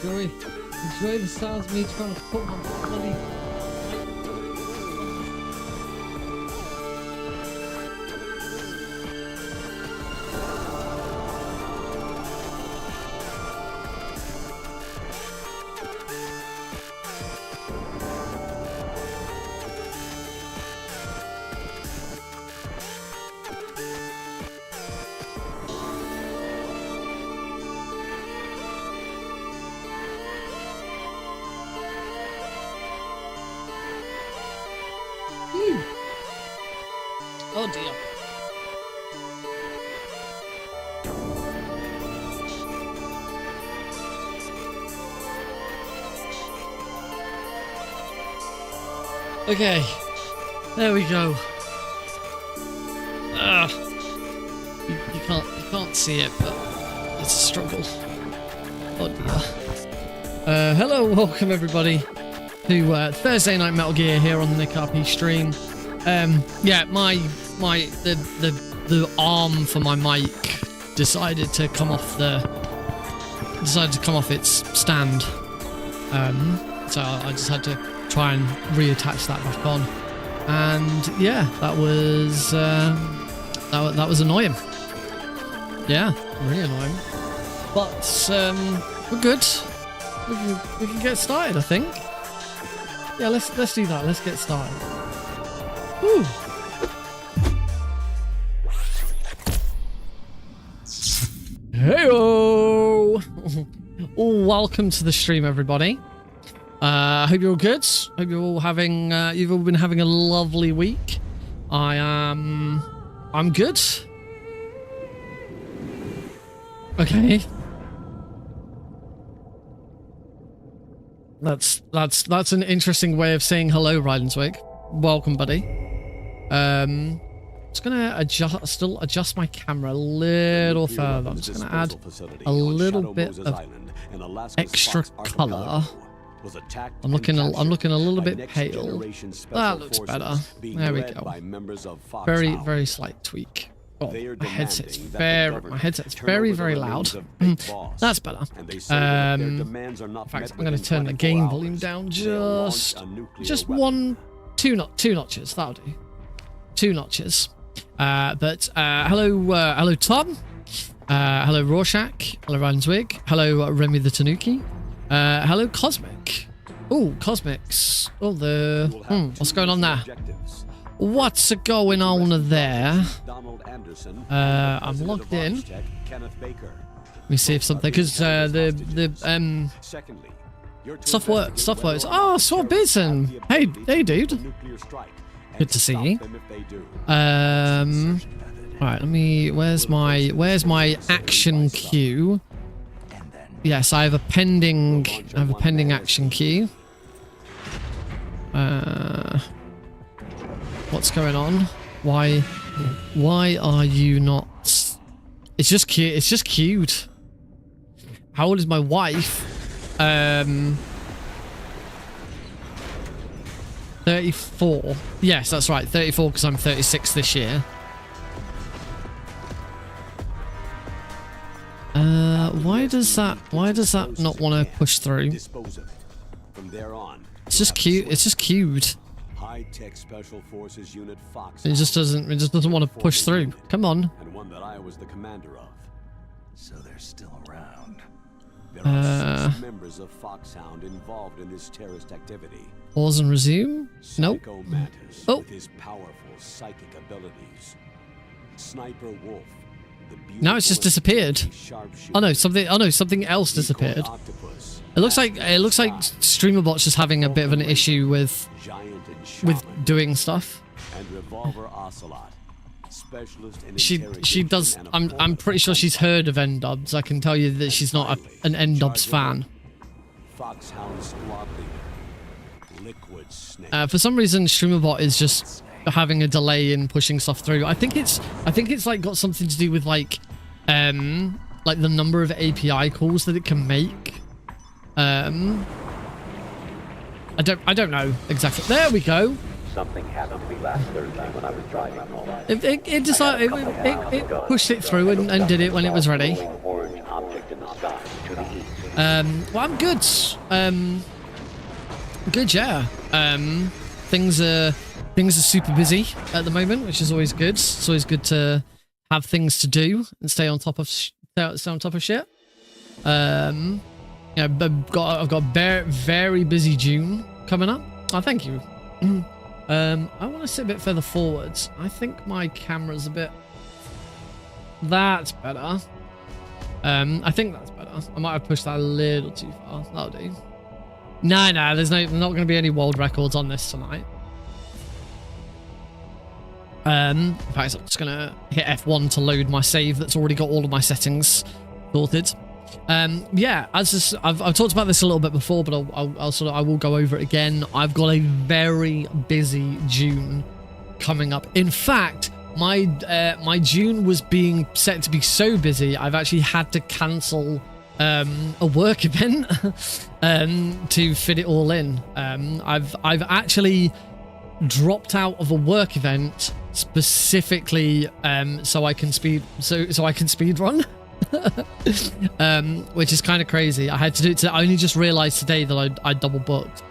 Enjoy the sounds of me trying to put my bloody... Oh dear. Okay, there we go. You can't see it, but it's a struggle. Oh dear. Hello, welcome everybody to Thursday Night Metal Gear here on the Nick RP stream. Yeah, the arm for my mic decided to come off its stand. So I just had to try and reattach that back on. And yeah, that was annoying. Yeah, really annoying. But we're good. We can get started, I think. Yeah, let's do that. Let's get started. Woo. Heyo! Welcome to the stream, everybody. Hope you're all good. Hope you're all having you've all been having a lovely week. I'm good. Okay. That's an interesting way of saying hello, Rydenswig. Welcome, buddy. Just gonna adjust my camera a little further. I'm just gonna add a little bit of extra color. I'm looking a little bit pale. That looks better. There we go. Very slight tweak. Oh, my headset's very loud. That's better. In fact, I'm going to turn the gain volume down just two notches. That'll do. 2 notches. Hello Tom. Hello Rorschach. Hello Ranswig. Hello Remy the Tanuki. Hello Cosmic. Oh, Cosmics. Oh, what's going on there? What's going on there? I'm logged in. Let me see if something, because the stuff works. Oh, Sword Bison. Hey, dude. Good to see you. Right, where's my action queue? Yes, I have a pending action queue. What's going on? Why are you not? It's just cute. It's just cute. How old is my wife? 34. Yes, that's right. 34 because I'm 36 this year. Why does that not want to push through? It's just cute. It's just cute. High-tech special forces unit Fox. It just doesn't want to push through. Come on. And one that I was the commander of. So they're still around. There are 6 members of Foxhound involved in this terrorist activity. Pause and resume? Nope. Oh. With his powerful psychic abilities. Sniper Wolf. Now it's just disappeared. Oh no, something else disappeared. It looks like StreamerBot's just having a bit of an issue with doing stuff. She does. I'm pretty sure she's heard of N-Dubs. I can tell you that she's not an N-Dubs fan. For some reason, StreamerBot is just having a delay in pushing stuff through. I think it's like got something to do with like the number of API calls that it can make. I don't know exactly. There we go. Something happened to me last Thursday when I was driving home. It pushed it through and did it when it was ready. Orange object in the sky to the east. Well, I'm good. Good, yeah. Things are super busy at the moment, which is always good. It's always good to have things to do and stay on top of shit. I've got very busy June coming up. Oh, thank you. I want to sit a bit further forwards. I think my camera's a bit. That's better. I think that's better. I might have pushed that a little too far. That'll do. No, there's not going to be any world records on this tonight. In fact, I'm just going to hit F1 to load my save that's already got all of my settings sorted. Yeah, I've talked about this a little bit before, but I will go over it again. I've got a very busy June coming up. In fact, my June was being set to be so busy, I've actually had to cancel a work event to fit it all in. I've actually dropped out of a work event specifically so I can speed run. Which is kind of crazy. I had to do it. I only just realized today that I double booked.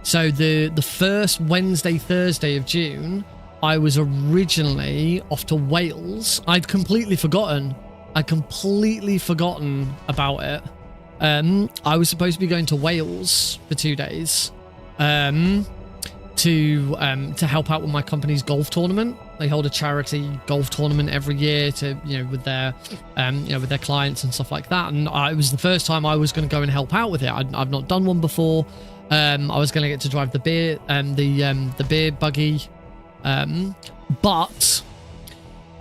So the first Wednesday, Thursday of June, I was originally off to Wales. I'd completely forgotten about it. I was supposed to be going to Wales for 2 days to help out with my company's golf tournament. They hold a charity golf tournament every year to, with their clients and stuff like that. And it was the first time I was going to go and help out with it. I've not done one before. I was going to get to drive the beer beer buggy, but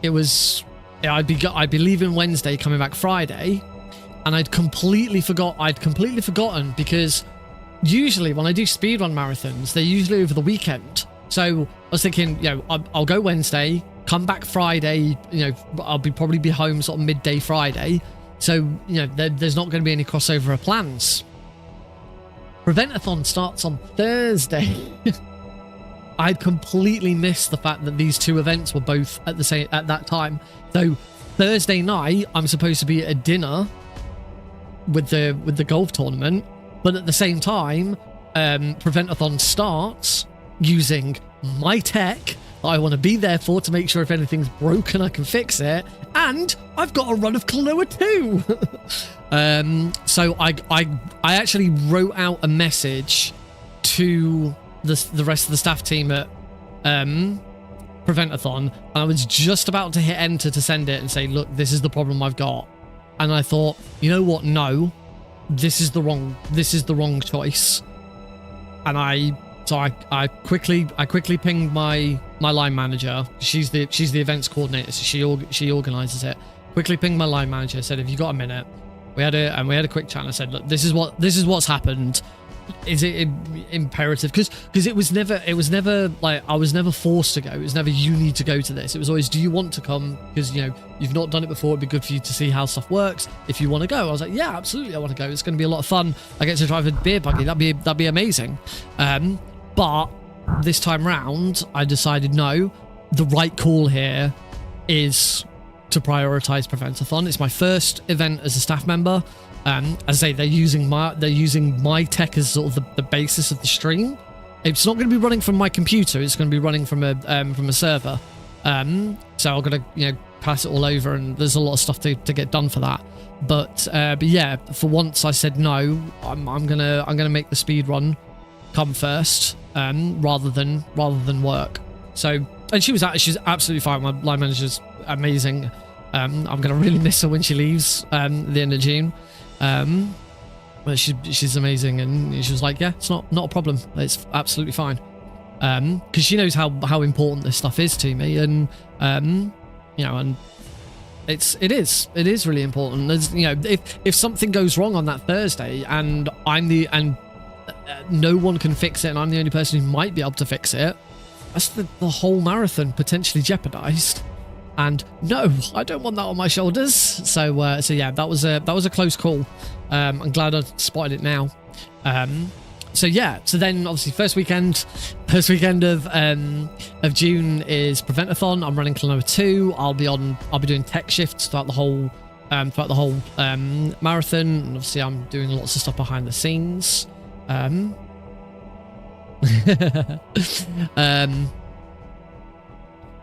it was I'd be leaving Wednesday, coming back Friday, and I'd completely forgotten because usually when I do speedrun marathons, they're usually over the weekend. So I was thinking, I'll go Wednesday, come back Friday, I'll probably be home sort of midday Friday. So, there's not going to be any crossover of plans. Preventathon starts on Thursday. I'd completely missed the fact that these two events were both at that time. So Thursday night, I'm supposed to be at a dinner with the golf tournament, but at the same time, Preventathon starts using my tech that I want to be there for to make sure if anything's broken I can fix it, and I've got a run of Klonoa too. So I actually wrote out a message to the rest of the staff team at Preventathon, and I was just about to hit enter to send it and say, look, this is the problem I've got. And I thought, you know what, no, this is the wrong choice. And I quickly pinged my line manager. She's the events coordinator, so she organizes it. Quickly pinged my line manager, said, have you got a minute? We had a quick chat, and I said, look, this is what's happened. Is it imperative? Because it was never like I was never forced to go. It was never you need to go to this. It was always, do you want to come? Because you've not done it before. It'd be good for you to see how stuff works. If you want to go, I was like, yeah, absolutely, I want to go. It's going to be a lot of fun. I get to drive a beer buggy. That'd be amazing. But this time round, I decided no. The right call here is to prioritize Preventathon. It's my first event as a staff member. As I say, they're using my tech as sort of the basis of the stream. It's not going to be running from my computer. It's going to be running from a server. So I'm going to pass it all over, and there's a lot of stuff to get done for that. But yeah, for once I said no. I'm gonna make the speed run come first, rather than work. So, and she's absolutely fine. My line manager's amazing. I'm gonna really miss her when she leaves at the end of June. But she's amazing, and she was like, yeah, it's not a problem. It's absolutely fine. Because she knows how important this stuff is to me, and and it is really important. There's, if something goes wrong on that Thursday, and no one can fix it, and I'm the only person who might be able to fix it, that's the whole marathon potentially jeopardized. And no, I don't want that on my shoulders. So yeah, that was a close call. I'm glad I spotted it now. So yeah, so then obviously first weekend of June is Preventathon. I'm running Klonoa 2. I'll be doing tech shifts throughout the whole throughout the whole marathon. And obviously, I'm doing lots of stuff behind the scenes.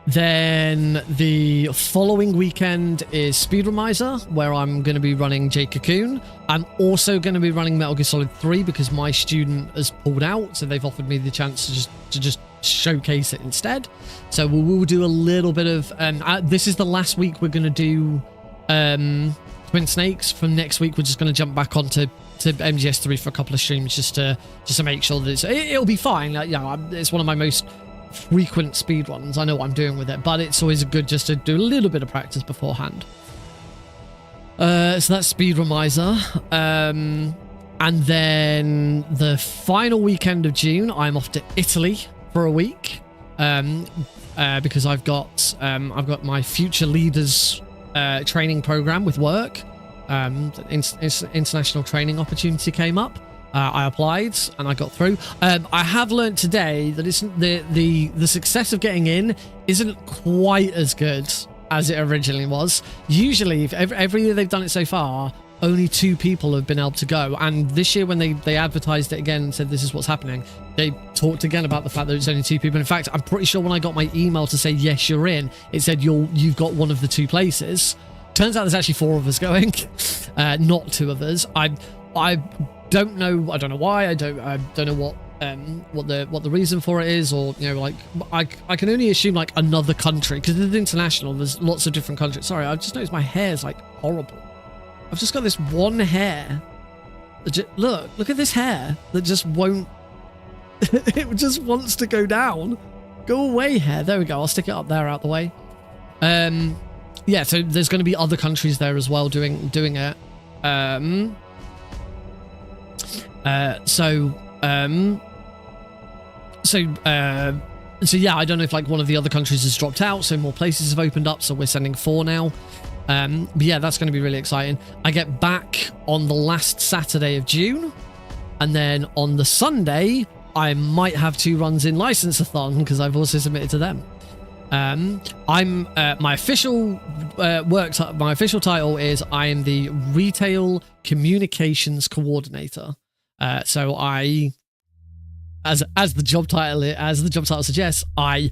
Then the following weekend is Speed Remiser, where I'm going to be running Jade Cocoon. I'm also going to be running Metal Gear Solid 3 because my student has pulled out, so they've offered me the chance to just showcase it instead. So we'll do a little bit of this is the last week we're going to do Twin Snakes. From next week we're just going to jump back onto MGS3 for a couple of streams just to make sure that it'll be fine. Like, it's one of my most frequent speedruns. I know what I'm doing with it, but it's always good just to do a little bit of practice beforehand. So that's Speed Remiser. And then the final weekend of June, I'm off to Italy for a week because I've got my future leaders training program with work. International training opportunity came up. I applied and I got through. I have learned today that the success of getting in isn't quite as good as it originally was. Usually, every year they've done it so far, only 2 people have been able to go. And this year, when they advertised it again and said this is what's happening, they talked again about the fact that it's only 2 people. In fact, I'm pretty sure when I got my email to say yes, you're in, it said you've got one of the 2 places. Turns out there's actually 4 of us going, not 2 of us. I don't know. I don't know why. I don't know what the reason for it is, or like I can only assume like another country because it's international. There's lots of different countries. Sorry, I've just noticed my hair is like horrible. I've just got this one hair. Look at this hair that just won't. It just wants to go down. Go away, hair. There we go. I'll stick it up there, out the way. Yeah. So there's going to be other countries there as well doing it. So yeah, I don't know if like one of the other countries has dropped out, so more places have opened up, so we're sending 4 now. But yeah, that's going to be really exciting. I get back on the last Saturday of June, and then on the Sunday, I might have 2 runs in License-a-thon because I've also submitted to them. My official title is I am the Retail Communications Coordinator. So I, as the job title suggests, I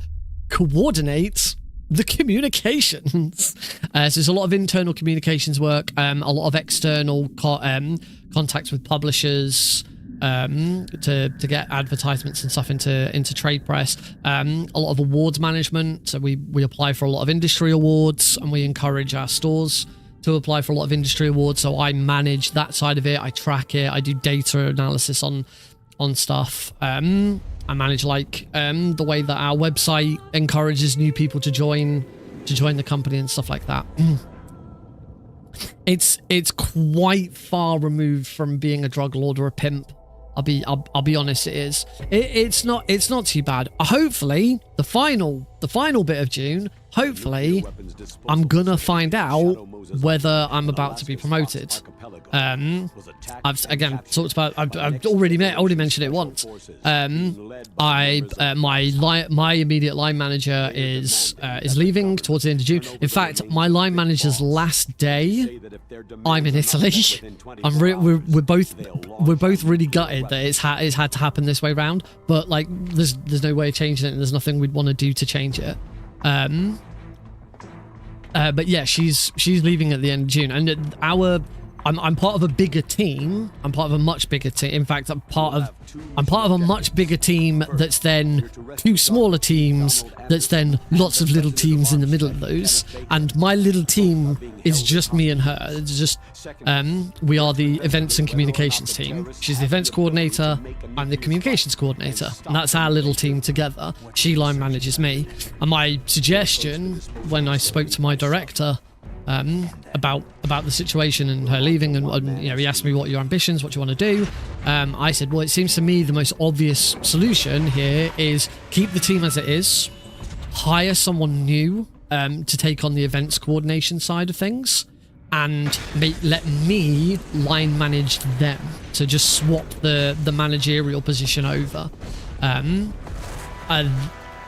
coordinate the communications. So there's a lot of internal communications work, a lot of external contacts with publishers to get advertisements and stuff into trade press. A lot of awards management. So we apply for a lot of industry awards, and we encourage our stores to apply for a lot of industry awards. So I manage that side of it. I track it. I do data analysis on stuff. I manage like the way that our website encourages new people to join the company and stuff like that. It's quite far removed from being a drug lord or a pimp. I'll be honest, it is. It's not too bad. Hopefully, the final bit of June, hopefully, I'm gonna find out whether I'm about to be promoted. I've again talked about. I've already mentioned it once. My immediate line manager is leaving towards the end of June. In fact, my line manager's last day, I'm in Italy. We're both really gutted that it's had to happen this way round. But like, there's no way of changing it, and there's nothing we'd want to do to change it. But yeah, she's leaving at the end of June, and I'm part of a bigger team. I'm part of a much bigger team. In fact, I'm part of a much bigger team that's then 2 smaller teams that's then lots of little teams in the middle of those. And my little team is just me and her. It's just we are the events and communications team. She's the events coordinator. I'm the communications coordinator, and that's our little team together. She line manages me. And my suggestion when I spoke to my director about the situation and her leaving, and he asked me what are your ambitions, what do you want to do. I said, well, it seems to me the most obvious solution here is keep the team as it is, hire someone new to take on the events coordination side of things, and let me line manage them, to just swap the managerial position over.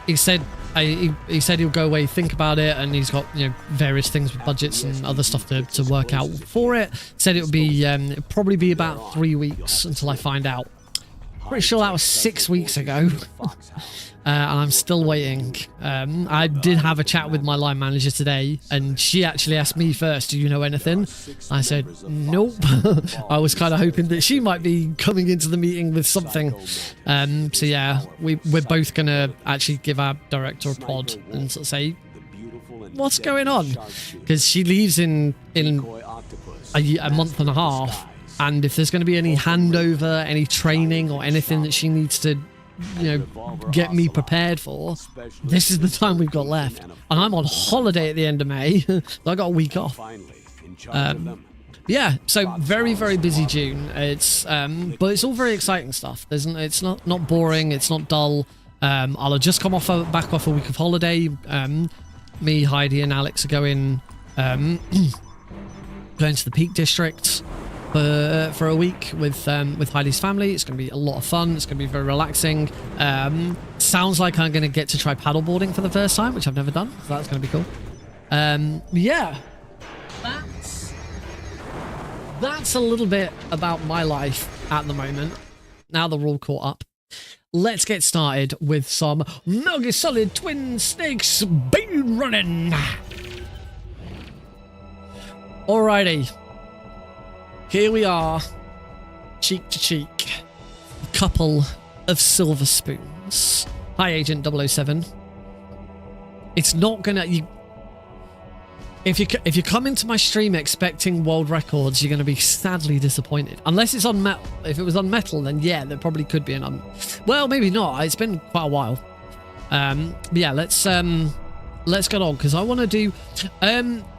He said he said he'll go away, think about it, and he's got, you know, various things with budgets and other stuff to work out for it. Said it would be it'll probably be about 3 weeks until I find out. Pretty sure that was 6 weeks ago. And I'm still waiting. I did have a chat with my line manager today, and she actually asked me first, do you know anything? I said, nope. I was kind of hoping that she might be coming into the meeting with something. So yeah, we're both going to actually give our director a prod and sort of say, what's going on? Because she leaves in a month and a half, and if there's going to be any handover, any training or anything that she needs to, you know, get me prepared for, this is the time we've got left. And I'm on holiday at the end of May. So I got a week off. Yeah, so very, very busy June. It's but it's all very exciting stuff. It's not boring, it's not dull. I'll have just come back off a week of holiday. Me, Heidi and Alex are going to the Peak District for a week with Heidi's family. It's going to be a lot of fun. It's going to be very relaxing. Sounds like I'm going to get to try paddleboarding for the first time, which I've never done. So that's going to be cool. Yeah, that's a little bit about my life at the moment. Now that we're all caught up, let's get started with some Metal Gear Solid Twin Snakes speed running. Alrighty. Here we are, cheek to cheek, a couple of silver spoons. Hi, Agent 007. It's not gonna... If you come into my stream expecting world records, you're gonna be sadly disappointed. Unless it's on metal. If it was on metal, then yeah, there probably could be an... Well, maybe not. It's been quite a while. But yeah, let's get on, because I want to do...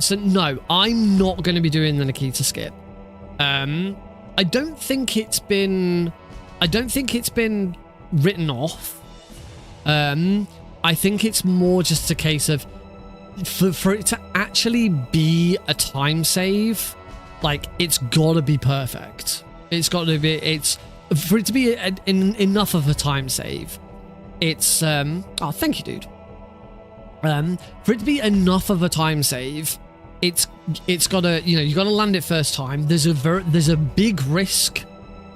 So no, I'm not going to be doing the Nikita skip. I don't think it's been written off. I think it's more just a case of for it to actually be a time save, like, it's gotta be perfect. It's for it to be enough of a time save. It's oh, thank you, dude. For it to be enough of a time save, it's gotta, you know, you gotta land it first time. There's a big risk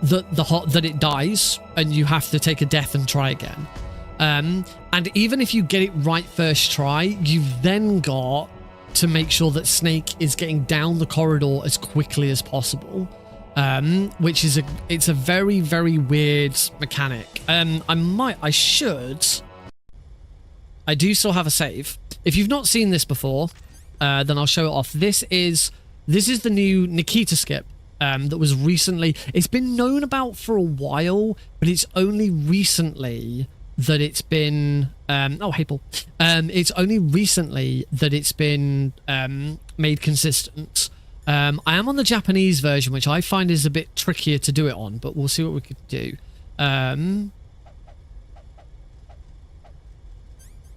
that it dies and you have to take a death and try again. And even if you get it right first try, you've then got to make sure that Snake is getting down the corridor as quickly as possible. Which is it's a very, very weird mechanic. I do still have a save. If you've not seen this before, then I'll show it off. This is the new Nikita skip that was recently... It's been known about for a while, but it's only recently that it's been... oh, hey, Paul. It's only recently that it's been made consistent. I am on the Japanese version, which I find is a bit trickier to do it on, but we'll see what we could do.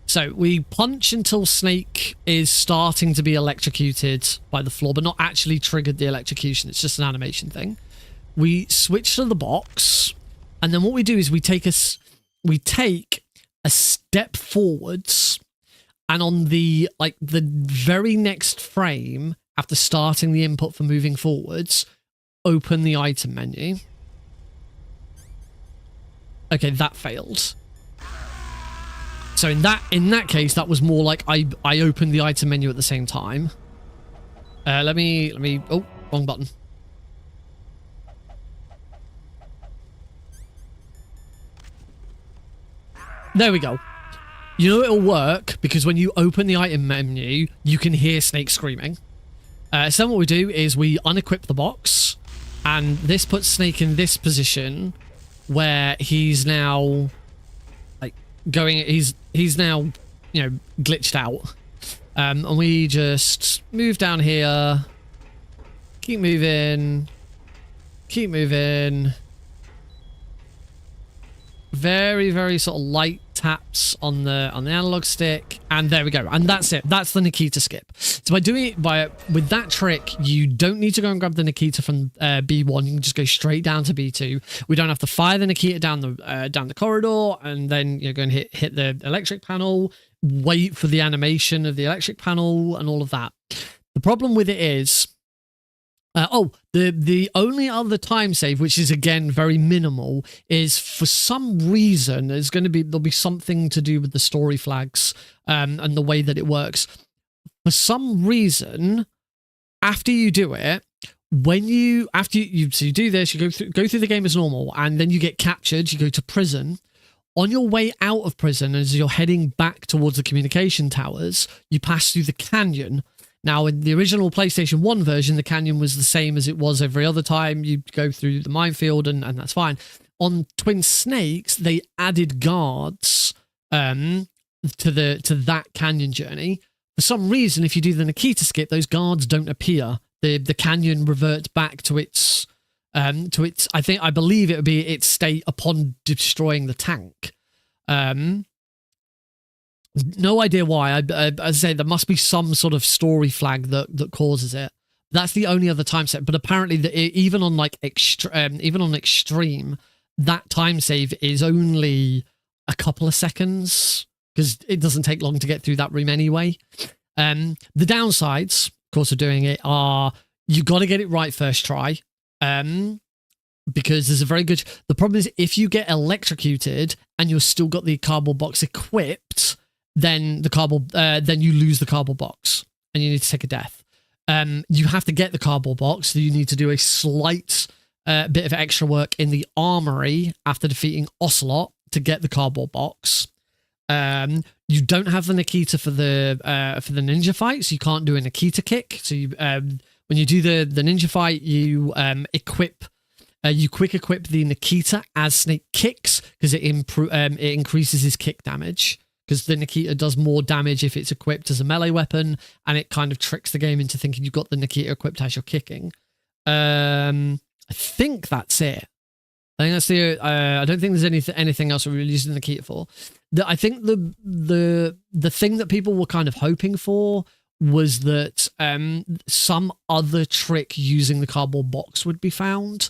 So we punch until Snake is starting to be electrocuted by the floor, but not actually triggered the electrocution. It's just an animation thing. We switch to the box, and then what we do is we take a step forwards, and on the very next frame after starting the input for moving forwards, open the item menu. Okay, that failed. So in that case, that was more like I opened the item menu at the same time. Let me. Oh, wrong button. There we go. You know it'll work because when you open the item menu, you can hear Snake screaming. So then what we do is we unequip the box, and this puts Snake in this position where he's now he's now, you know, glitched out. And we just move down here, keep moving, very, very sort of light taps on the analog stick, and there we go. And that's it. That's the Nikita skip. So by doing it with that trick, you don't need to go and grab the Nikita from B1. You can just go straight down to B2. We don't have to fire the Nikita down the corridor and then, you know, go and hit the electric panel. wait for the animation of the electric panel and all of that. The problem with it is, the only other time save, which is again very minimal, is for some reason there'll be something to do with the story flags and the way that it works. For some reason, after you do it, so you do this, you go through the game as normal, and then you get captured, you go to prison. On your way out of prison, as you're heading back towards the communication towers, you pass through the canyon. Now, in the original PlayStation 1 version, the canyon was the same as it was every other time. You go through the minefield, and that's fine. On Twin Snakes, they added guards to that canyon journey. For some reason, if you do the Nikita skip, those guards don't appear. The canyon reverts back to its I believe it would be its state upon destroying the tank. No idea why. I say there must be some sort of story flag that causes it. That's the only other time set. But apparently, even on extreme, that time save is only a couple of seconds because it doesn't take long to get through that room anyway. The downsides, of course, of doing it are you got to get it right first try. Because there's a very good. The problem is if you get electrocuted and you've still got the cardboard box equipped, then then you lose the cardboard box and you need to take a death. You have to get the cardboard box, so you need to do a slight bit of extra work in the armory after defeating Ocelot to get the cardboard box. You don't have the Nikita for the ninja fight, so you can't do a Nikita kick. So you, when you do the ninja fight, you equip. You quick equip the Nikita as Snake kicks because it increases his kick damage, because the Nikita does more damage if it's equipped as a melee weapon, and it kind of tricks the game into thinking you've got the Nikita equipped as you're kicking. I think that's it. I think that's the. I don't think there's anything else we're using the Nikita for. I think the thing that people were kind of hoping for was that some other trick using the cardboard box would be found.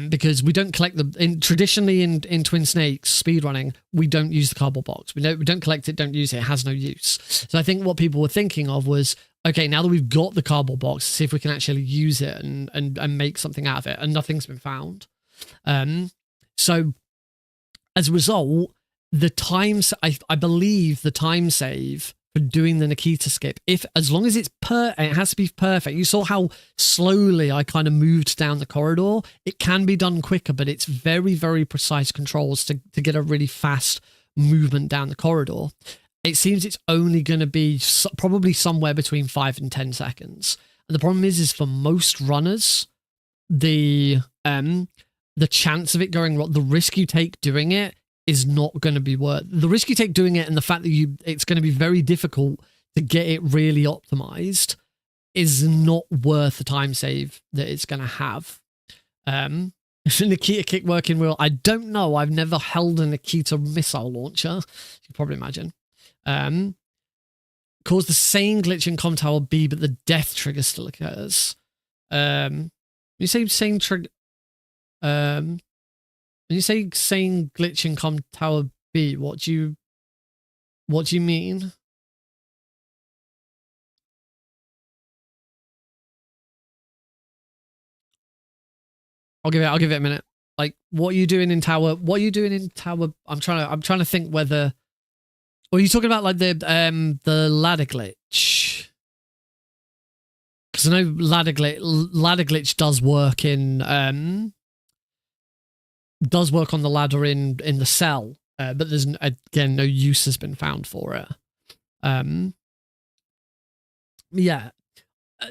Because we don't collect them traditionally in Twin Snakes speedrunning, we don't use the cardboard box. We don't collect it, don't use it. It has no use. So I think what people were thinking of was, okay, now that we've got the cardboard box, see if we can actually use it and make something out of it. And nothing's been found. So as a result, I believe the time save for doing the Nikita skip, as long as it has to be perfect. You saw how slowly I kind of moved down the corridor. It can be done quicker, but it's very, very precise controls to get a really fast movement down the corridor. It seems it's only going to be probably somewhere between 5 and 10 seconds. And the problem is for most runners, the chance of it going wrong, the risk you take doing it is not going to be worth the risk you take doing it, and the fact that it's going to be very difficult to get it really optimized is not worth the time save that it's going to have. Nikita kick working well. I don't know. I've never held a Nikita missile launcher. You can probably imagine. Cause the same glitch in Com Tower B, but the death trigger still occurs. You say same trigger. When you say same glitch in Com Tower B, what do you mean? I'll give it a minute. Like, what are you doing in Tower? What are you doing in Tower? I'm trying to think whether. Or are you talking about like the ladder glitch? Because I know ladder glitch does work in does work on the ladder in the cell, but there's again no use has been found for it. Yeah.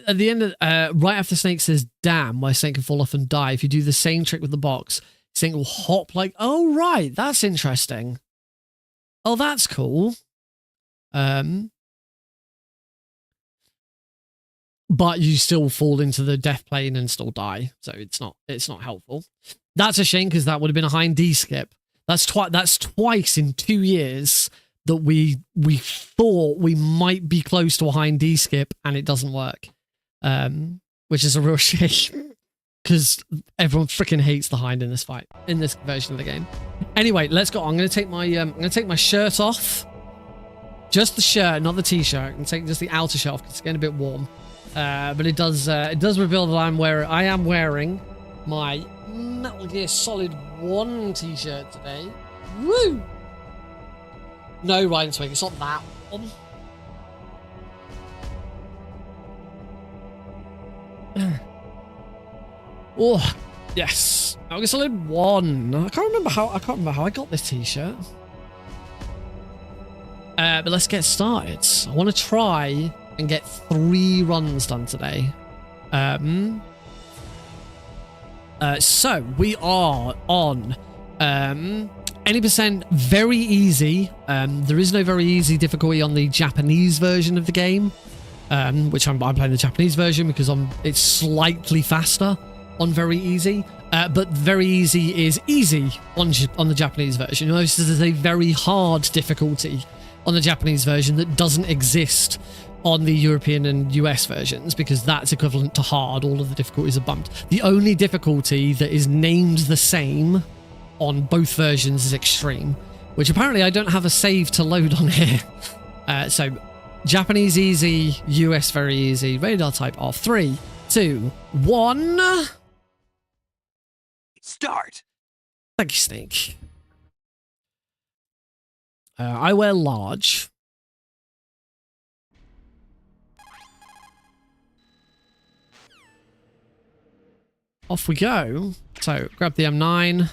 At the end of right after Snake says "damn," why Snake can fall off and die. If you do the same trick with the box, Snake will hop like. Oh right, that's interesting. Oh, that's cool. But you still fall into the death plane and still die, so it's not helpful. That's a shame because that would have been a high D skip. That's twice in 2 years that we thought we might be close to a high D skip and it doesn't work, which is a real shame because everyone freaking hates the hind in this fight, in this version of the game. Anyway, let's go. I'm gonna take my shirt off. Just the shirt, not the t-shirt. I can take just the outer shirt off because it's getting a bit warm. But it does reveal that I am wearing my Metal Gear Solid 1 t-shirt today. Woo! No, Ryan Swing, it's not that one. Oh, yes. Metal Gear Solid 1. I can't remember how I got this t-shirt. But let's get started. I want to try and get 3 runs done today. So we are on any percent very easy. There is no very easy difficulty on the Japanese version of the game, which I'm playing the Japanese version because it's slightly faster on very easy. But very easy is easy on the Japanese version. You notice there's a very hard difficulty on the Japanese version that doesn't exist on the European and US versions because that's equivalent to hard. All of the difficulties are bumped. The only difficulty that is named the same on both versions is extreme, which apparently I don't have a save to load on here. So Japanese easy, US very easy, radar type off. 3, 2, 1. Start. Thank you, Snake. I wear large. Off we go. So, grab the M9.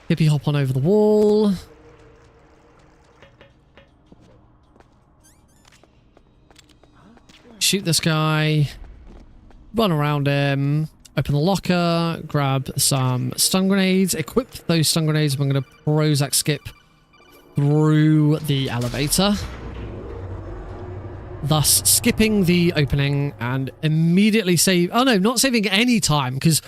Hippie hop on over the wall. Shoot this guy. Run around him. Open the locker. Grab some stun grenades. Equip those stun grenades. I'm going to Prozac skip through the elevator. Thus skipping the opening and immediately save. Oh no, not saving any time because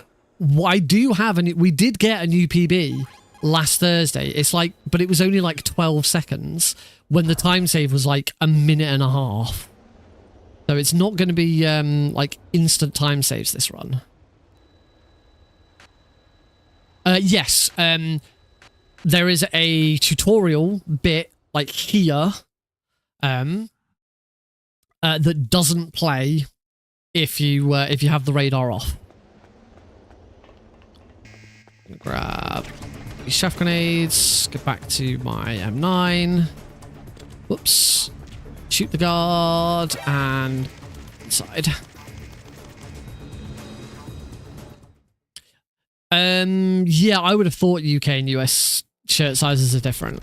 I do have we did get a new PB last Thursday. It's like, but it was only like 12 seconds when the time save was like a minute and a half. So it's not going to be like instant time saves this run. Yes, there is a tutorial bit like here. That doesn't play if you have the radar off. Grab these chaff grenades. Get back to my M9. Whoops. Shoot the guard and inside. Yeah, I would have thought UK and US shirt sizes are different.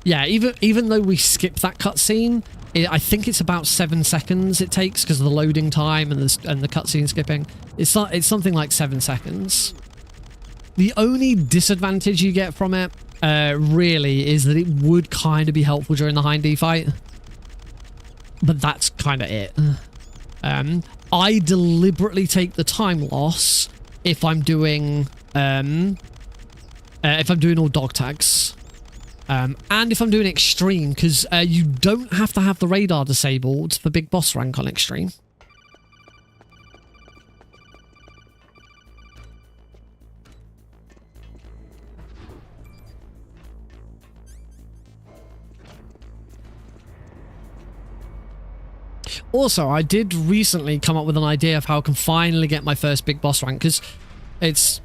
Yeah, even though we skip that cutscene, I think it's about 7 seconds it takes because of the loading time and the cutscene skipping. It's something like 7 seconds. The only disadvantage you get from it, really, is that it would kind of be helpful during the Hindy fight, but that's kind of it. I deliberately take the time loss if I'm doing all dog tags. And if I'm doing extreme, because you don't have to have the radar disabled for big boss rank on extreme. Also, I did recently come up with an idea of how I can finally get my first big boss rank, because it's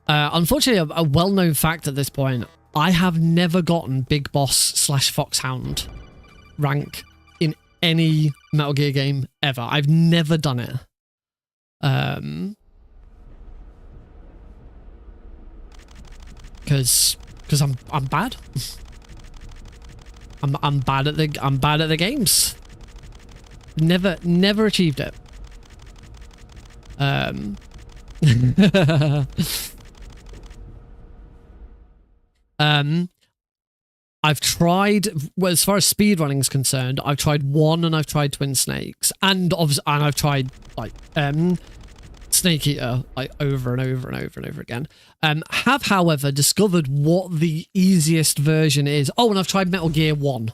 unfortunately a well-known fact at this point. I have never gotten Big Boss / Foxhound rank in any Metal Gear game ever. I've never done it. Because I'm bad. I'm bad at the games. Never achieved it. I've tried, well, as far as speedrunning is concerned, I've tried 1 and I've tried Twin Snakes, and I've tried like Snake Eater like over and over and over and over again. Have, however, discovered what the easiest version is. Oh, and I've tried Metal Gear 1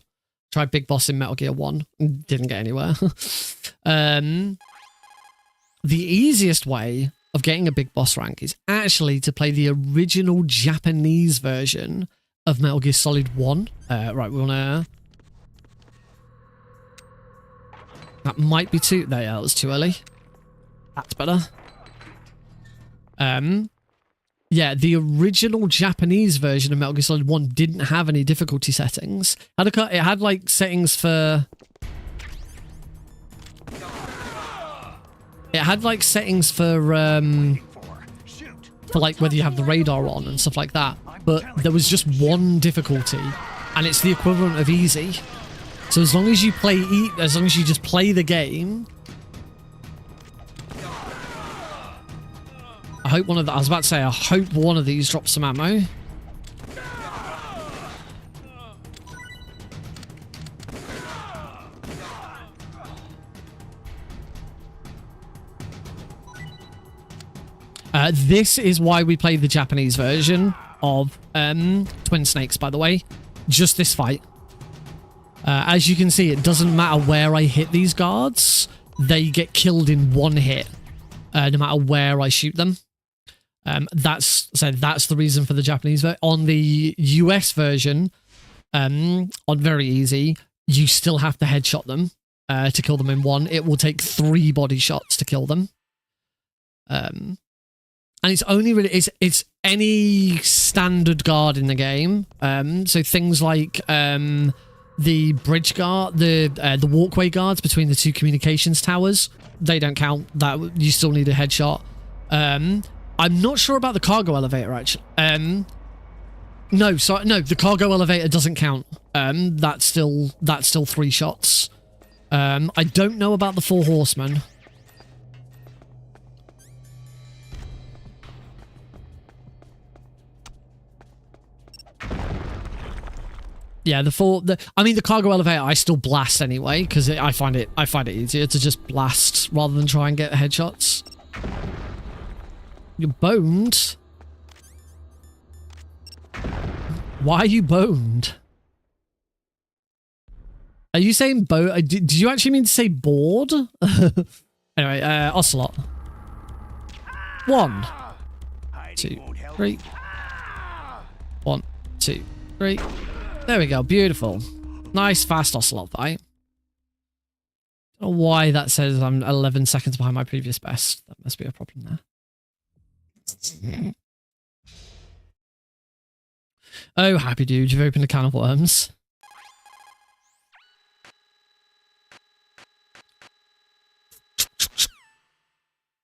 Tried Big Boss in Metal Gear 1. Didn't get anywhere. The easiest way of getting a Big Boss rank is actually to play the original Japanese version of Metal Gear Solid 1. Right, we want to... That might be too... There, yeah, that was too early. That's better. Yeah, the original Japanese version of Metal Gear Solid 1 didn't have any difficulty settings. It had like settings for... It had like settings for like whether you have the radar on and stuff like that. But there was just one difficulty, and it's the equivalent of easy. So as long as you just play the game. I hope I was about to say, I hope one of these drops some ammo. This is why we played the Japanese version of Twin Snakes, by the way. Just this fight. As you can see, it doesn't matter where I hit these guards. They get killed in one hit, no matter where I shoot them. That's the reason for the Japanese version. On the US version, on very easy, you still have to headshot them to kill them in one. It will take 3 body shots to kill them. And it's only really it's any standard guard in the game. So things like the bridge guard, the walkway guards between the 2 communications towers, they don't count. That you still need a headshot. I'm not sure about the cargo elevator actually. No, the cargo elevator doesn't count. That's still 3 shots. I don't know about the 4 horsemen. Yeah, the cargo elevator I still blast anyway because I find it easier to just blast rather than try and get headshots. You're boned. Why are you boned? Are you saying did you actually mean to say bored? Anyway, Ocelot. 1, 2, 3. 1, 2, 3. There we go. Beautiful. Nice, fast Ocelot fight. Don't know why that says I'm 11 seconds behind my previous best. That must be a problem there. Oh, happy dude. You've opened a can of worms.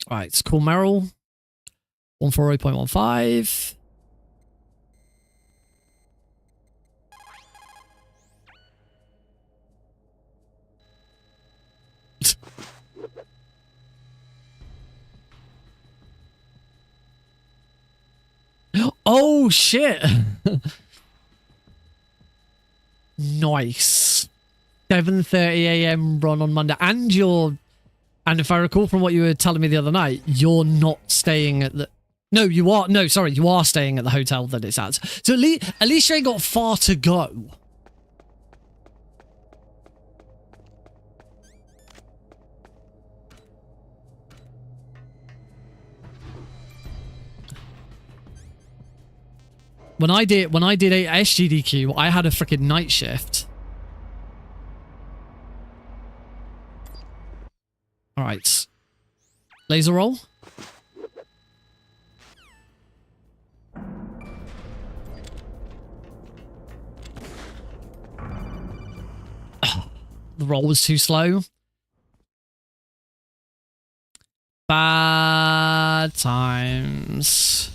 Right, it's cool. Merrill. 148.15. Oh shit. Nice. 7:30 a.m. run on Monday, and if I recall from what you were telling me the other night, you're not staying at the... No, you are. No, sorry, you are staying at the hotel that it's at. So at least you ain't got far to go. When I did a SGDQ, I had a freaking night shift. All right, laser roll. The roll was too slow. Bad times.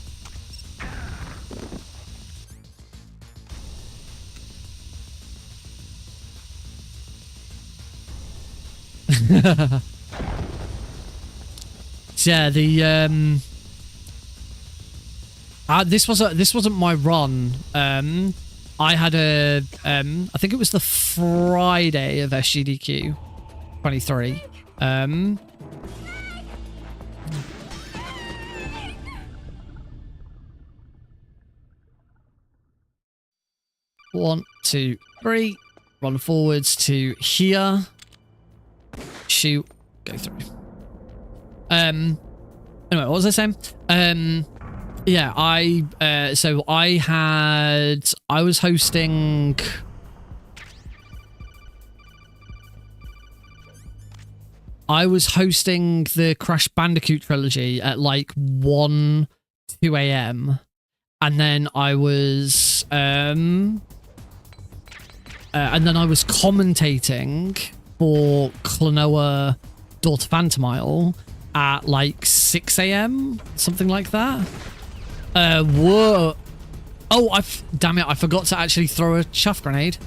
Yeah, this wasn't my run. I had I think it was the Friday of SGDQ 23. 1, 2, 3. run forwards to here, shoot, go through. Anyway, what was I saying? Yeah, I was hosting. I was hosting the Crash Bandicoot trilogy at like 2 a.m. And then I was commentating for Klonoa Daughter Phantomile at like 6 a.m. something like that. Whoa! Oh, damn it! I forgot to actually throw a chuff grenade.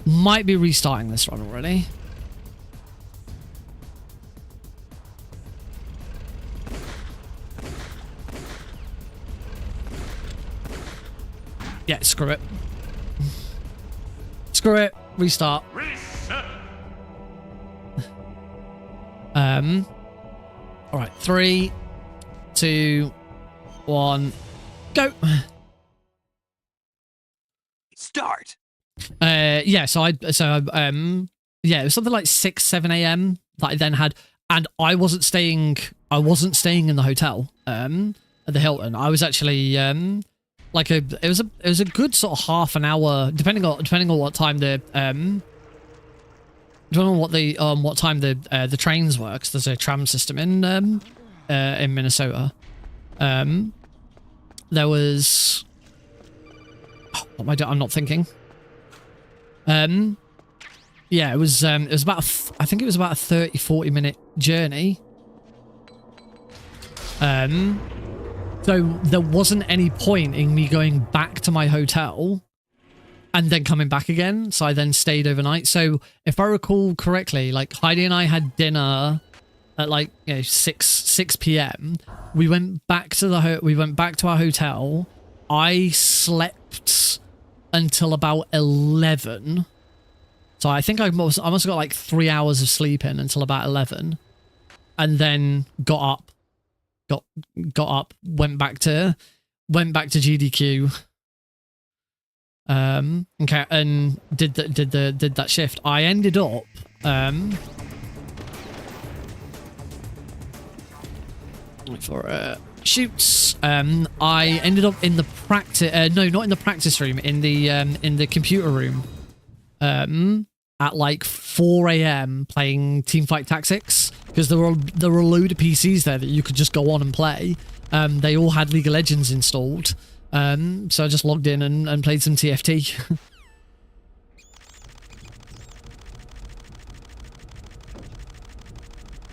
Might be restarting this run already. Yeah, screw it. Screw it. Restart. All right. 3, 2, 1, go. Start. Yeah. Yeah, it was something like 6, 7 a.m. that I then had, and I wasn't staying in the hotel. At the Hilton. I was actually it was a good sort of half an hour, depending on what time the the trains work, because there's a tram system in Minnesota. There was I'm not thinking. Yeah, it was about I think it was about a 30-40 minute journey. So there wasn't any point in me going back to my hotel and then coming back again. So I then stayed overnight. So if I recall correctly, like Heidi and I had dinner at like 6 p.m. We went back to our hotel. I slept until about 11. So I think I must have got like 3 hours of sleep in until about 11, and then got up, went back to GDQ, okay, and did that shift. I ended up for shoots. I ended up in the practice. No, not in the practice room. In the computer room. At like 4 a.m. playing Teamfight Tactics, because there were a load of PCs there that you could just go on and play. They all had League of Legends installed. So I just logged in and played some TFT.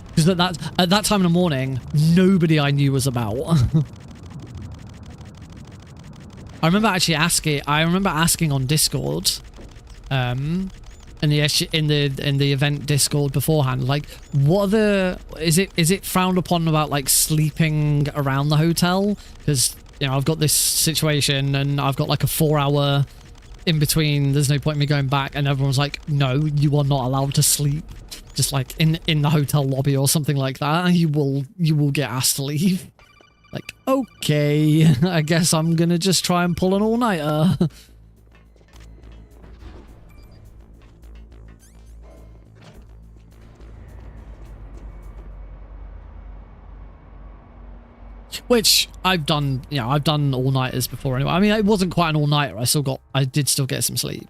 Because at that time in the morning, nobody I knew was about. I remember asking on Discord, in the event Discord beforehand, like, is it frowned upon about like sleeping around the hotel? Because I've got this situation and I've got like a 4-hour in between. There's no point in me going back, and everyone's like, no, you are not allowed to sleep just like in the hotel lobby or something like that. You will get asked to leave. Like, okay, I guess I'm gonna just try and pull an all-nighter. Which I've done, I've done all-nighters before anyway. I mean, it wasn't quite an all-nighter. I did still get some sleep.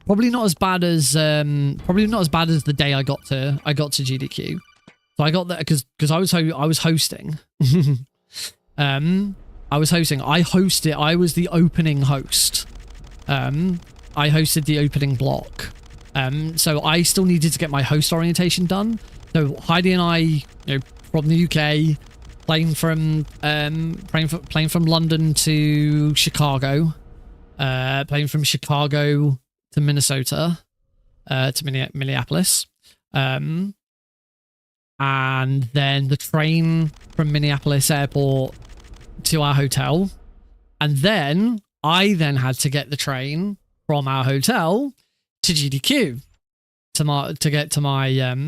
Probably not as bad as the day I got to GDQ. So I got there because I was hosting. I hosted. I was the opening host. I hosted the opening block. So I still needed to get my host orientation done. So Heidi and I, from the UK, playing from London to Chicago, playing from Chicago to Minnesota, to Minneapolis, and then the train from Minneapolis airport to our hotel, and then I had to get the train from our hotel to GDQ to get to my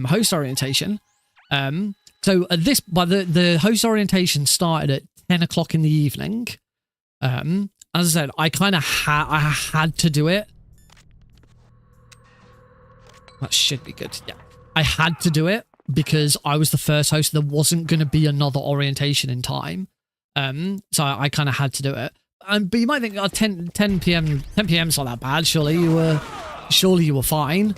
host orientation. So the host orientation started at 10 o'clock in the evening. as I said, I kind of I had to do it. That should be good. Yeah. I had to do it because I was the first host. There wasn't going to be another orientation in time. So I kind of had to do it. But you might think, oh, 10 p.m.'s not that bad. Surely you were fine.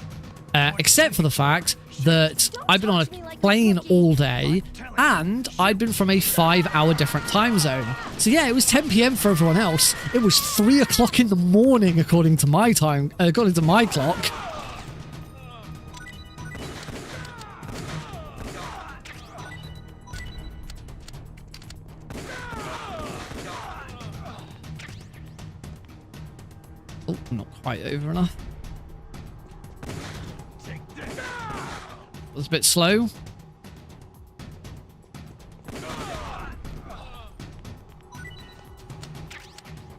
Except for the fact that I've been on a plane all day and I'd been from a 5-hour different time zone. So yeah, it was 10 p.m. for everyone else. It was 3 o'clock in the morning according to my time, according to my clock. Oh, not quite over enough. It was a bit slow.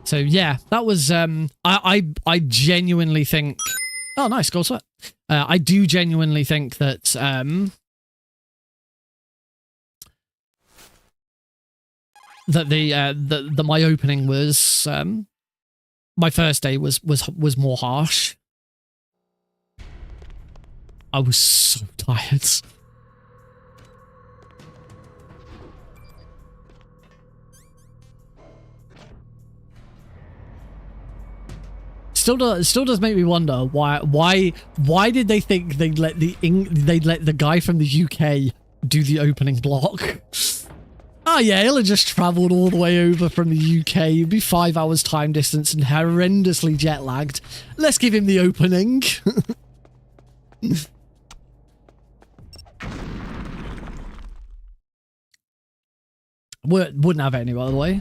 So yeah, that was I genuinely think. Oh, nice goal sweat. I do genuinely think that that my opening was my first day was more harsh. I was so tired. Still does make me wonder why did they think they'd let the guy from the UK do the opening block? Oh yeah, he'll have just travelled all the way over from the UK. It'd be 5 hours time distance and horrendously jet lagged. Let's give him the opening. Wouldn't have it any other way.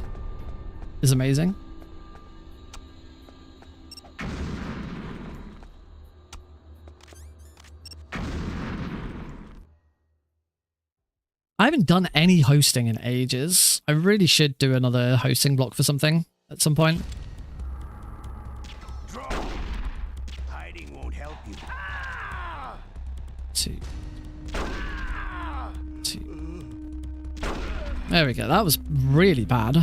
It's amazing. I haven't done any hosting in ages. I really should do another hosting block for something at some point. Hiding won't help you. Two. There we go. That was really bad.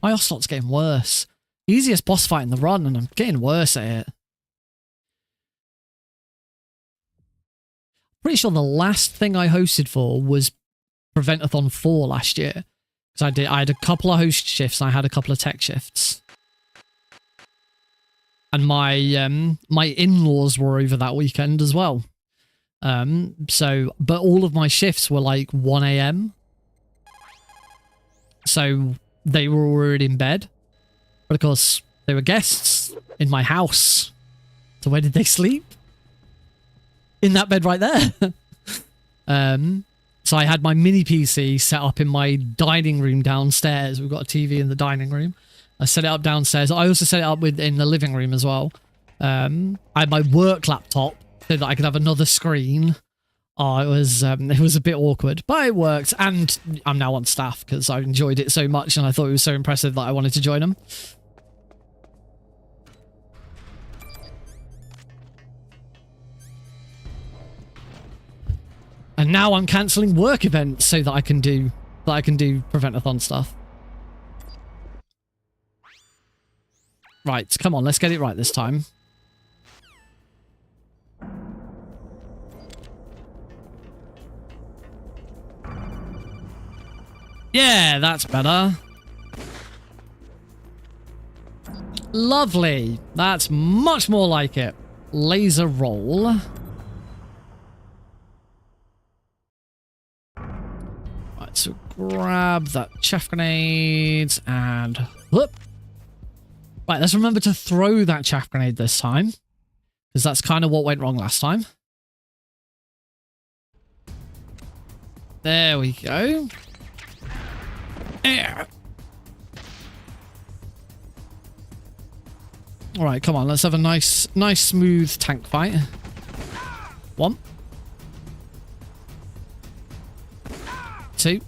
My Ocelot's getting worse. Easiest boss fight in the run, and I'm getting worse at it. Pretty sure the last thing I hosted for was Preventathon 4 last year. Because I had a couple of host shifts and I had a couple of tech shifts. And my my in-laws were over that weekend as well. But all of my shifts were like 1 a.m. So they were already in bed. But of course, they were guests in my house. So where did they sleep? In that bed right there. So I had my mini PC set up in my dining room downstairs. We've got a TV in the dining room. I set it up downstairs. I also set it up in the living room as well. I had my work laptop so that I could have another screen. Oh, it was a bit awkward, but it worked. And I'm now on staff because I enjoyed it so much and I thought it was so impressive that I wanted to join them. And now I'm cancelling work events so that I can do Preventathon stuff. Right, come on, let's get it right this time. Yeah, that's better. Lovely. That's much more like it. Laser roll. Right, so grab that chaff grenade and whoop. Right, let's remember to throw that chaff grenade this time, because that's kind of what went wrong last time. There we go. All right, come on, let's have a nice smooth tank fight. 1, 2,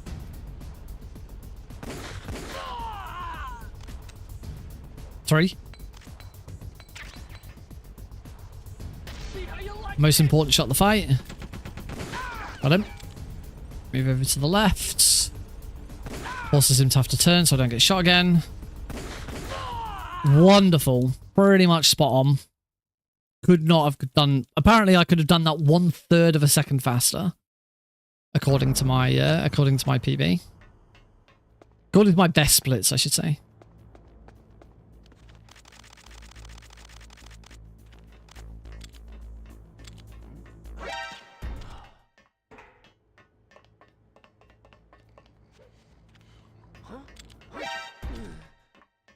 3. Most important shot of the fight. Got him. Move over to the left. Forces him to have to turn so I don't get shot again. Wonderful. Pretty much spot on. Could not have done... Apparently, I could have done that 1/3 of a second faster. According to my PB. According to my best splits, I should say.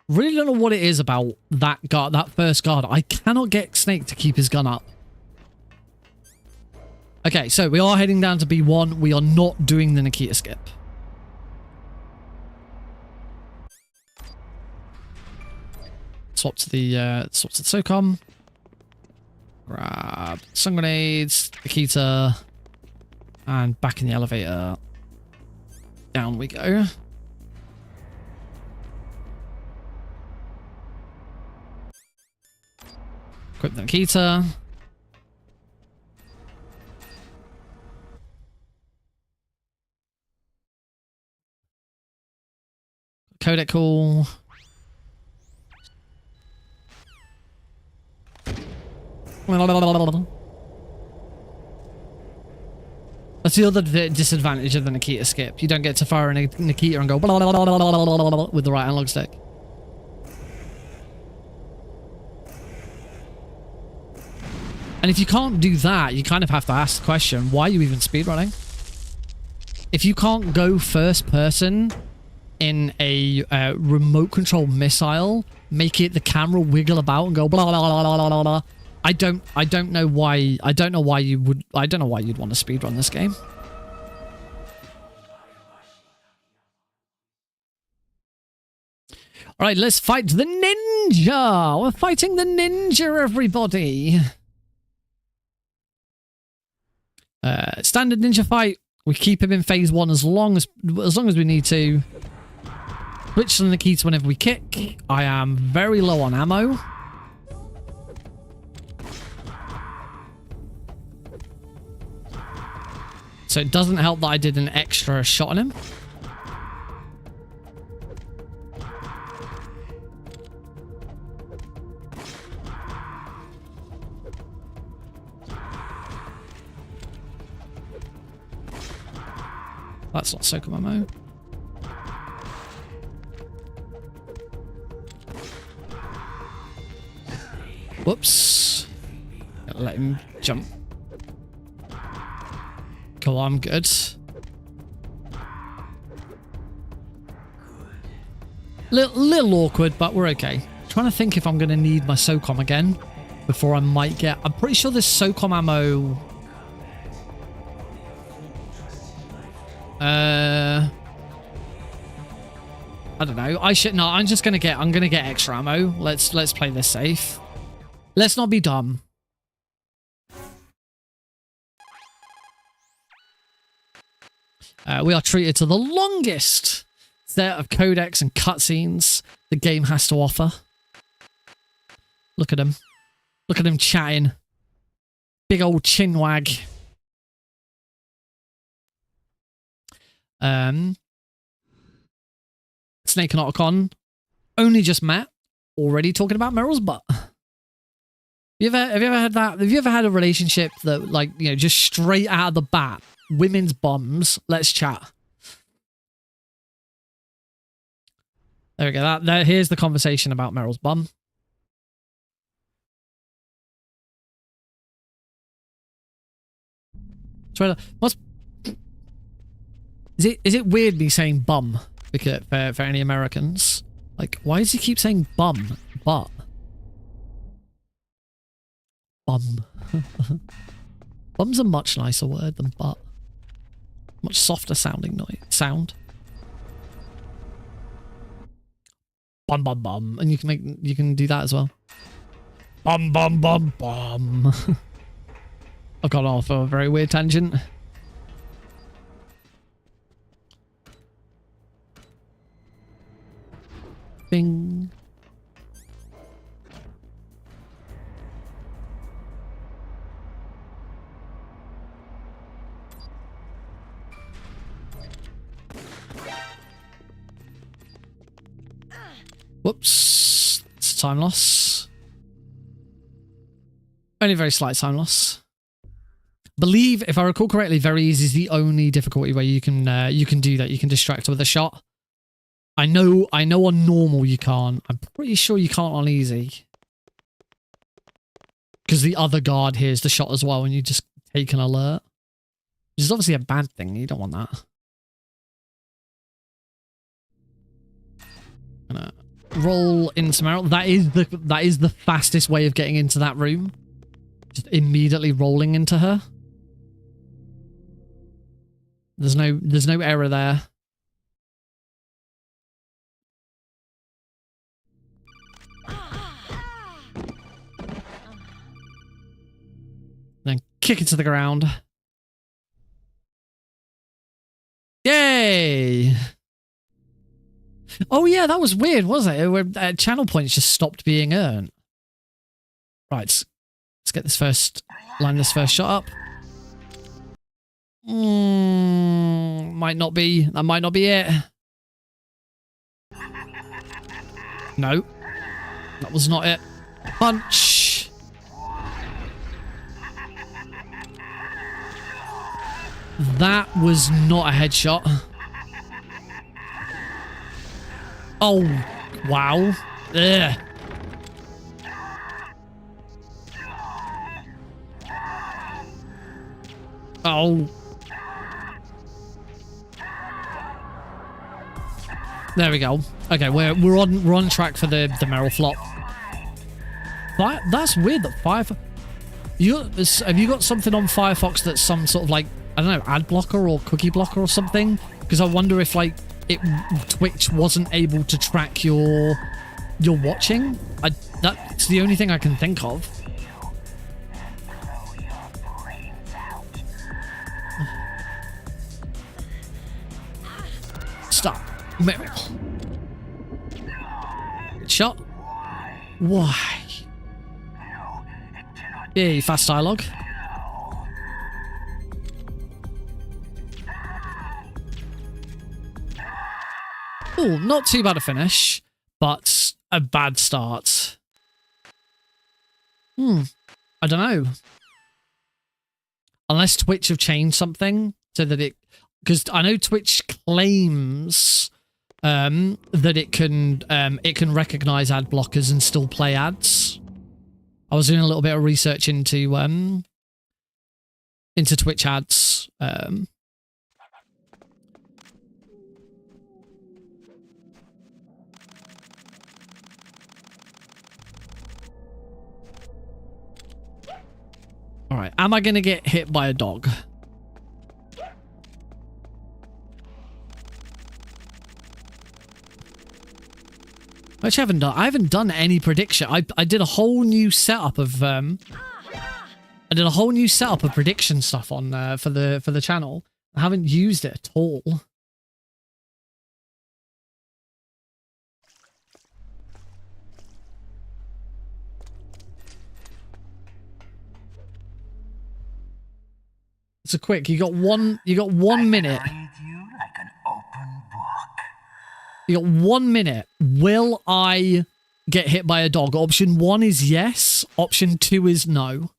Really don't know what it is about that guard, that first guard. I cannot get Snake to keep his gun up. Okay, so we are heading down to B1. We are not doing the Nikita skip. Swap to the SOCOM. Grab stun grenades, Nikita, and back in the elevator. Down we go. Equip the Nikita. Codec call. That's the other disadvantage of the Nikita skip. You don't get to fire a Nikita and go with the right analog stick. And if you can't do that, you kind of have to ask the question, why are you even speedrunning? If you can't go first person in a remote control missile, make it the camera wiggle about and go blah blah blah blah blah blah. I don't know why you'd want to speedrun this game. All right, let's fight the ninja. We're fighting the ninja, everybody. Standard ninja fight. We keep him in phase 1 as long as we need to. Switch to the Nikita whenever we kick. I am very low on ammo. So it doesn't help that I did an extra shot on him. That's not SOCOM ammo. Whoops. Let him jump. Cool, I'm good. Little awkward, but we're okay. Trying to think if I'm going to need my SOCOM again before I might get... I'm pretty sure this SOCOM ammo... I don't know. I'm just going to get... I'm going to get extra ammo. Let's play this safe. Let's not be dumb. We are treated to the longest set of codecs and cutscenes the game has to offer. Look at him. Look at him chatting. Big old chin wag. Snake and Otacon only just met. Already talking about Meryl's butt. Have you ever had that? Have you ever had a relationship that, like, you know, just straight out of the bat, women's bums, let's chat. There we go. Here's the conversation about Meryl's bum. Is it weird me saying bum because for any Americans? Like, why does he keep saying bum? Butt. Bum. Bum's a much nicer word than butt. Much softer sounding sound. Bum bum bum, and you can do that as well. Bum bum bum bum. I've gone off a very weird tangent. Bing. Whoops. Let's time loss. Only very slight time loss. Believe, if I recall correctly, very easy is the only difficulty where you can do that. You can distract her with a shot. I know on normal you can't. I'm pretty sure you can't on easy. Because the other guard hears the shot as well and you just take an alert. Which is obviously a bad thing. You don't want that. Gonna roll into Meryl. That is the fastest way of getting into that room. Just immediately rolling into her. There's no error there. Then kick it to the ground. Yay! Oh yeah, that was weird, wasn't it? Where channel points just stopped being earned. Right, let's get this first shot up. Might not be. That might not be it. No, that was not it. Punch. That was not a headshot. Oh, wow. Ugh. Oh. There we go. Okay, we're on track for the Meryl flop. That's weird that have you got something on Firefox that's some sort of like, I don't know, ad blocker or cookie blocker or something? Because I wonder if like Twitch wasn't able to track your watching. That's the only thing I can think of. Stop. Meryl. Good shot. Why? Yeah, fast dialogue. Oh, not too bad a finish, but a bad start. I don't know. Unless Twitch have changed something so that it... Because I know Twitch claims that it can recognize ad blockers and still play ads. I was doing a little bit of research into Twitch ads. All right, am I going to get hit by a dog? Which I haven't done any prediction. I did a whole new setup of prediction stuff on for the channel. I haven't used it at all. So quick, you got 1 minute. You got 1 minute. Will I get hit by a dog? Option 1 is yes. Option 2 is no.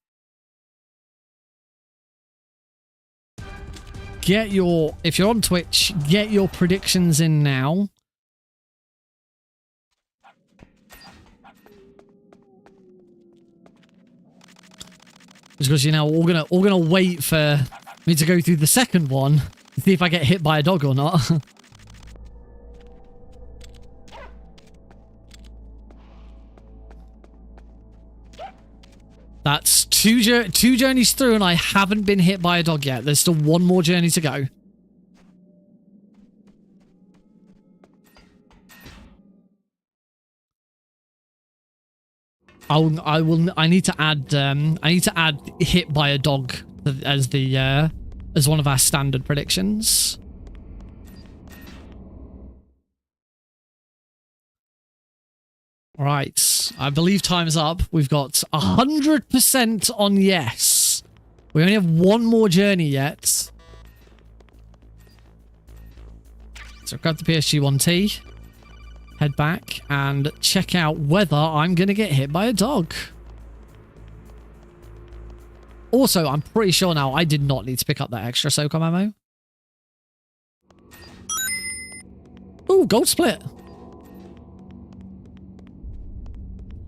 If you're on Twitch, get your predictions in now. Because, you know, we're gonna wait for me to go through the second one to see if I get hit by a dog or not. That's two journeys through and I haven't been hit by a dog yet. There's still 1 more journey to go. I need to add hit by a dog as one of our standard predictions. Right, I believe time's up. We've got 100% on yes. We only have 1 more journey yet. So grab the PSG-1T. head back and check out whether I'm going to get hit by a dog. Also, I'm pretty sure now I did not need to pick up that extra SOCOM ammo. Ooh, gold split.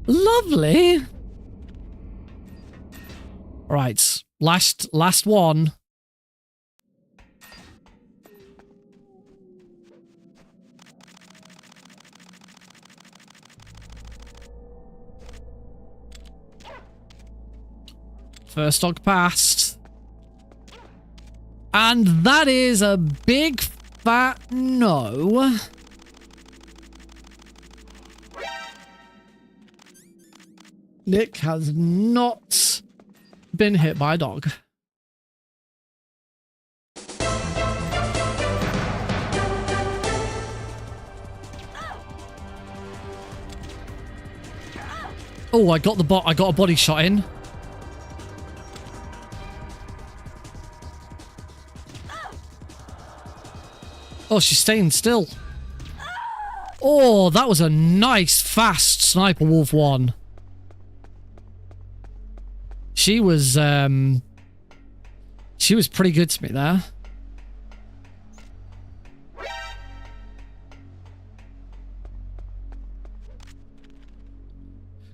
Lovely. Right, last one. First dog passed. And that is a big fat no. Nick has not been hit by a dog. Oh, I got a body shot in. Oh, she's staying still. Oh, that was a nice, fast Sniper Wolf one. She was pretty good to me there.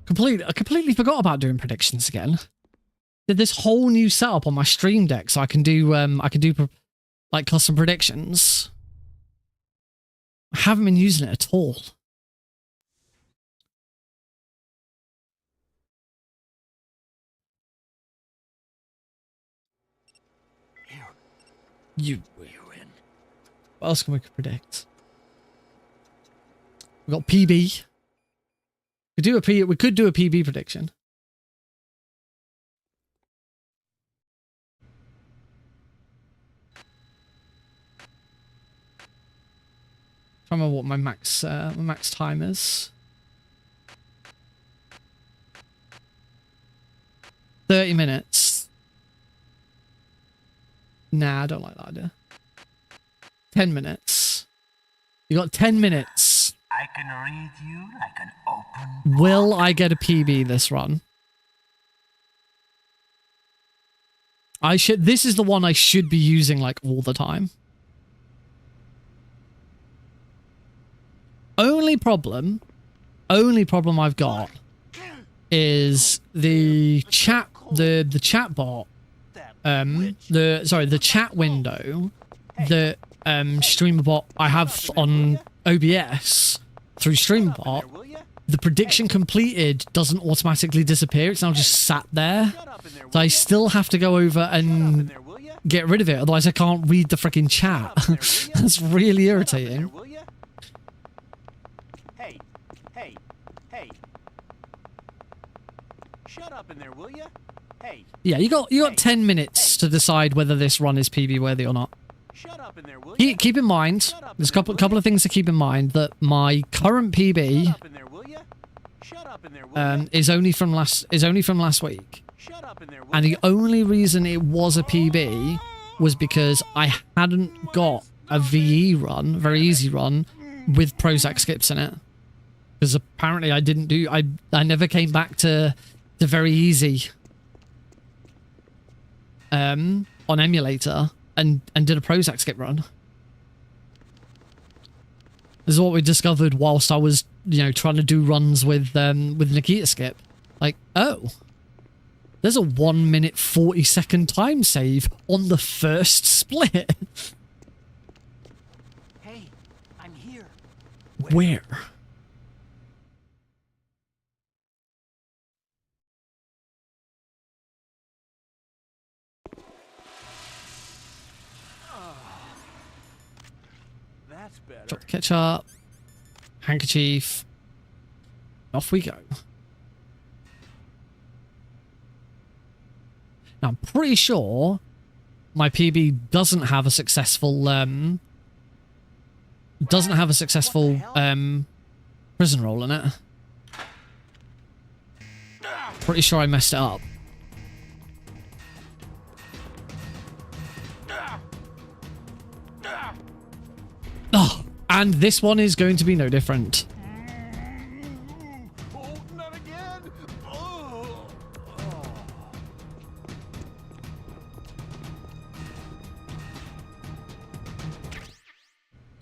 I completely forgot about doing predictions again. Did this whole new setup on my Stream Deck so I can do like custom predictions. I haven't been using it at all. You win. What else can we predict? We got PB. We could do a PB prediction. I don't remember what my max time is. 30 minutes. Nah, I don't like that idea. 10 minutes. You got 10 minutes. I can read you like an open book. Will I get a PB this run? This is the one I should be using like all the time. Only problem I've got is the chat bot. The chat window that streamer bot I have on OBS through StreamBot. The prediction completed doesn't automatically disappear. It's now just sat there. So I still have to go over and get rid of it. Otherwise I can't read the freaking chat. That's really irritating. Hey. Shut up in there, will ya? Hey. Yeah, you got 10 minutes to decide whether this run is PB worthy or not. Shut up in there, will ya? Keep in mind, there's a couple of things to keep in mind, that my current PB is only from last week. And the only reason it was a PB was because I hadn't got a VE run, very easy run, with Prozac Skips in it. Because apparently I never came back to the very easy on emulator and did a Prozac Skip run. This is what we discovered whilst I was, trying to do runs with Nikita Skip. Like, oh, there's a 1 minute 40-second time save on the first split. Hey, I'm here. Where? That's better. Drop the ketchup. Handkerchief. Off we go. Now, I'm pretty sure my PB doesn't have a successful prison roll in it. Pretty sure I messed it up. Oh, and this one is going to be no different.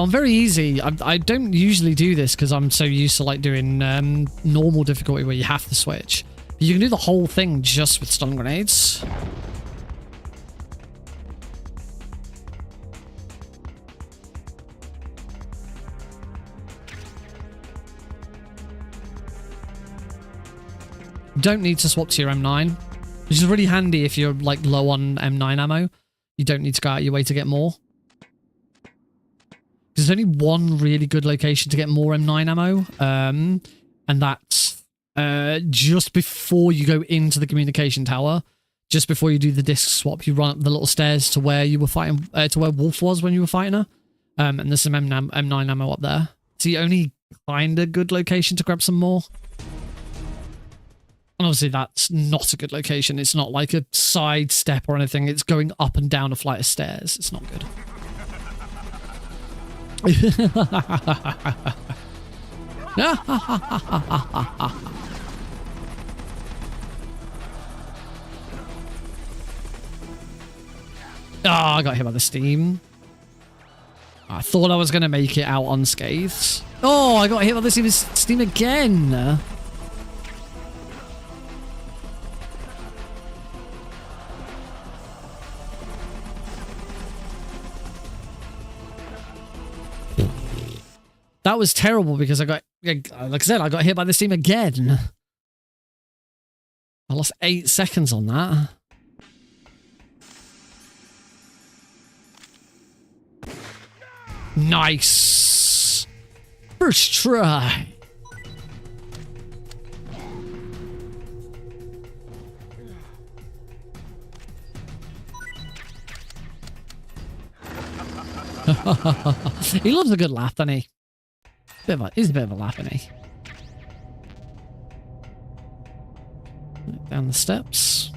on very easy. I don't usually do this because I'm so used to like doing normal difficulty where you have to switch. But you can do the whole thing just with stun grenades. Don't need to swap to your M9, which is really handy if you're like low on M9 ammo. You don't need to go out your way to get more. There's only one really good location to get more M9 ammo, and that's just before you go into the communication tower. Just before you do the disc swap, you run up the little stairs to where you were fighting, to where Wolf was when you were fighting her. And there's some M9 ammo up there. It's the only kind of good location to grab some more. And obviously that's not a good location. It's not like a side step or anything. It's going up and down a flight of stairs. It's not good. Oh, I got hit by the steam. I thought I was going to make it out unscathed. Oh, I got hit by the steam again. That was terrible because I got, like I said, I got hit by the steam again. I lost 8 seconds on that. Nice. First try. He loves a good laugh, doesn't he? He's a bit of a laugh, isn't he? Down the steps.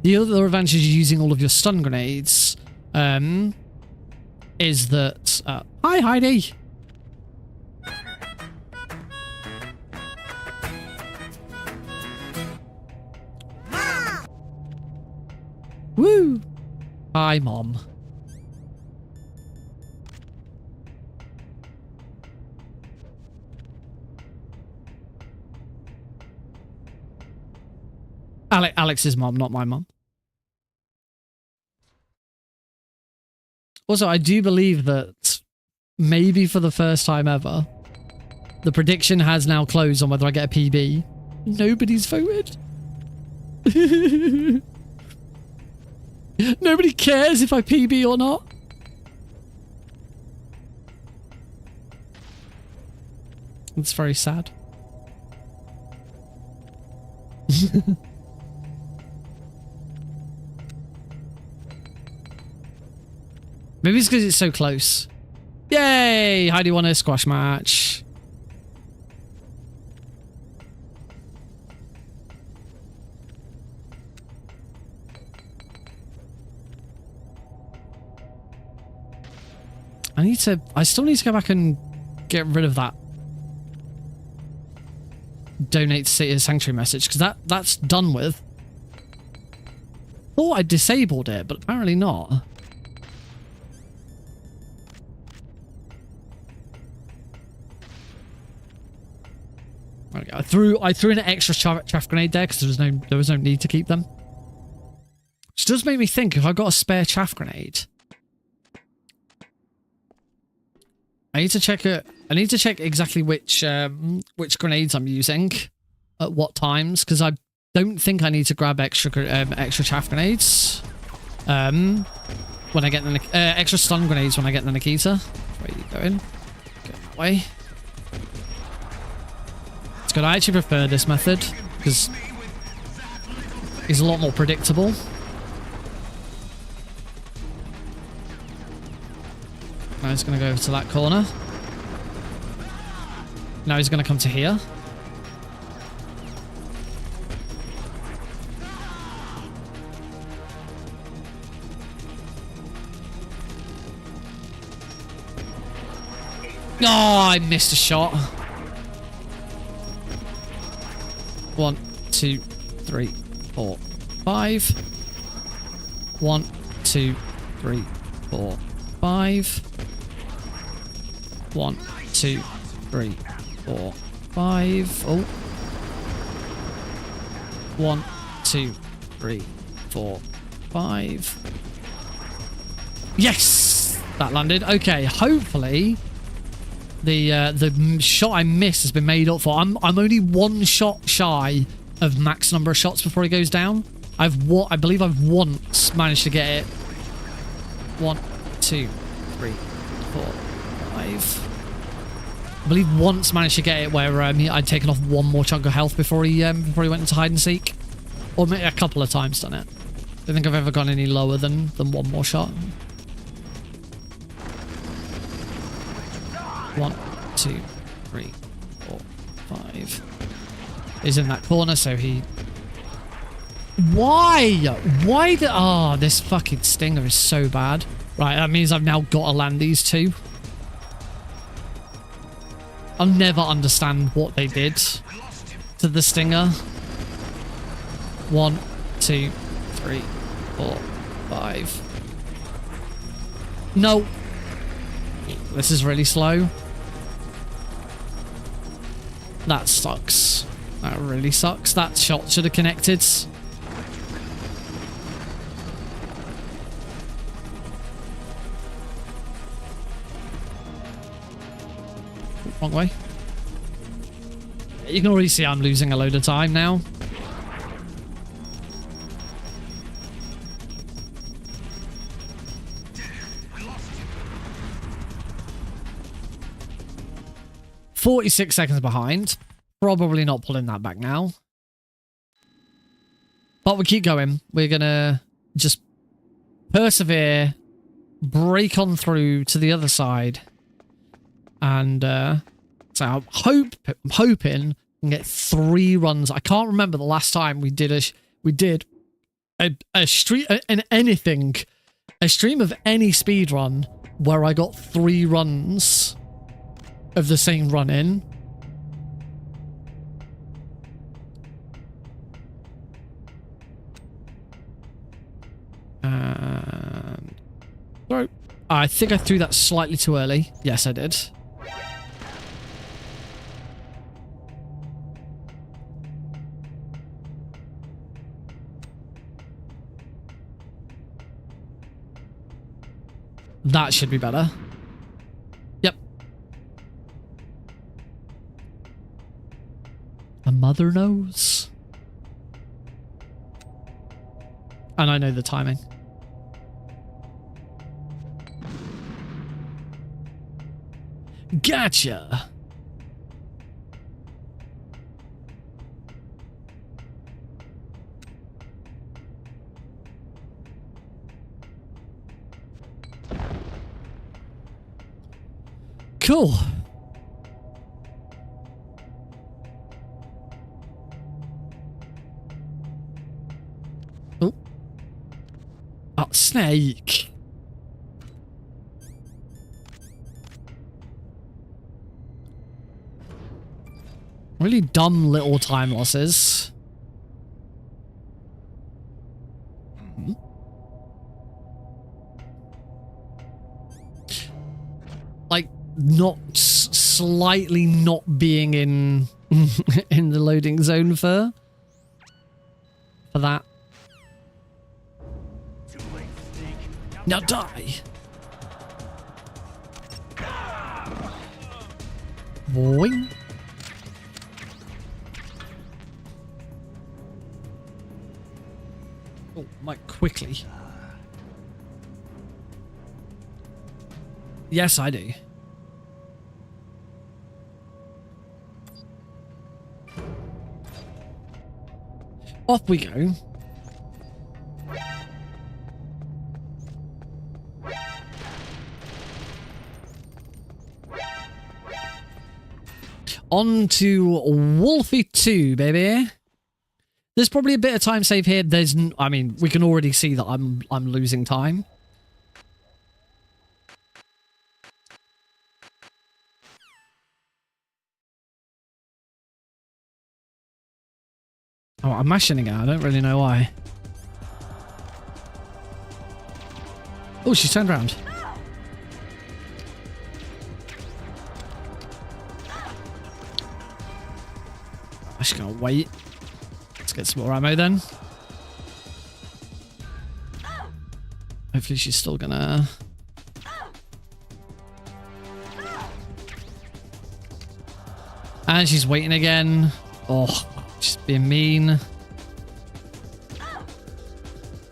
The other advantage of using all of your stun grenades is that... hi, Heidi! Woo! Hi, Mom. Alex's mom, not my mom. Also, I do believe that maybe for the first time ever, the prediction has now closed on whether I get a PB. Nobody's voted. Nobody cares if I PB or not. It's very sad. Maybe it's because it's so close. Yay! Heidi won a squash match. I still need to go back and get rid of that donate to sanctuary message, because that's done with. Thought I disabled it, but apparently not. Okay, I threw in an extra chaff grenade there because there was no need to keep them. Which does make me think, if I've got a spare chaff grenade, I need to check it. I need to check exactly which grenades I'm using at what times, because I don't think I need to grab extra chaff grenades when I get the extra stun grenades when I get the Nikita. Where are you going? Go that way. It's good. I actually prefer this method because it's a lot more predictable. Now he's going to go over to that corner. Now he's going to come to here. Oh, I missed a shot. 1, 2, 3, 4, 5. 1, 2, 3, 4, 5. 1, 2, 3, 4, 5. Oh. 1, 2, 3, 4, 5. Yes! That landed. Okay, hopefully the shot I missed has been made up for. I'm only one shot shy of max number of shots before he goes down. I believe I've once managed to get it. 1, 2, 3, 4, 5. I believe once managed to get it where I'd taken off one more chunk of health before he went into hide and seek, or maybe a couple of times done it. I don't think I've ever gone any lower than one more shot. 1, 2, 3, 4, 5. He's in that corner, so he. Why? Why the? Oh, this fucking stinger is so bad. Right, that means I've now got to land these two. I'll never understand what they did to the stinger. 1, 2, 3, 4, 5. No. This is really slow. That sucks. That really sucks. That shot should have connected. Wrong way. You can already see I'm losing a load of time now. "46 seconds behind. Probably not pulling that back now. But we keep going. We're gonna just persevere, break on through to the other side, and so I'm hoping we can get 3 runs. I can't remember the last time we did a stream of any speed run where I got 3 runs of the same run in. And throw. I think I threw that slightly too early. Yes, I did. That should be better. Yep. A mother knows. And I know the timing. Gotcha. Cool. Oh. Oh, snake. Really dumb little time losses. Like, not slightly not being in in the loading zone for that. Now die. Boing. Oh, Mike, quickly. Yes, I do. Off we go. On to Wolfie 2, baby. There's probably a bit of time save here. I mean, we can already see that I'm losing time. Oh, I'm mashing again. I don't really know why. Oh, she's turned around. just gonna wait. Let's get some more ammo then. Hopefully she's still gonna... And she's waiting again. Oh, she's being mean.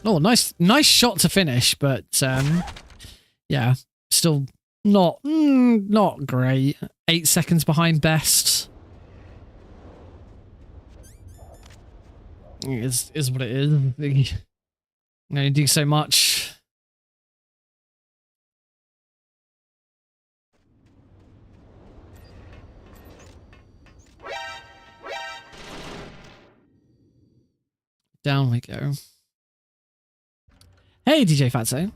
Oh, nice shot to finish, but yeah, still not great. 8 seconds behind best. Is what it is. You know, you do so much. Down we go. Hey, DJ Fatso.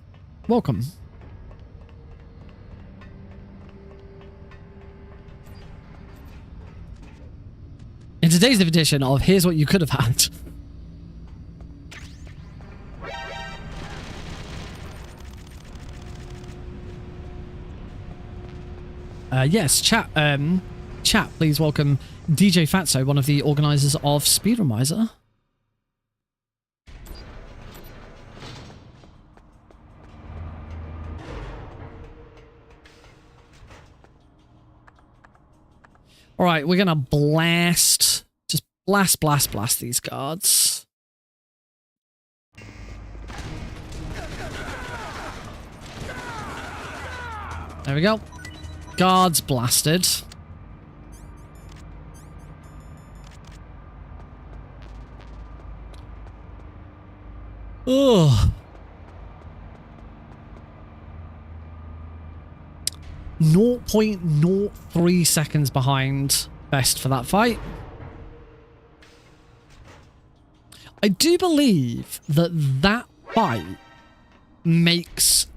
Welcome. In today's edition of Here's What You Could Have Had. Yes, chat, please welcome DJ Fatso, one of the organisers of Speedrumizer. All right, we're gonna blast, just blast these guards. There we go. Guards blasted. Ugh. 0.03 seconds behind best for that fight. I do believe that fight makes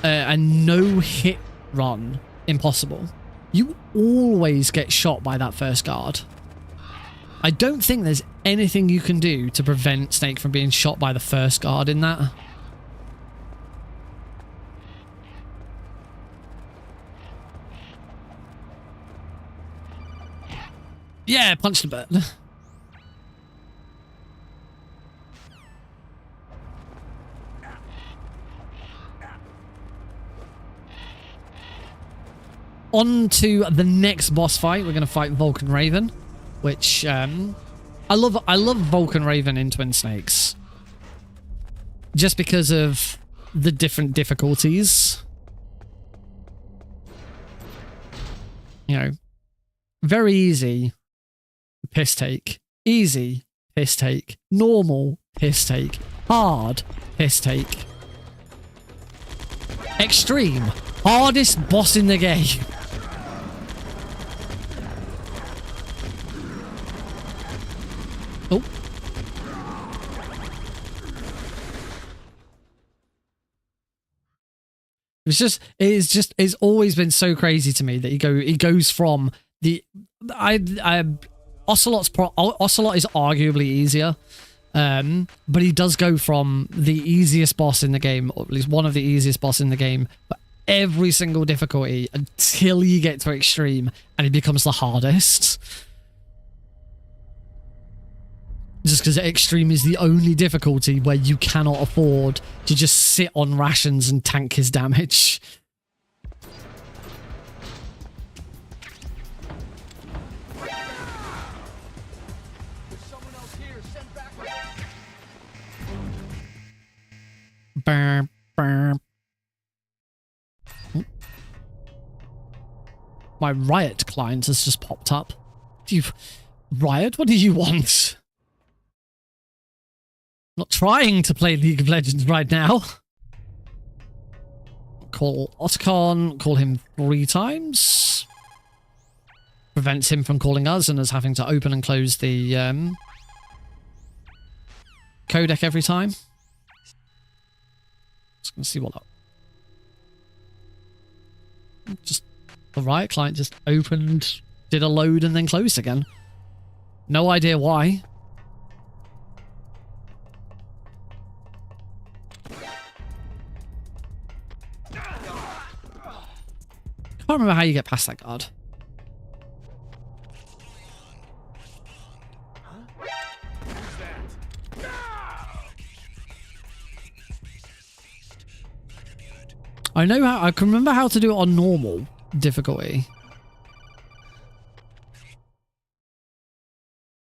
a no-hit run impossible. You always get shot by that first guard. I don't think there's anything you can do to prevent Snake from being shot by the first guard in that. Yeah, punched a bit. On to the next boss fight. We're going to fight Vulcan Raven, which I love Vulcan Raven in Twin Snakes, just because of the different difficulties. You know, very easy, piss take. Easy, piss take. Normal, piss take. Hard, piss take. Extreme, hardest boss in the game. Oh. It's always been so crazy to me that he goes from the Ocelot is arguably easier, but he does go from the easiest boss in the game, or at least one of the easiest boss in the game, for every single difficulty until you get to extreme and he becomes the hardest. Just because extreme is the only difficulty where you cannot afford to just sit on rations and tank his damage. Burr, burr. My Riot client has just popped up. Riot, what do you want? I'm not trying to play League of Legends right now. Call Otacon, call him 3 times. Prevents him from calling us and us having to open and close the codec every time. Just gonna see what that... Just the Riot client just opened, did a load and then closed again. No idea why. I can't remember how you get past that guard. I know how, I can remember how to do it on normal difficulty.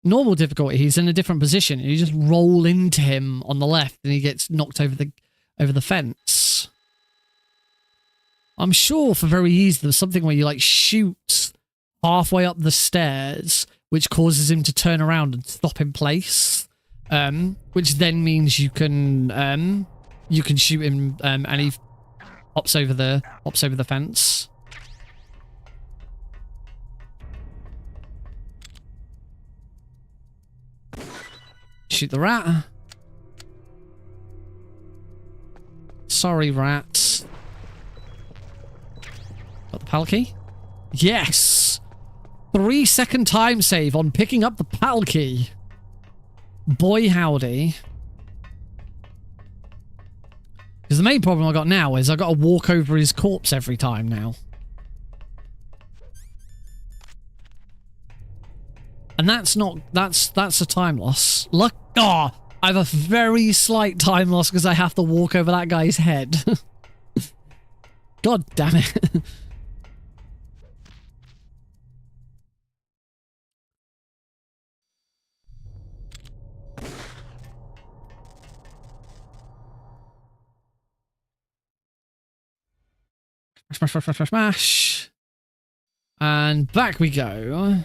Normal difficulty, he's in a different position. You just roll into him on the left and he gets knocked over the fence. I'm sure for very easy there's something where you like shoot halfway up the stairs, which causes him to turn around and stop in place. Which then means you can shoot him and he hops over the fence. Shoot the rat. Sorry, rats. Got the PAL key? Yes! 3-second time save on picking up the PAL key. Boy howdy. Because the main problem I got now is I got to walk over his corpse every time now. And that's a time loss. Look, I have a very slight time loss because I have to walk over that guy's head. God damn it. Smash, smash, smash, smash, smash. And back we go.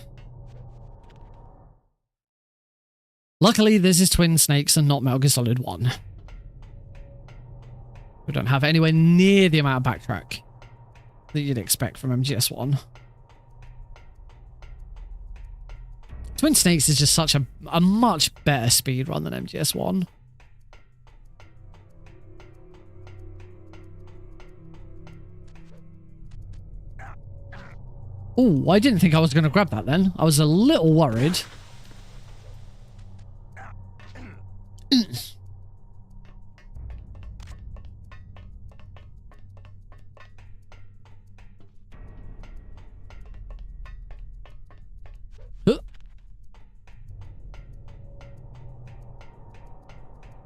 Luckily, this is Twin Snakes and not Metal Gear Solid 1. We don't have anywhere near the amount of backtrack that you'd expect from MGS1. Twin Snakes is just such a much better speedrun than MGS1. Oh, I didn't think I was going to grab that then. I was a little worried.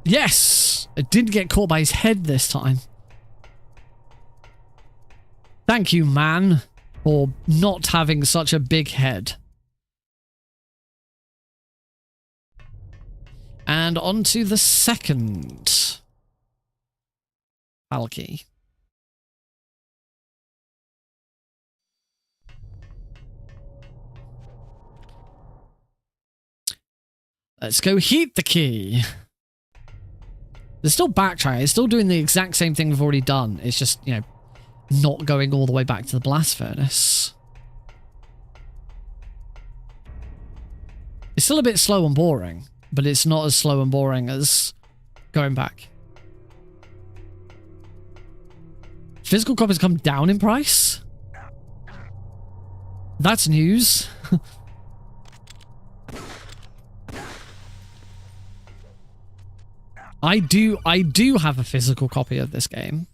Yes! I didn't get caught by his head this time. Thank you, man, for not having such a big head. And on to the second PAL key. Let's go heat the key. There's still backtrack. It's still doing the exact same thing we've already done. It's just, you know, not going all the way back to the blast furnace. It's still a bit slow and boring, but it's not as slow and boring as going back. Physical copies come down in price? That's news. I do have a physical copy of this game.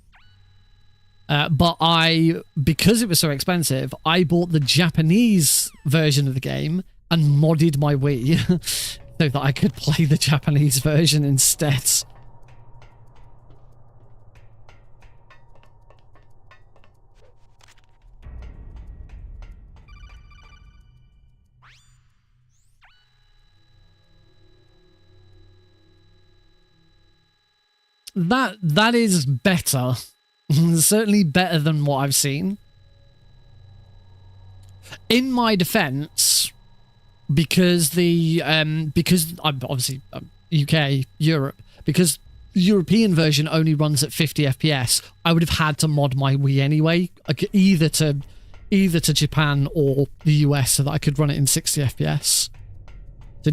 But because it was so expensive, I bought the Japanese version of the game and modded my Wii so that I could play the Japanese version instead. That is better. Certainly better than what I've seen. In my defense, because I'm obviously UK, Europe, because the European version only runs at 50 FPS, I would have had to mod my Wii anyway, either to Japan or the US so that I could run it in 60 FPS. So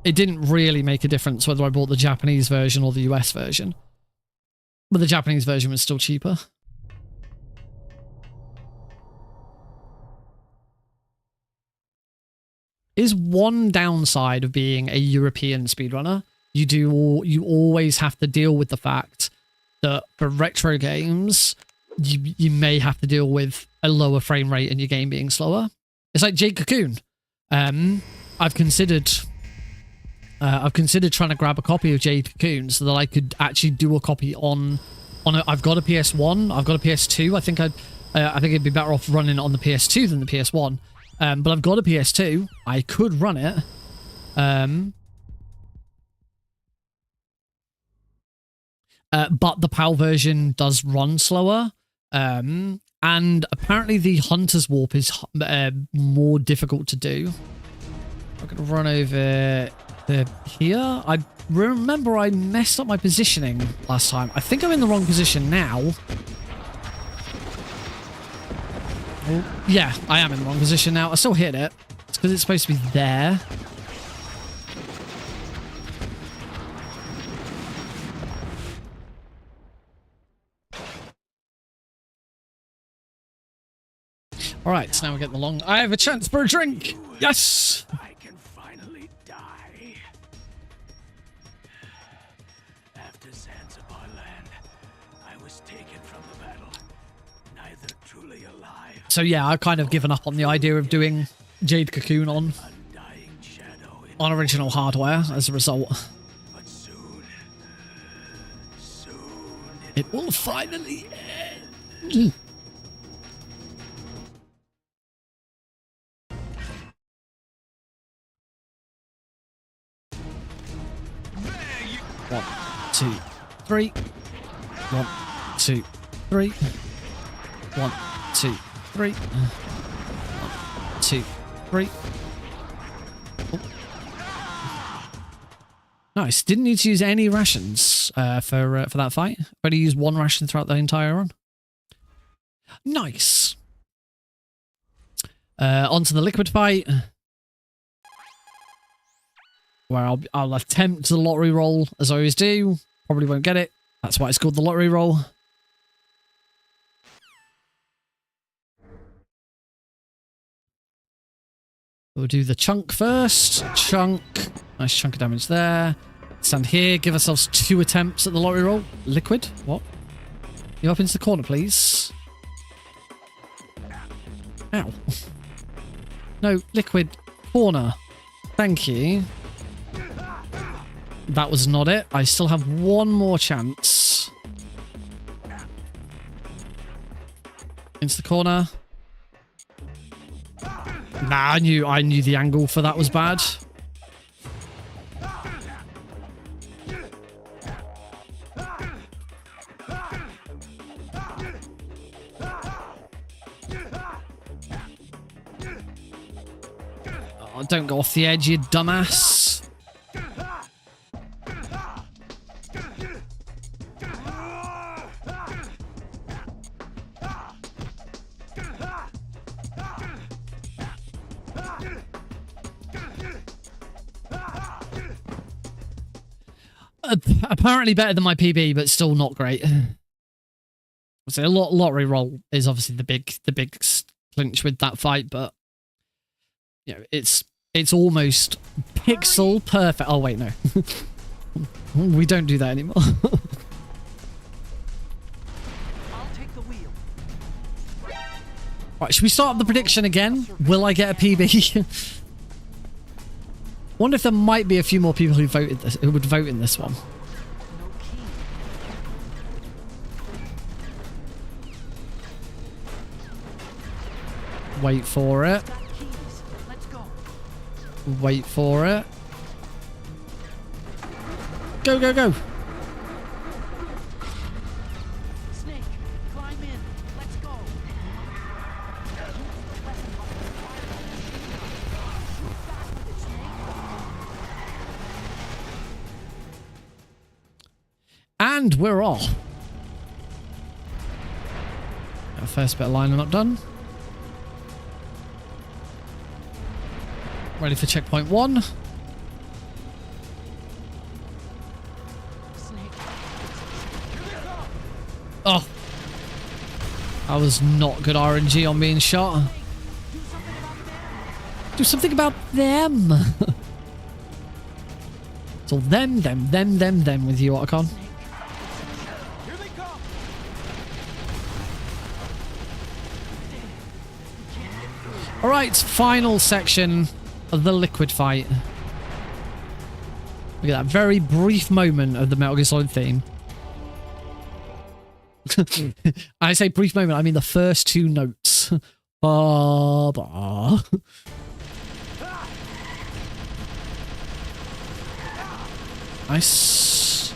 it didn't really make a difference whether I bought the Japanese version or the US version. But the Japanese version was still cheaper. Is one downside of being a European speedrunner. You always have to deal with the fact that for retro games, you may have to deal with a lower frame rate and your game being slower. It's like Jade Cocoon. I've considered trying to grab a copy of Jade Cocoon so that I could actually do a copy on I've got a PS1. I've got a PS2. I think it'd be better off running it on the PS2 than the PS1. But I've got a PS2. I could run it. But the PAL version does run slower. And apparently the Hunter's Warp is more difficult to do. I'm going to run over here. I remember I messed up my positioning last time. I think I'm in the wrong position now. Oh, yeah, I am in the wrong position now. I still hit it. It's because it's supposed to be there. All right, so now we get the long... I have a chance for a drink! Yes! I can finally die. After Zanzibar land, I was taken from the battle, neither truly alive. So yeah, I've kind of given up on the idea of doing Jade Cocoon on original hardware as a result. But soon it will finally end. 1, 2, 3. 1, 2, 3. 1, 2, 3. 1, 2, 3. Oh. Nice. Didn't need to use any rations for that fight. Only used 1 ration throughout the entire run. Nice. Onto the liquid fight, where I'll attempt the lottery roll as I always do. Probably won't get it. That's why it's called the lottery roll. We'll do the chunk first. Chunk. Nice chunk of damage there. Stand here. Give ourselves 2 attempts at the lottery roll. Liquid. What? You up into the corner, please. Ow. No, liquid. Corner. Thank you. That was not it. I still have 1 more chance. Into the corner. Nah, I knew the angle for that was bad. Oh, don't go off the edge, you dumbass. Apparently better than my PB, but still not great. So a lottery roll is obviously the big clinch with that fight, but you know, it's almost pixel perfect. Oh wait, no. We don't do that anymore. I'll take the wheel. Right, should we start up the prediction again? Will I get a PB? Wonder if there might be a few more people who would vote in this one. Wait for it. Wait for it. Go, go, go. Snake, climb in. Let's go. And we're off. Our first bit of lining up done. Ready for checkpoint 1. Oh. That was not good RNG on being shot. Do something about them. It's all them with you, Otacon. Alright, final section of the liquid fight. Look at that very brief moment of the Metal Gear Solid theme. I say brief moment, I mean the first 2 notes. Ba ba. Nice.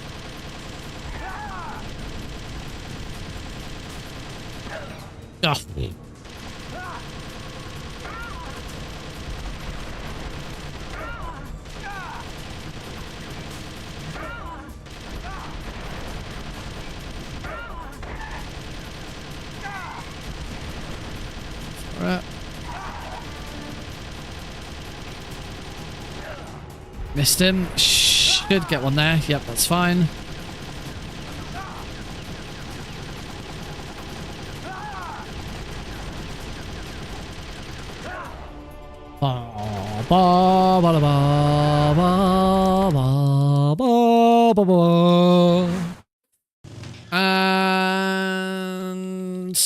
Ah. Right. Missed him. Should get one there. Yep, that's fine. Ba ba ba ba ba ba ba ba ba. And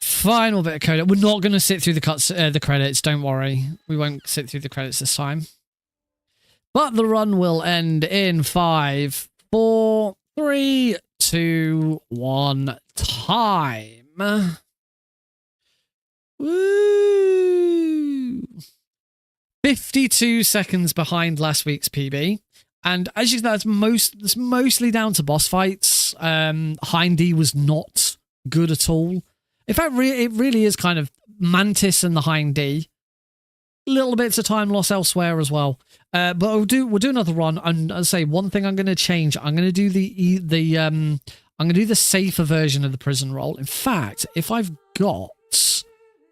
final bit of code. We're not going to sit through the credits. Don't worry. We won't sit through the credits this time. But the run will end in 5, 4, 3, 2, 1. Time. Woo! 52 seconds behind last week's PB. And as you know, it's mostly down to boss fights. Hindy was not good at all. In fact, it really is kind of Mantis and the Hindy. Little bits of time loss elsewhere as well. But we'll do another run. And I'll say one thing I'm going to change. I'm going to do I'm going to do the safer version of the prison roll. In fact, if I've got,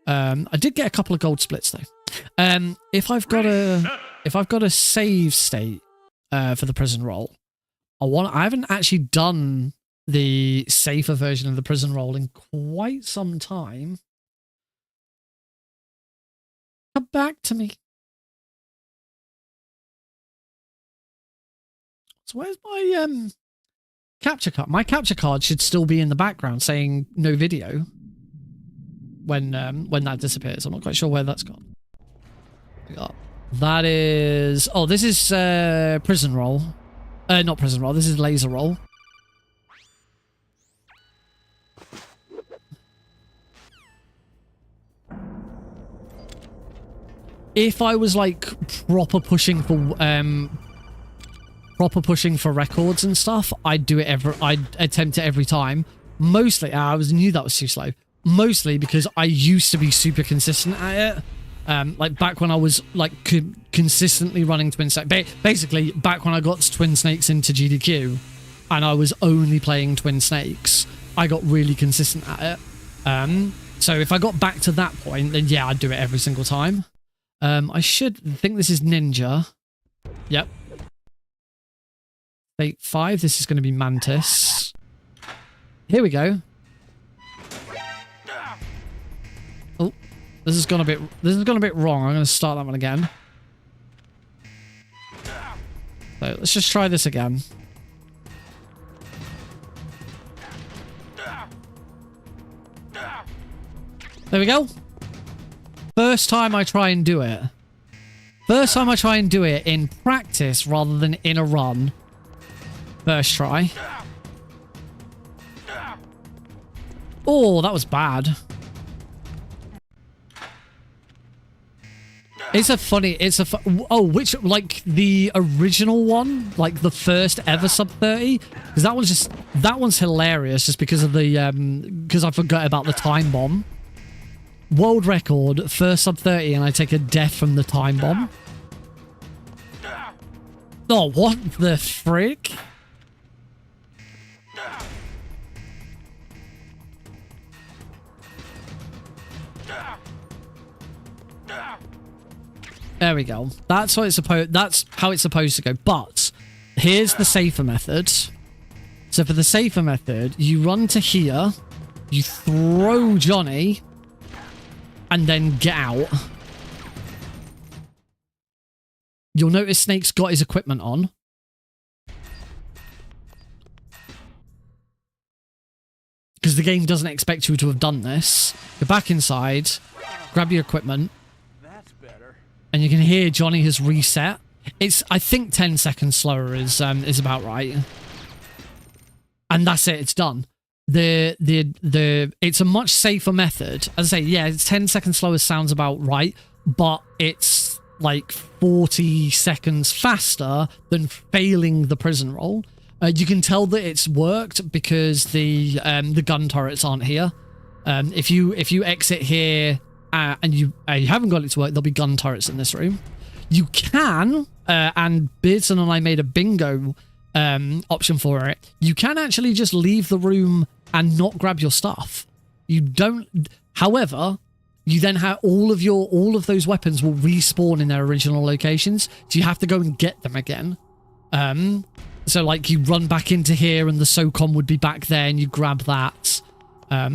I did get a couple of gold splits though. If I've got a save state for the prison roll, I haven't actually done the safer version of the prison roll in quite some time. Come back to me. So where's my capture card? My capture card should still be in the background saying no video when that disappears. I'm not quite sure where that's gone. That is... Oh, this is prison roll. Not prison roll. This is laser roll. If I was like proper pushing for records and stuff, I'd attempt it every time. Mostly, I knew that was too slow. Mostly because I used to be super consistent at it. Like back when I was like consistently running Twin Snakes. Basically, back when I got Twin Snakes into GDQ, and I was only playing Twin Snakes, I got really consistent at it. So if I got back to that point, then yeah, I'd do it every single time. I should think this is Ninja. Yep. State 5, this is going to be Mantis. Here we go. Oh, this has gone a bit wrong. I'm going to start that one again. So let's just try this again. There we go. First time I try and do it. First time I try and do it in practice rather than in a run. First try. Oh, that was bad. Oh, which, like, the original one? Like, the first ever sub 30? Because that one's hilarious just because of the, because I forgot about the time bomb. World record, first sub 30, and I take a death from the time bomb. Oh, what the frick? There we go. That's how it's supposed to go. But here's the safer method. So for the safer method, you run to here, you throw Johnny, and then get out. You'll notice Snake's got his equipment on. Because the game doesn't expect you to have done this. Go back inside, grab your equipment, and you can hear Johnny has reset. I think 10 seconds slower is about right. And that's it, it's done. It's a much safer method. As I say, yeah, 10 seconds slower sounds about right, but it's like 40 seconds faster than failing the prison roll. You can tell that it's worked because the gun turrets aren't here. If you exit here and you haven't got it to work, there'll be gun turrets in this room. You can, and Beardson and I made a bingo option for it. You can actually just leave the room and not grab your stuff. You don't. However, you then have all of those weapons will respawn in their original locations. So you have to go and get them again. So like you run back into here and the SOCOM would be back there and you grab that. At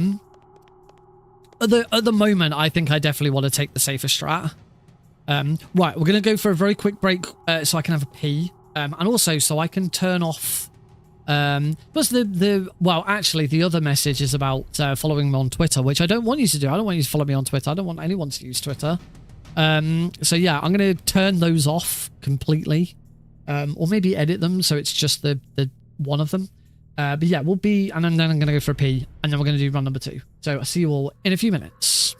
the moment, I think I definitely want to take the safer strat. Right, we're going to go for a very quick break so I can have a pee. And also so I can turn off... plus well, actually, the other message is about following me on Twitter, which I don't want you to do. I don't want you to follow me on Twitter. I don't want anyone to use Twitter. So yeah, I'm going to turn those off completely. Or maybe edit them so it's just the one of them. But yeah, we'll be... And then I'm going to go for a pee. And then we're going to do run number 2. So I'll see you all in a few minutes.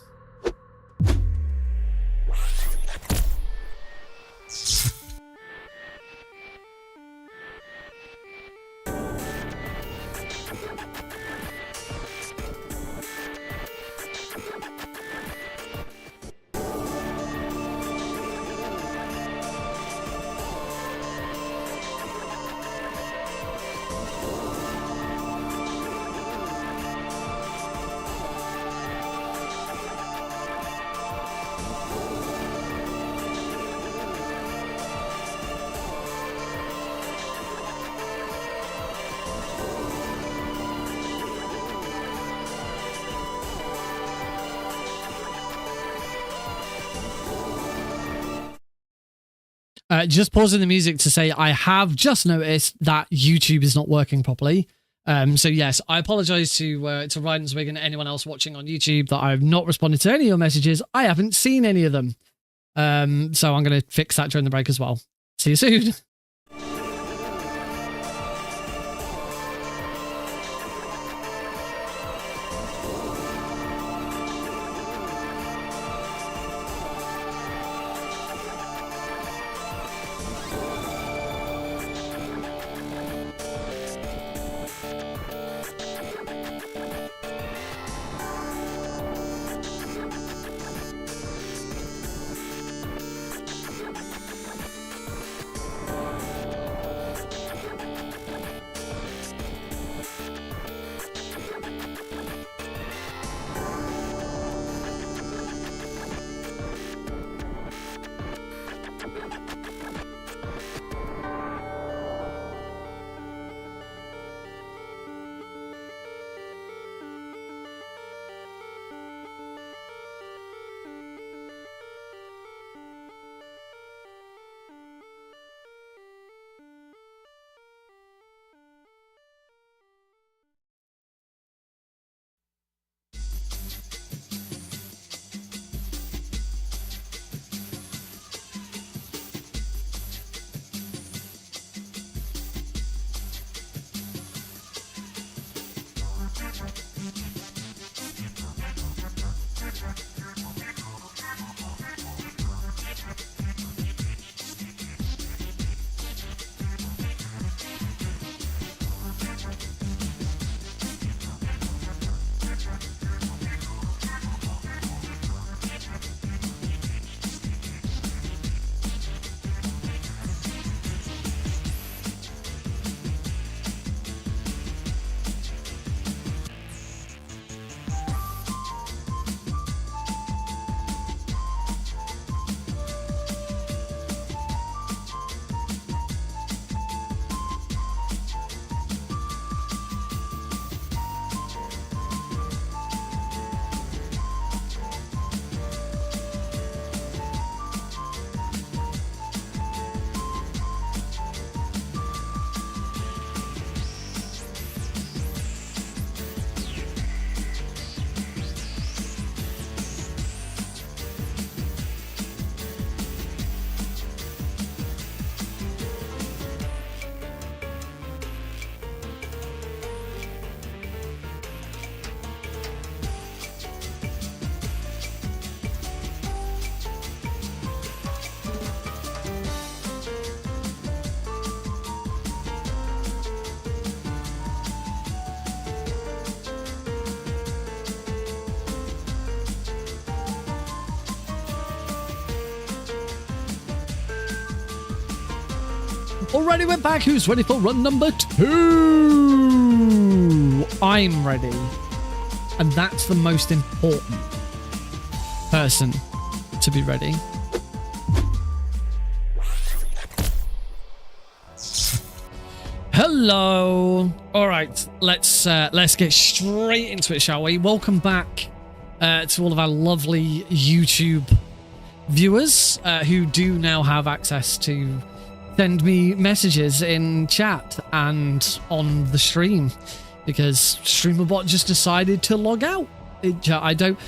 Just pausing the music to say I have just noticed that YouTube is not working properly. So yes, I apologize to Rydenswig and anyone else watching on YouTube that I've not responded to any of your messages. I haven't seen any of them. So I'm going to fix that during the break as well. See you soon. Alrighty, we're back. Who's ready for run number 2? I'm ready. And that's the most important person to be ready. Hello. All right, let's get straight into it, shall we? Welcome back to all of our lovely YouTube viewers who do now have access to send me messages in chat and on the stream, because StreamerBot just decided to log out. I don't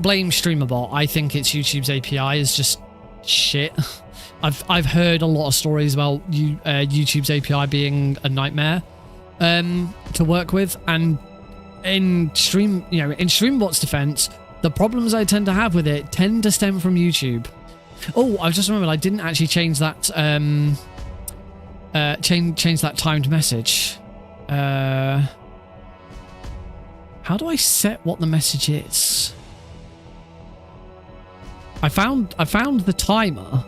blame StreamerBot. I think it's YouTube's API is just shit. I've heard a lot of stories about YouTube's API being a nightmare to work with, and in StreamerBot's defense, the problems I tend to have with it tend to stem from YouTube. Oh, I just remembered I didn't actually change that change that timed message. How do I set what the message is? I found the timer.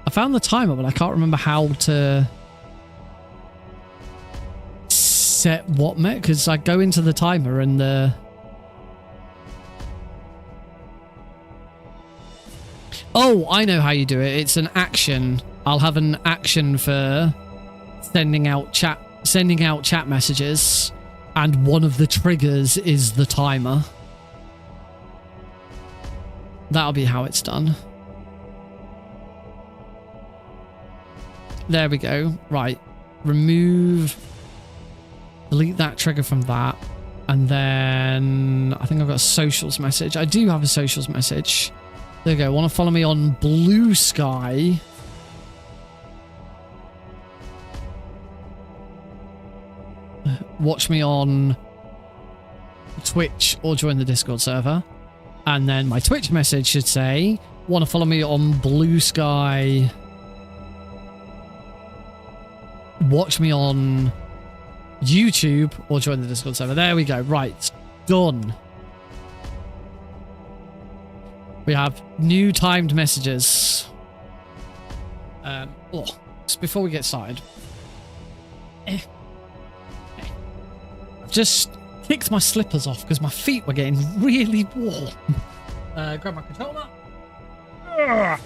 I found the timer, but I can't remember how to set what because I go into the timer and the oh, I know how you do it. It's an action. I'll have an action for sending out chat messages, and one of the triggers is the timer. That'll be how it's done. There we go. Right. Delete that trigger from that. And then I think I've got a socials message. I do have a socials message. There you go. Want to follow me on Blue Sky? Watch me on Twitch or join the Discord server. And then my Twitch message should say, want to follow me on Blue Sky? Watch me on YouTube or join the Discord server. There we go. Right. Done. We have new timed messages. Just before we get started. I've just kicked my slippers off because my feet were getting really warm. Grab my controller. All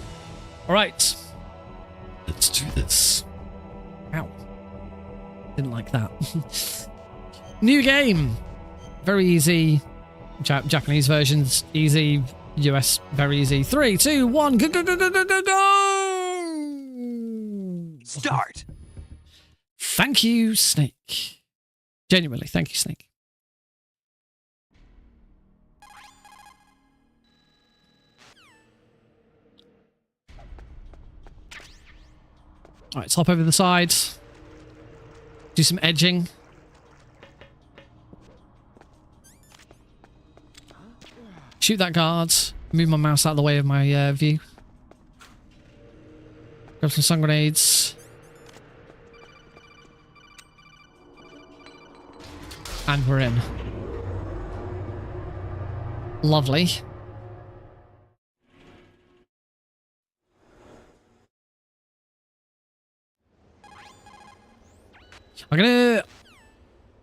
right. Let's do this. Ow. Didn't like that. New game. Very easy. Japanese versions easy. US very easy. 3, 2, 1. Go, go, go, go, go, go, go. Start. Thank you, Snake. Genuinely, thank you, Snake. All right, top over the side. Do some edging. Shoot that guard. Move my mouse out of the way of my view. Grab some stun grenades. And we're in. Lovely. I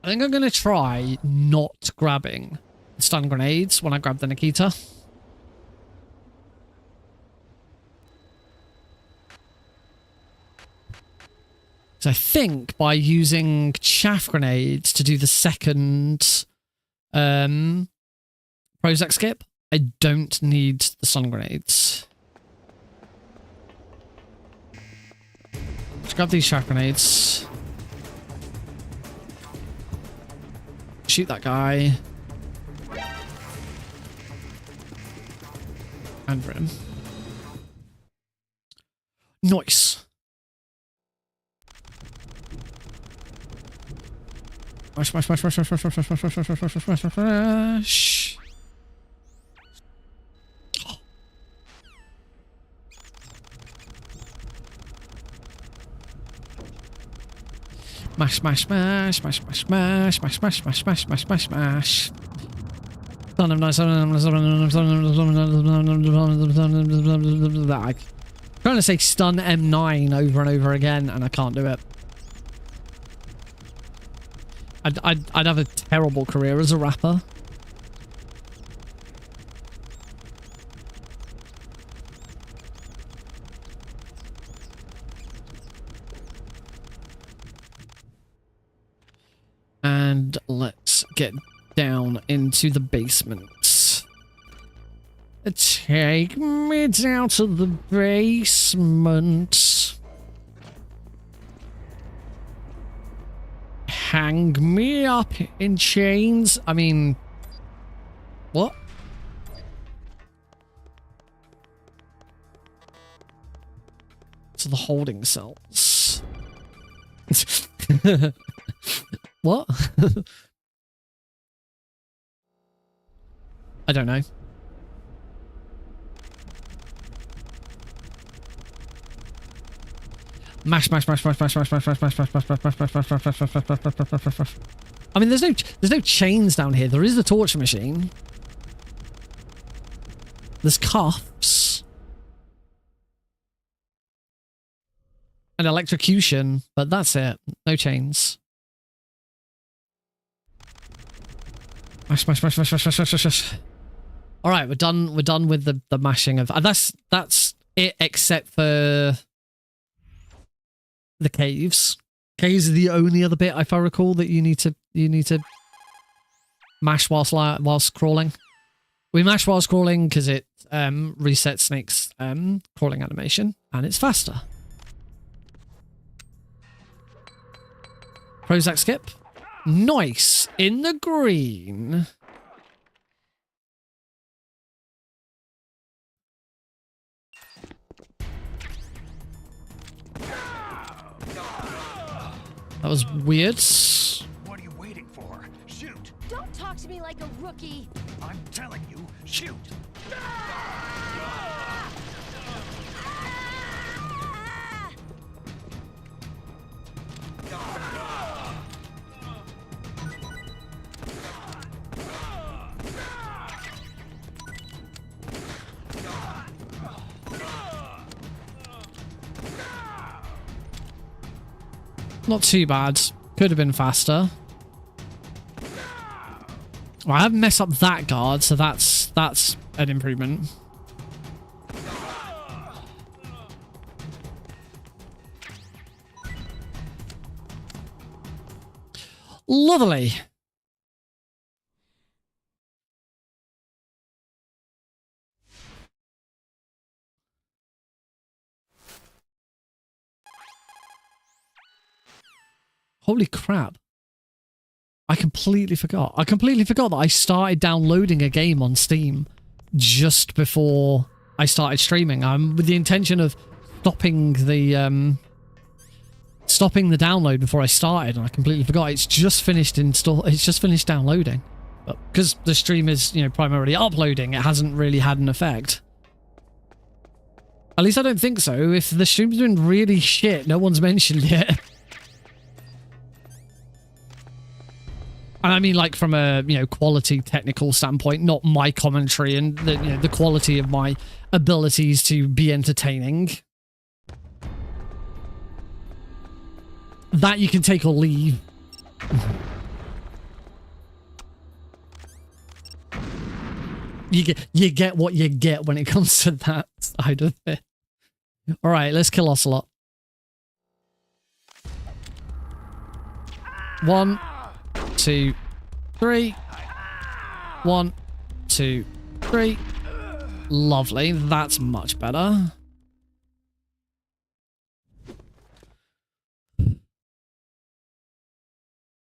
think I'm gonna try not grabbing stun grenades when I grab the Nikita. So I think by using chaff grenades to do the second Prozac skip, I don't need the stun grenades. Let's grab these chaff grenades. Shoot that guy. And rim. Nice. Smash, smash, smash, smash, smash, smash, smash, smash, smash, smash, smash, smash, smash, smash. Mash, smash, smash, smash, smash, smash, smash, smash, smash, smash, smash, smash, smash. Stun M9. I'm trying to say stun M9 over and over again, and I can't do it. I'd have a terrible career as a rapper. And let's get down into the basement. Take me down to the basement. Hang me up in chains. I mean, what? To the holding cells. What? I don't know. Mash. I mean, there's no chains down here. There is the torture machine. There's cuffs. And electrocution, but that's it. No chains. Mash. All right, we're done with the mashing of. That's it, except for the caves. Caves are the only other bit, if I recall, that you need to mash whilst crawling. We mash whilst crawling because it resets Snake's crawling animation, and it's faster. Prozac skip. Nice in the green. That was weird. What are you waiting for? Shoot! Don't talk to me like a rookie. I'm telling you, shoot! Not too bad. Could have been faster. Well, I haven't messed up that guard, so that's an improvement. Lovely. Holy crap. I completely forgot. I completely forgot that I started downloading a game on Steam just before I started streaming. With the intention of stopping the download before I started, and I completely forgot. It's just finished it's just finished downloading. But because the stream is, primarily uploading, it hasn't really had an effect. At least I don't think so. If the stream's been really shit, no one's mentioned it. And I mean, like, from a, quality technical standpoint, not my commentary and the quality of my abilities to be entertaining. That you can take or leave. You get what you get when it comes to that side of it. All right, let's kill Ocelot. 1, 2, 3. 1, 2, 3. Lovely. That's much better.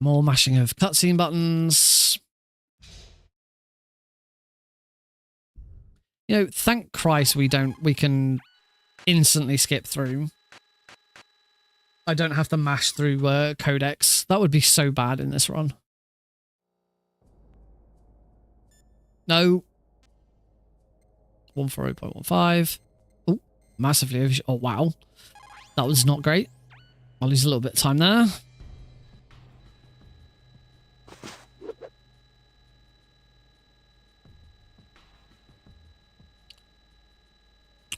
More mashing of cutscene buttons. Thank Christ we can instantly skip through. I don't have to mash through codecs. That would be so bad in this run. No. 140.15. Oh, massively over. Oh, wow. That was not great. I'll lose a little bit of time there.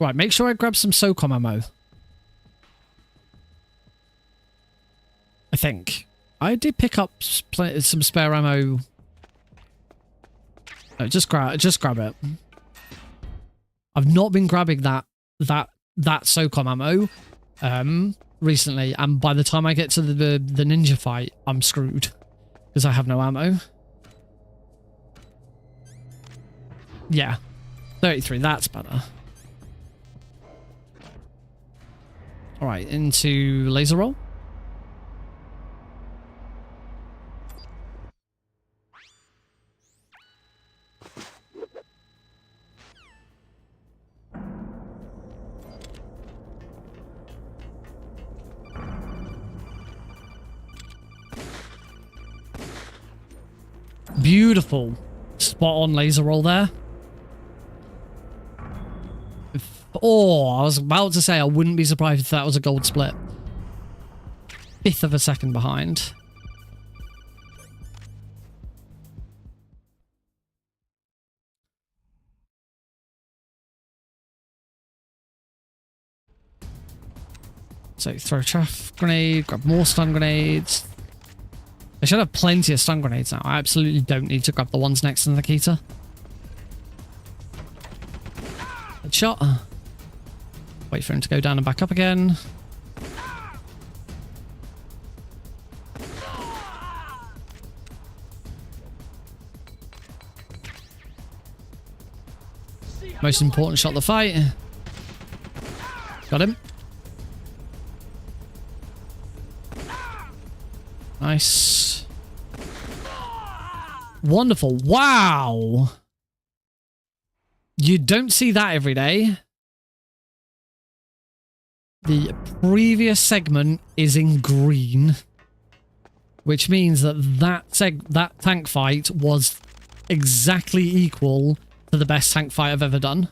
Right, make sure I grab some SOCOM ammo. I think. I did pick up some spare ammo. No, just grab it. I've not been grabbing that SOCOM ammo recently, and by the time I get to the ninja fight, I'm screwed because I have no ammo. Yeah, 33. That's better. All right, into laser roll. Beautiful. Spot on laser roll there. Oh, I was about to say I wouldn't be surprised if that was a gold split. 1/5 of a second behind. So throw a chaff grenade, grab more stun grenades. I should have plenty of stun grenades now. I absolutely don't need to grab the ones next to Nikita. Headshot. Wait for him to go down and back up again. Most important shot of the fight. Got him. Nice. Wonderful. Wow. You don't see that every day. The previous segment is in green, which means that that tank fight was exactly equal to the best tank fight I've ever done.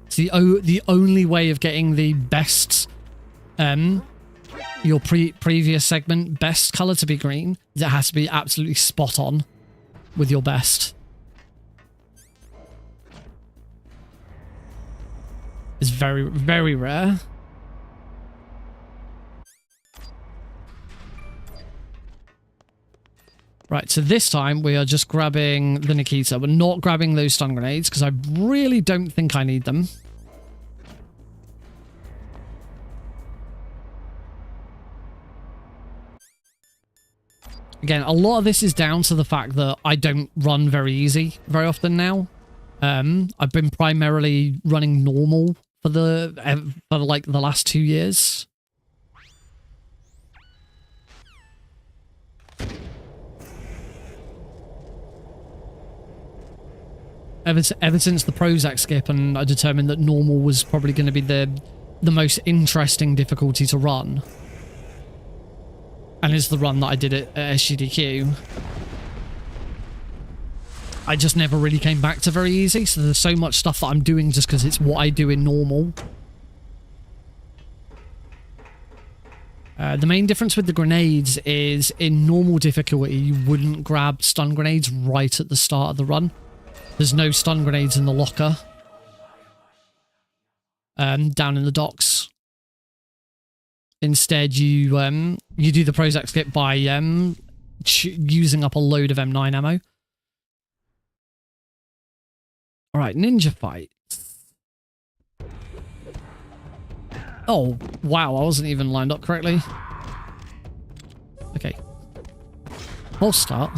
It's the only way of getting the best your previous segment best color to be green is it has to be absolutely spot on with your best. It's very, very rare. Right, so this time we are just grabbing the Nikita. We're not grabbing those stun grenades because I really don't think I need them. Again, a lot of this is down to the fact that I don't run very easy very often now. I've been primarily running normal for like the last 2 years. Ever since the Prozac skip, and I determined that normal was probably going to be the most interesting difficulty to run. And it's the run that I did at SGDQ. I just never really came back to very easy, so there's so much stuff that I'm doing just because it's what I do in normal. The main difference with the grenades is in normal difficulty, you wouldn't grab stun grenades right at the start of the run. There's no stun grenades in the locker. Down in the docks. Instead, you do the Prozac skip by using up a load of M9 ammo. All right, ninja fight. Oh, wow, I wasn't even lined up correctly. Okay. False start.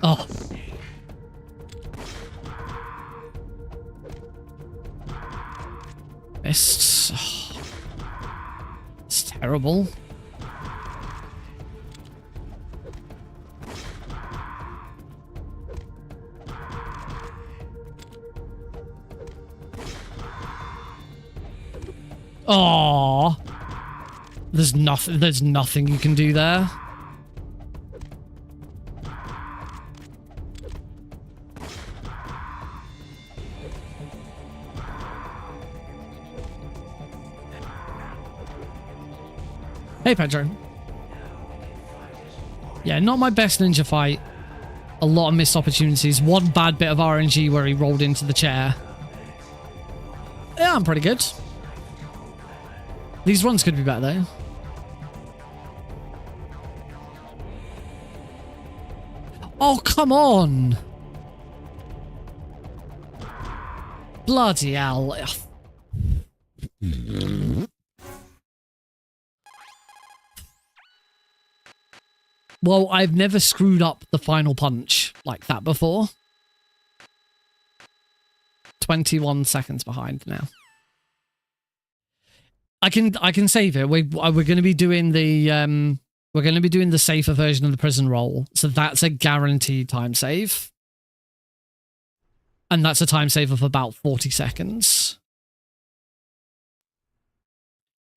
Oh. It's terrible. Oh. There's nothing you can do there. Hey, Pedro. Yeah, not my best ninja fight. A lot of missed opportunities. One bad bit of RNG where he rolled into the chair. Yeah, I'm pretty good. These runs could be better though. Oh, come on! Bloody hell. Well, I've never screwed up the final punch like that before. 21 seconds behind now. I can save it. We're going to be doing the safer version of the prison roll, so that's a guaranteed time save, and that's a time save of about 40 seconds.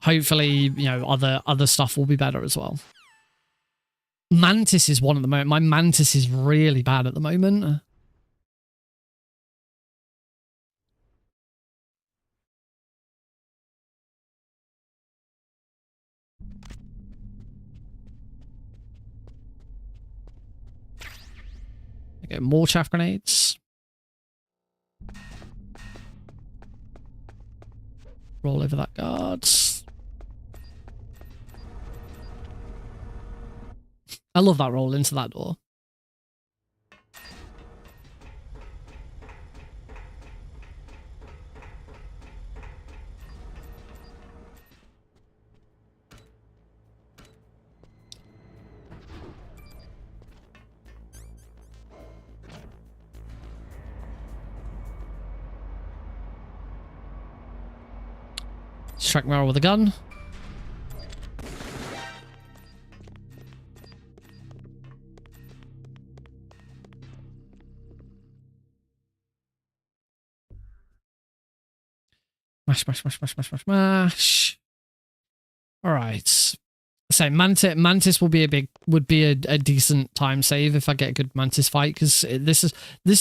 Hopefully, you know, other stuff will be better as well. Mantis is one at the moment. My Mantis is really bad at the moment. Okay, more chaff grenades. Roll over that guard. I love that roll into that door. Strike barrel with a gun. Mash, mash, mash, mash, mash, mash, mash. All right. So Mantis would be a decent time save if I get a good Mantis fight, because this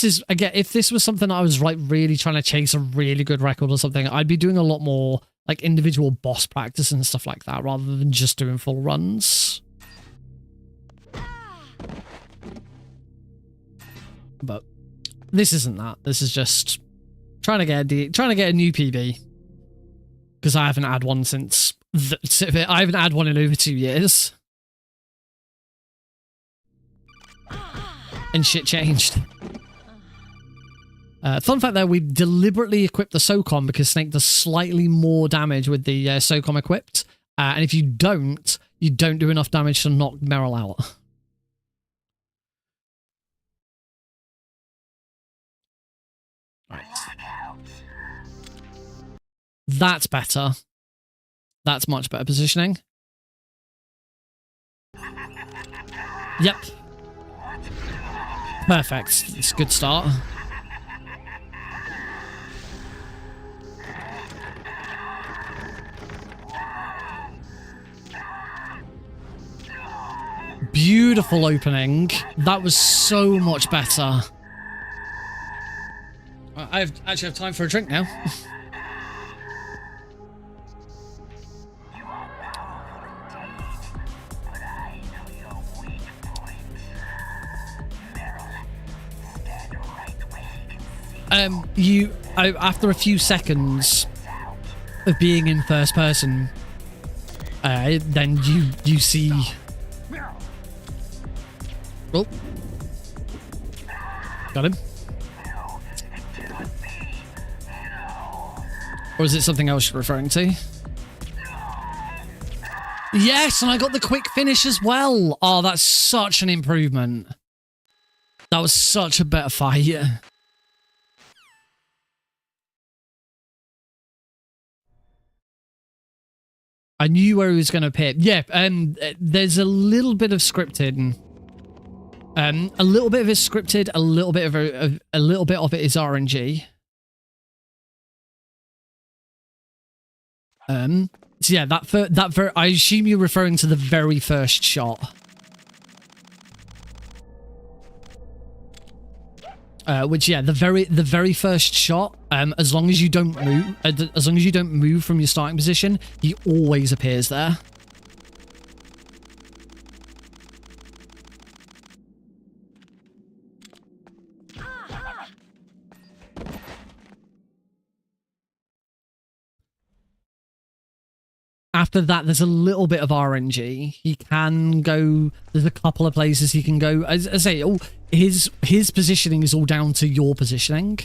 is again, if this was something I was like really trying to chase a really good record or something, I'd be doing a lot more like individual boss practice and stuff like that rather than just doing full runs. But this isn't that. This is just trying to get a new PB, because I haven't had one since. I haven't had one in over 2 years. And shit changed. Fun fact there, we deliberately equipped the SOCOM because Snake does slightly more damage with the SOCOM equipped. And if you don't do enough damage to knock Meryl out. Right. That's better. That's much better positioning. Yep. Perfect. It's a good start. Beautiful opening. That was so much better. I actually have time for a drink now. After a few seconds of being in first person, then you see. Oh, got him. Or is it something else you're referring to? Yes, and I got the quick finish as well. Oh, that's such an improvement. That was such a better fight. I knew where he was going to appear. Yeah, there's a little bit of scripted. A little bit of it is scripted. A little bit of it is RNG. So yeah, I assume you're referring to the very first shot. Which, yeah, the very first shot, as long as you don't move from your starting position, he always appears there. after that, there's a little bit of RNG. He can go... There's a couple of places he can go. As I say, his positioning is all down to your positioning.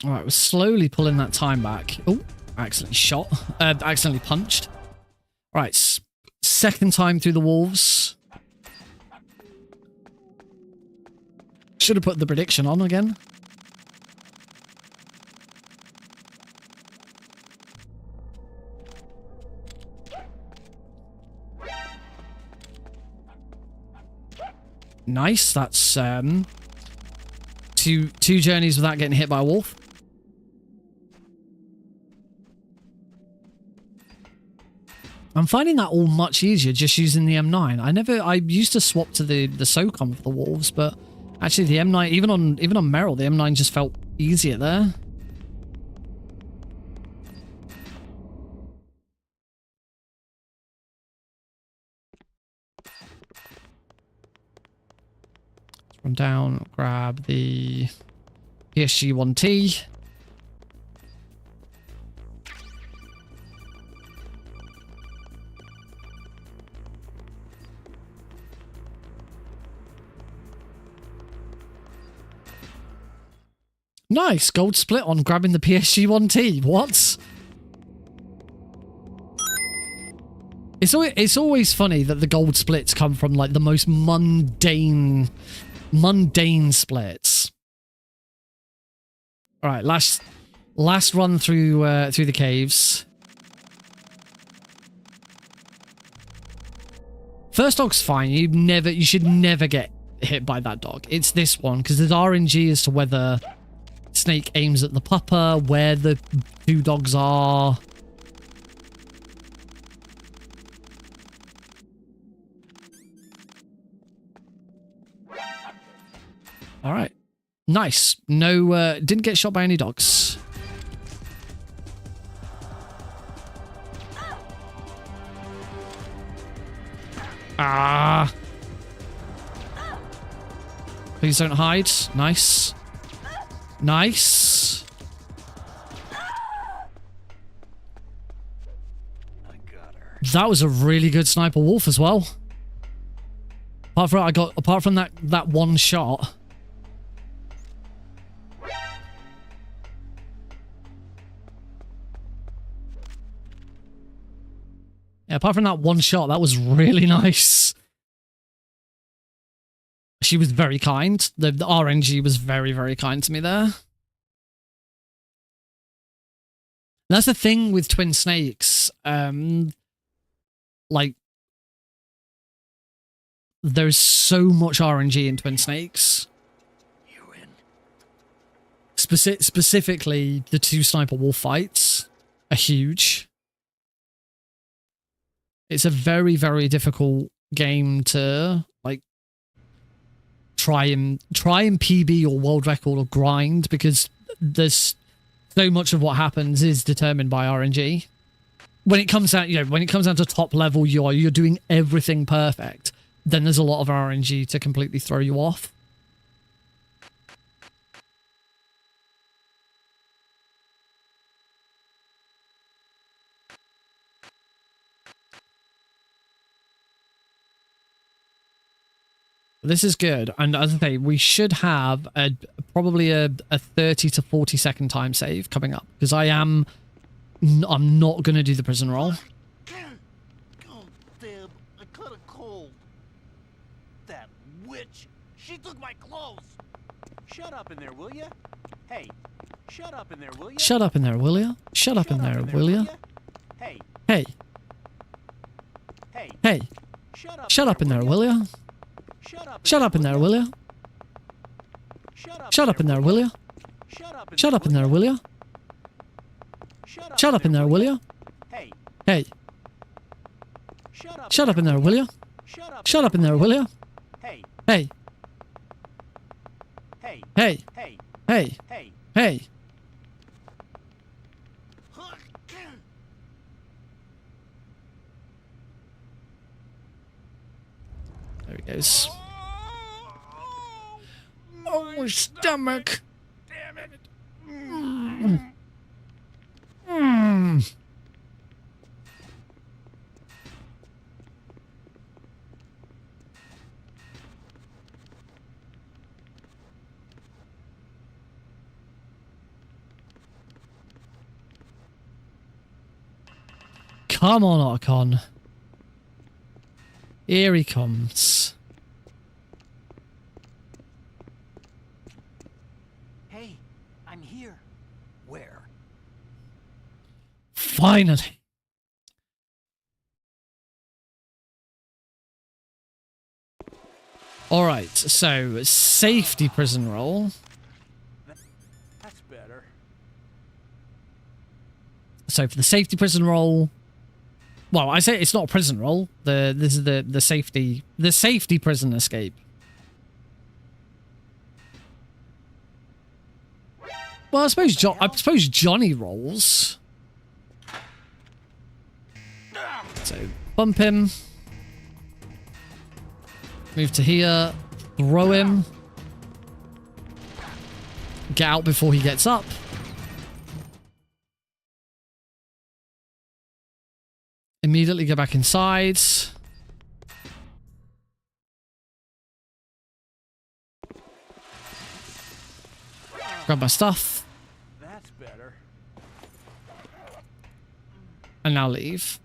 All right, we're slowly pulling that time back. Oh, accidentally shot. Accidentally punched. All right, second time through the wolves. Should have put the prediction on again. Nice. That's two journeys without getting hit by a wolf. I'm finding that all much easier just using the M9. I used to swap to the SOCOM for the wolves, but actually the M9, even on Merrill, the M9 just felt easier there. Let's run down, grab the PSG-1T. Nice, gold split on grabbing the PSG-1T. What? It's always funny that the gold splits come from like the most mundane splits. All right, last run through the caves. First dog's fine. You should never get hit by that dog. It's this one because there's RNG as to whether Snake aims at the pupper, where the two dogs are. All right. Nice. No, didn't get shot by any dogs. Ah. Please don't hide. Nice. Nice. I got her. That was a really good sniper wolf as well. Apart from that one shot. Yeah, apart from that one shot, that was really nice. She was very kind. The RNG was very, very kind to me there. That's the thing with Twin Snakes. Like, there's so much RNG in Twin Snakes. You in? Specifically, the two sniper wolf fights are huge. It's a very, very difficult game to like try and PB or world record or grind, because there's so much of what happens is determined by RNG. When it comes out, when it comes down to top level, you're doing everything perfect. Then there's a lot of RNG to completely throw you off. This is good, and as I say, we should have probably a 30 to 40 second time save coming up, because I'm not going to do the prison roll. Oh, damn, I caught a cold. That witch, she took my clothes. Shut up in there, will ya? Hey, shut up in there, will ya? Shut up in there, will ya? Shut up in there, will ya? Hey. Hey. Hey. Hey. Shut up in there, will ya? Shut up in there, will ya? Shut up in there, will ya? Shut up in there, will ya? Shut up in there, will ya? Hey. Shut up in there, will ya? Shut up in there, will ya? Hey. Hey. Hey. Hey. it goes. Oh, stomach. Damn it. Come on, Archon. Here he comes. Hey, I'm here. Where? Finally. All right, so safety prison roll. That's better. So for the safety prison roll, well, I say it's not a prison roll. This is the safety prison escape. Well, I suppose Johnny rolls. So bump him. Move to here. Throw him. Get out before he gets up. Immediately go back inside. Grab my stuff. That's better. And now leave.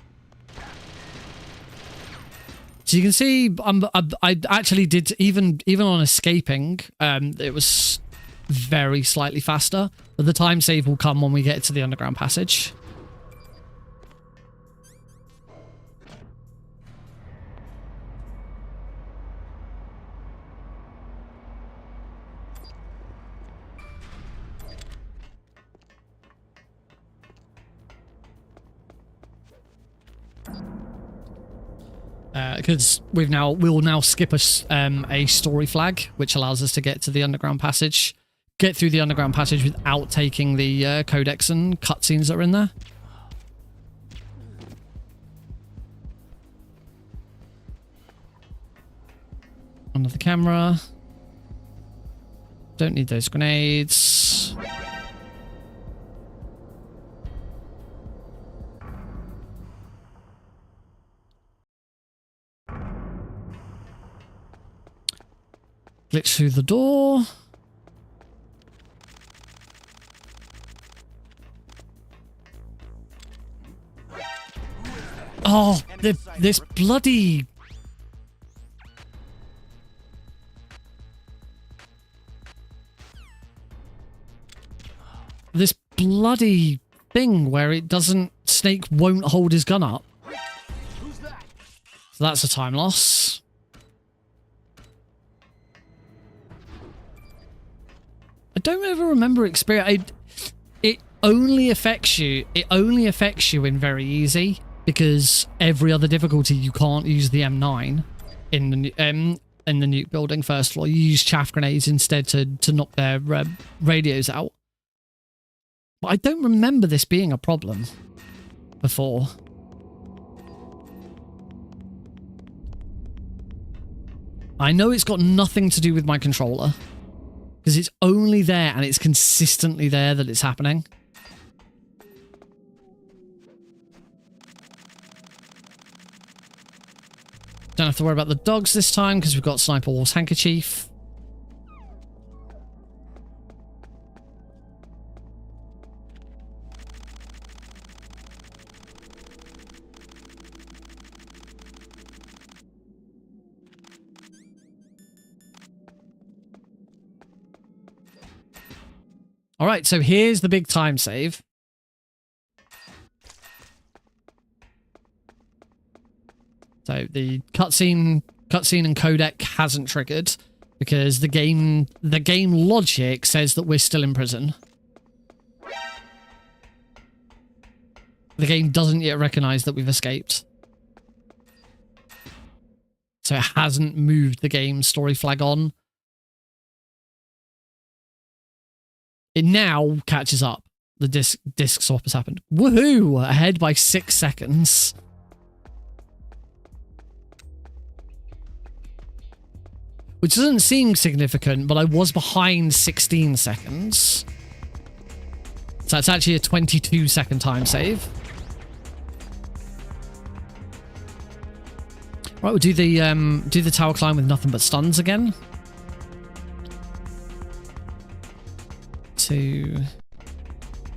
So you can see, I actually did, even on escaping, it was very slightly faster. But the time save will come when we get to the underground passage. Because we'll now skip a story flag, which allows us to get to the underground passage, get through the underground passage without taking the codex and cutscenes that are in there. Under the camera. Don't need those grenades. Glitch through the door. Oh, this bloody... This bloody thing where it doesn't... Snake won't hold his gun up. So that's a time loss. I don't ever remember experience. It only affects you. It only affects you in very easy because every other difficulty you can't use the M9 in the nuke building first floor. You use chaff grenades instead to knock their radios out. But I don't remember this being a problem before. I know it's got nothing to do with my controller. Because it's only there and it's consistently there that it's happening. Don't have to worry about the dogs this time because we've got Sniper Wolf's handkerchief. All right, so here's the big time save. So the cutscene and codec hasn't triggered because the game logic says that we're still in prison. The game doesn't yet recognize that we've escaped. So it hasn't moved the game story flag on. It now catches up. The disc swap has happened. Woohoo! Ahead by 6 seconds. which doesn't seem significant, but I was behind 16 seconds. So that's actually a 22-second time save. Right, we'll do the tower climb with nothing but stuns again. 2,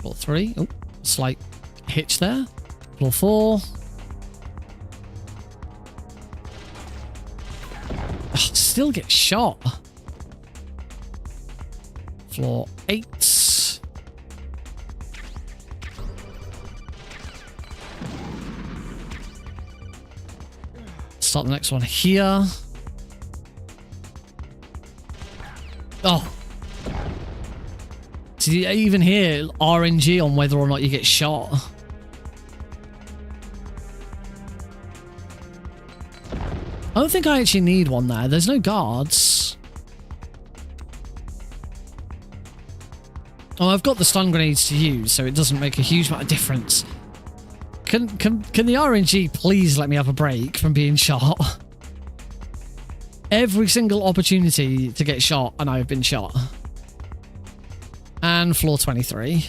floor 3. Oh, slight hitch there. Floor 4. Ugh, still get shot. Floor 8. Start the next one here. Oh. See, even here, RNG on whether or not you get shot. I don't think I actually need one there. There's no guards. Oh, I've got the stun grenades to use, so it doesn't make a huge amount of difference. Can the RNG please let me have a break from being shot? Every single opportunity to get shot, and I've been shot. And floor 23.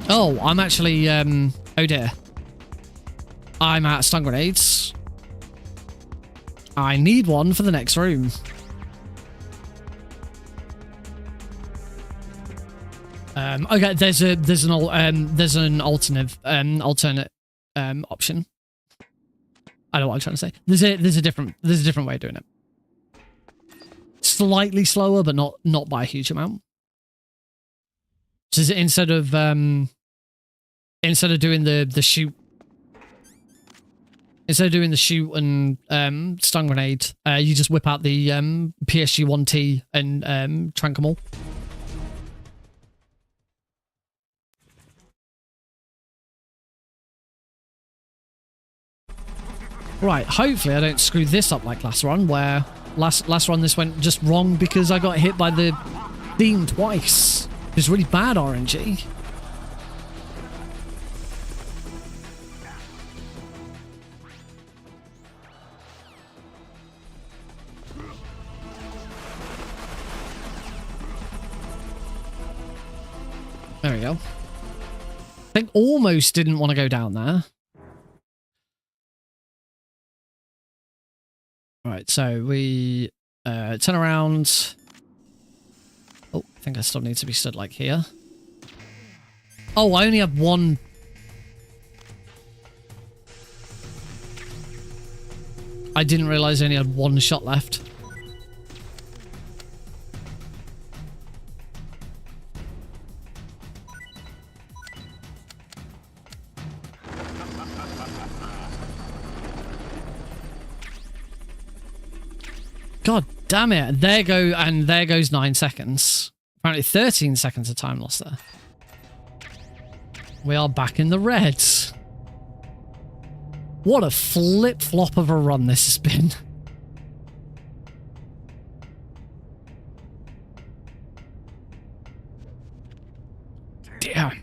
Oh, I'm actually, oh dear. I'm out of stun grenades. I need one for the next room. Okay, there's an alternate option. I don't know what I'm trying to say. There's a different way of doing it. Slightly slower, but not by a huge amount. So instead of doing the shoot, instead of doing the shoot and stun grenade, you just whip out the PSG-1T and trank them all. Right, hopefully I don't screw this up like last run, where last run this went just wrong because I got hit by the beam twice. It was really bad RNG. There we go. I think almost didn't want to go down there. Right, so we turn around. Oh, I think I still need to be stood like here. Oh, I only have one. I didn't realize I only had one shot left. God damn it. There goes 9 seconds. Apparently 13 seconds of time lost there. We are back in the reds. What a flip-flop of a run this has been. Damn.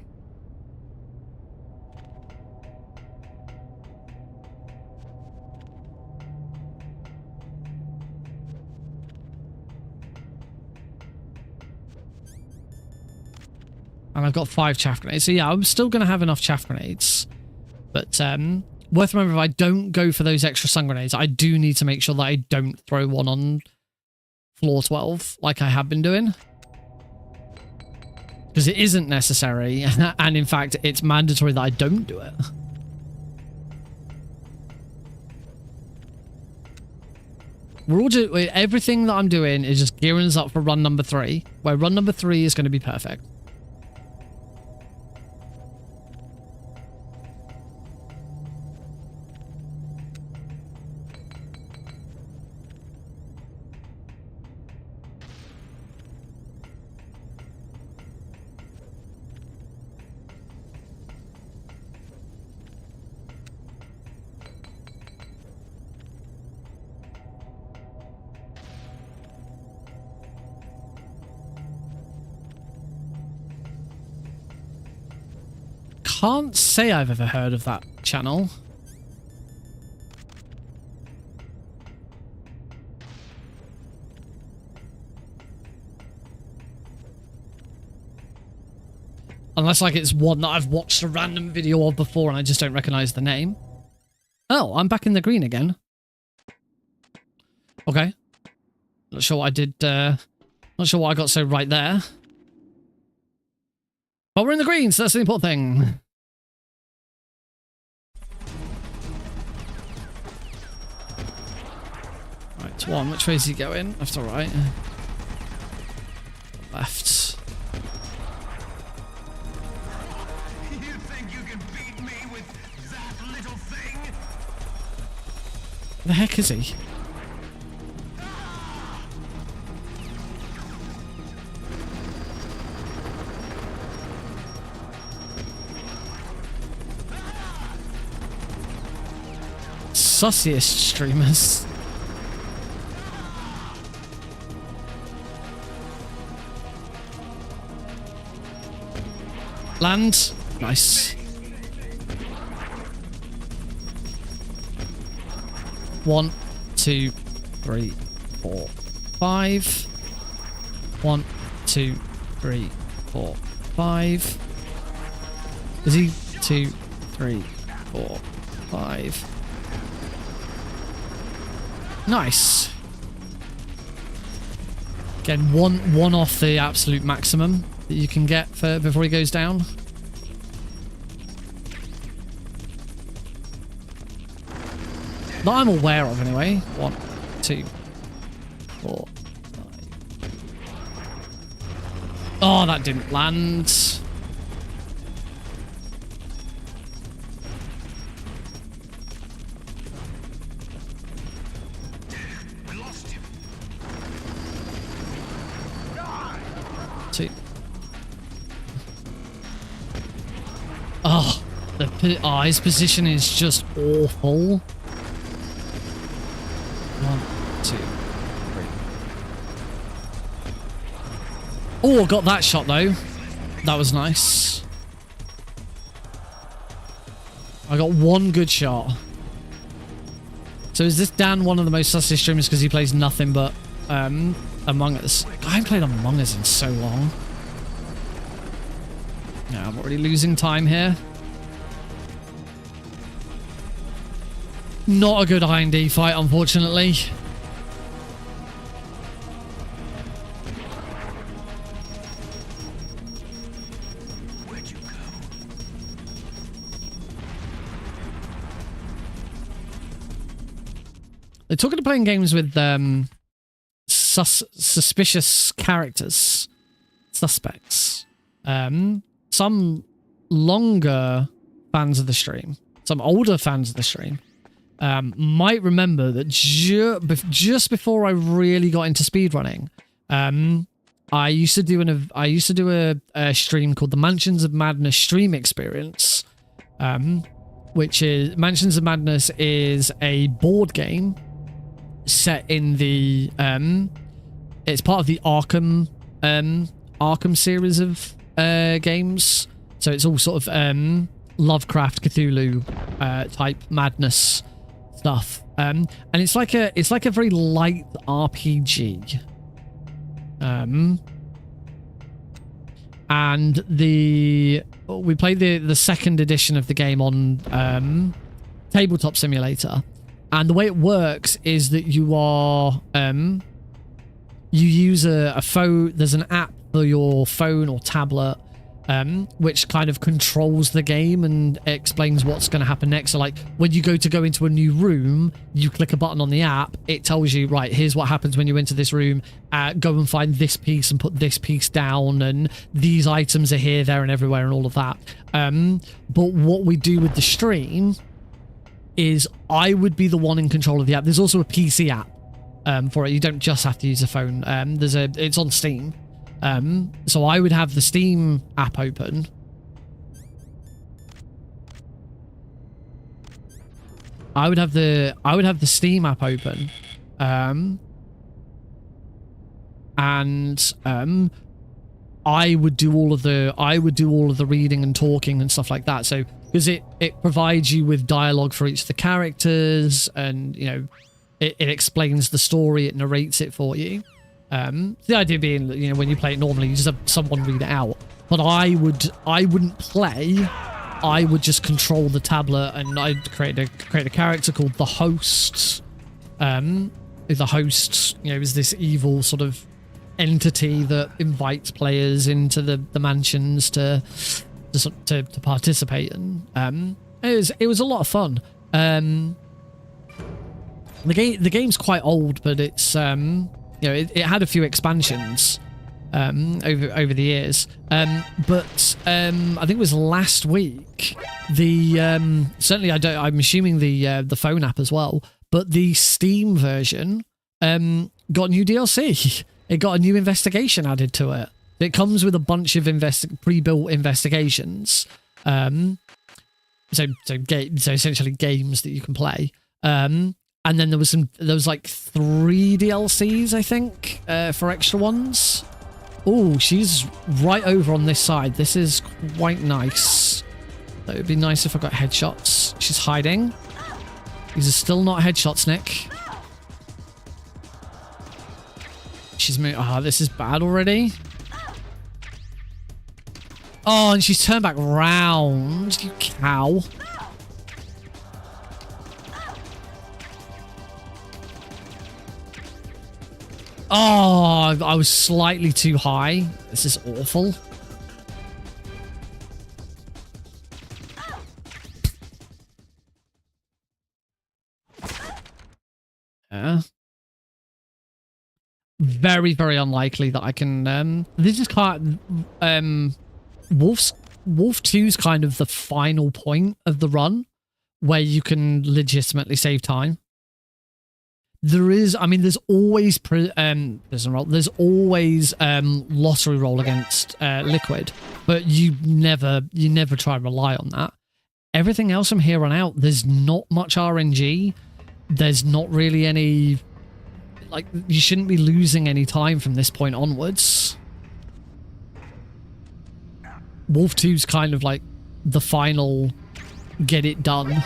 And I've got 5 chaff grenades. So yeah, I'm still going to have enough chaff grenades. But worth remembering, if I don't go for those extra stun grenades, I do need to make sure that I don't throw one on floor 12 like I have been doing. Because it isn't necessary. And in fact, it's mandatory that I don't do it. We're all just, everything that I'm doing is just gearing us up for run number 3. Where run number 3 is going to be perfect. Can't say I've ever heard of that channel. Unless like it's one that I've watched a random video of before and I just don't recognize the name. Oh, I'm back in the green again. Okay. Not sure what I did, not sure what I got so right there. But we're in the green, so that's the important thing. Right, one. Which way is he going? Left or right? Left. You think you can beat me with that little thing? Where the heck is he? Sussiest streamers. Land. Nice. 1, 2, 3, 4, 5. 1, 2, 3, 4, 5. Is he 2, 3, 4, 5? Nice. Again, one off the absolute maximum that you can get for before he goes down. That I'm aware of, anyway. 1, 2, 4, 5. Oh, that didn't land. Oh, his position is just awful. 1, 2, 3. Oh, got that shot though. That was nice. I got one good shot. So is this Dan one of the most sussy streamers because he plays nothing but Among Us? I haven't played Among Us in so long. Yeah, I'm already losing time here. Not a good I&D fight, unfortunately. Where'd you go? They're talking to playing games with suspicious characters, suspects. Some longer fans of the stream, some older fans of the stream, might remember that just before I really got into speedrunning, I used to do a stream called the Mansions of Madness stream experience, which is Mansions of Madness is a board game set in the it's part of the Arkham series of games. So it's all sort of Lovecraft, Cthulhu type madness stuff. And it's like a very light RPG. And we played the second edition of the game on Tabletop Simulator. And the way it works is that you are you use a phone. There's an app for your phone or tablet, which kind of controls the game and explains what's going to happen next. So like when you go into a new room, you click a button on the app, it tells you, right, here's what happens when you enter this room, go and find this piece and put this piece down, and these items are here, there and everywhere and all of that. But what we do with the stream is I would be the one in control of the app. There's also a PC app for it. You don't just have to use a phone. It's on Steam. So I would have the Steam app open. I would have the Steam app open. I would do all of the reading and talking and stuff like that. So because it provides you with dialogue for each of the characters, and you know it explains the story, it narrates it for you. The idea being that, you know, when you play it normally, you just have someone read it out. but I wouldn't play. I would just control the tablet, and I'd create a character called the Host. The Host, you know, is this evil sort of entity that invites players into the mansions to participate in. It was a lot of fun. The game's quite old, but it's you know, it had a few expansions over the years. But I think it was last week. Certainly I'm assuming the phone app as well. But the Steam version got new DLC. It got a new investigation added to it. It comes with a bunch of pre-built investigations. So essentially games that you can play. And then there was like 3 DLCs, I think, for extra ones. Oh, she's right over on this side. This is quite nice. It would be nice if I got headshots. She's hiding. These are still not headshots, Nick. She's moving. Oh, this is bad already. Oh, and she's turned back round. You cow. Oh, I was slightly too high. This is awful. Yeah. Very, very unlikely that I can... this is kind of... Wolf 2 is kind of the final point of the run where you can legitimately save time. There is... I mean, there's always... there's always lottery roll against Liquid, but you never try and rely on that. Everything else from here on out, there's not much RNG. There's not really any... Like, you shouldn't be losing any time from this point onwards. Wolf 2's kind of like the final get it done.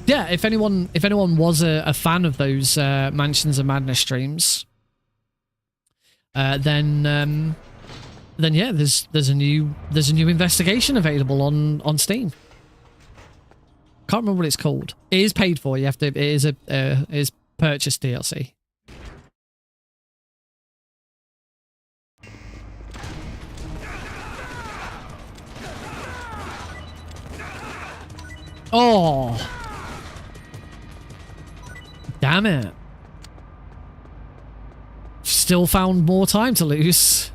Yeah, if anyone was a fan of those Mansions of Madness streams, then yeah, there's a new investigation available on Steam. Can't remember what it's called. It is paid for. You have to. It is purchase DLC. Oh, damn it! Still found more time to lose.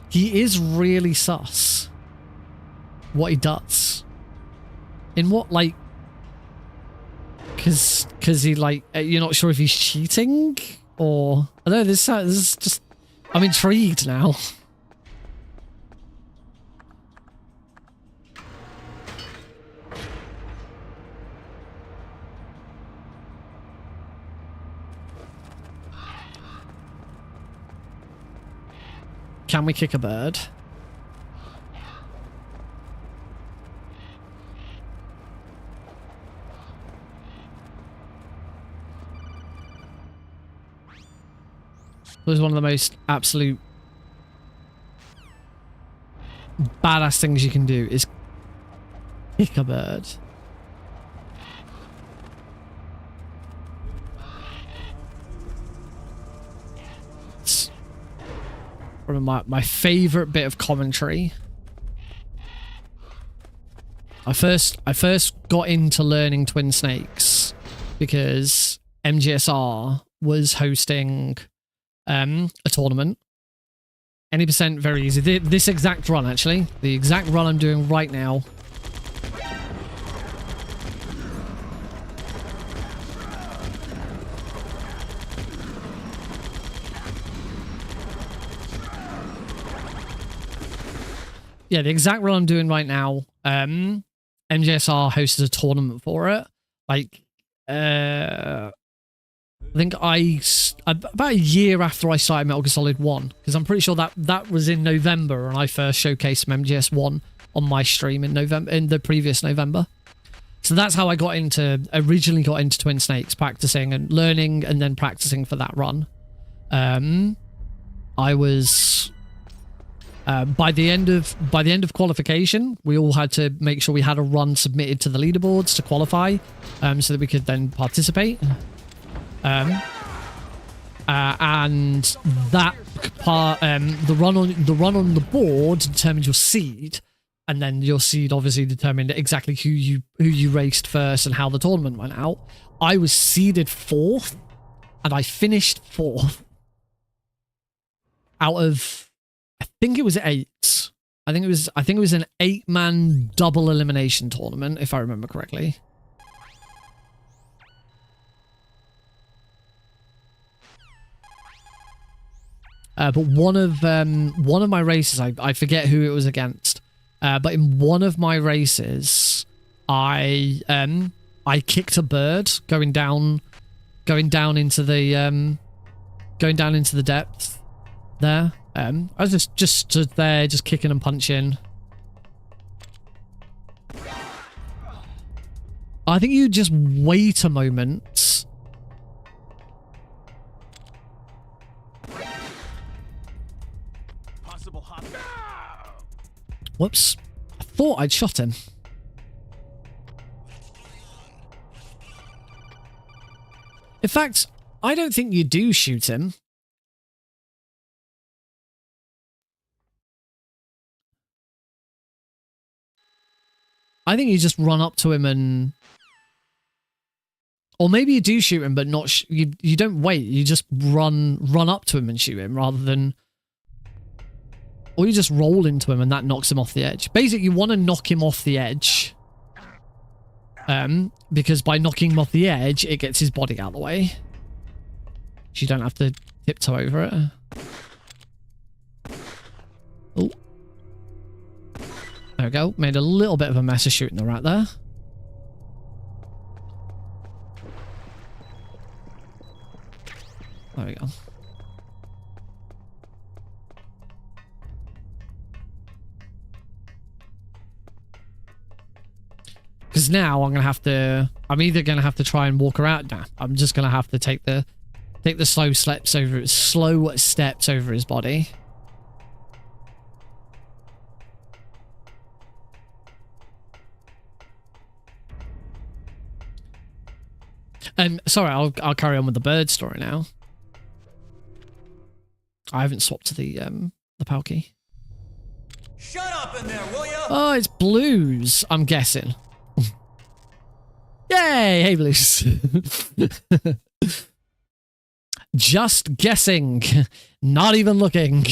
He is really sus. What he does. In what, like... Because he, like... You're not sure if he's cheating? Or... I don't know, this is just... I'm intrigued now. Can we kick a bird? It was one of the most absolute badass things you can do is kick a bird. It's one of my favorite bit of commentary. I first got into learning Twin Snakes because MGSR was hosting a tournament. Any percent, very easy. This exact run, actually. The exact run I'm doing right now. Yeah, the exact run I'm doing right now. MGSR hosted a tournament for it. Like, I think about a year after I started Metal Gear Solid 1, because I'm pretty sure that was in November, and I first showcased MGS1 on my stream in the previous November. So that's how I originally got into Twin Snakes, practicing and learning and then practicing for that run. I was by the end of qualification, we all had to make sure we had a run submitted to the leaderboards to qualify, so that we could then participate. And that part, the run on the board determined your seed, and then your seed obviously determined exactly who you raced first and how the tournament went out. I was seeded 4th, and I finished 4th out of, I think it was 8. I think it was an 8-man double elimination tournament, if I remember correctly. But one of my races, I forget who it was against. But in one of my races, I kicked a bird going down into the depth there. I was just stood there, just kicking and punching. I think you just wait a moment. Whoops. I thought I'd shot him. In fact, I don't think you do shoot him. I think you just run up to him and... Or maybe you do shoot him, but not... you don't wait. You just run up to him and shoot him rather than... Or you just roll into him and that knocks him off the edge. Basically, you want to knock him off the edge. Because by knocking him off the edge, it gets his body out of the way. So you don't have to tiptoe over it. Oh. There we go. Made a little bit of a mess of shooting the rat there. There we go. Because now I'm either gonna have to try and walk around. Nah, I'm just gonna have to take the slow steps over his body. Sorry, I'll carry on with the bird story now. I haven't swapped to the Palki. Shut up in there, will ya? Oh, it's Blues, I'm guessing. Yay! Hey, Blues. Just guessing. Not even looking.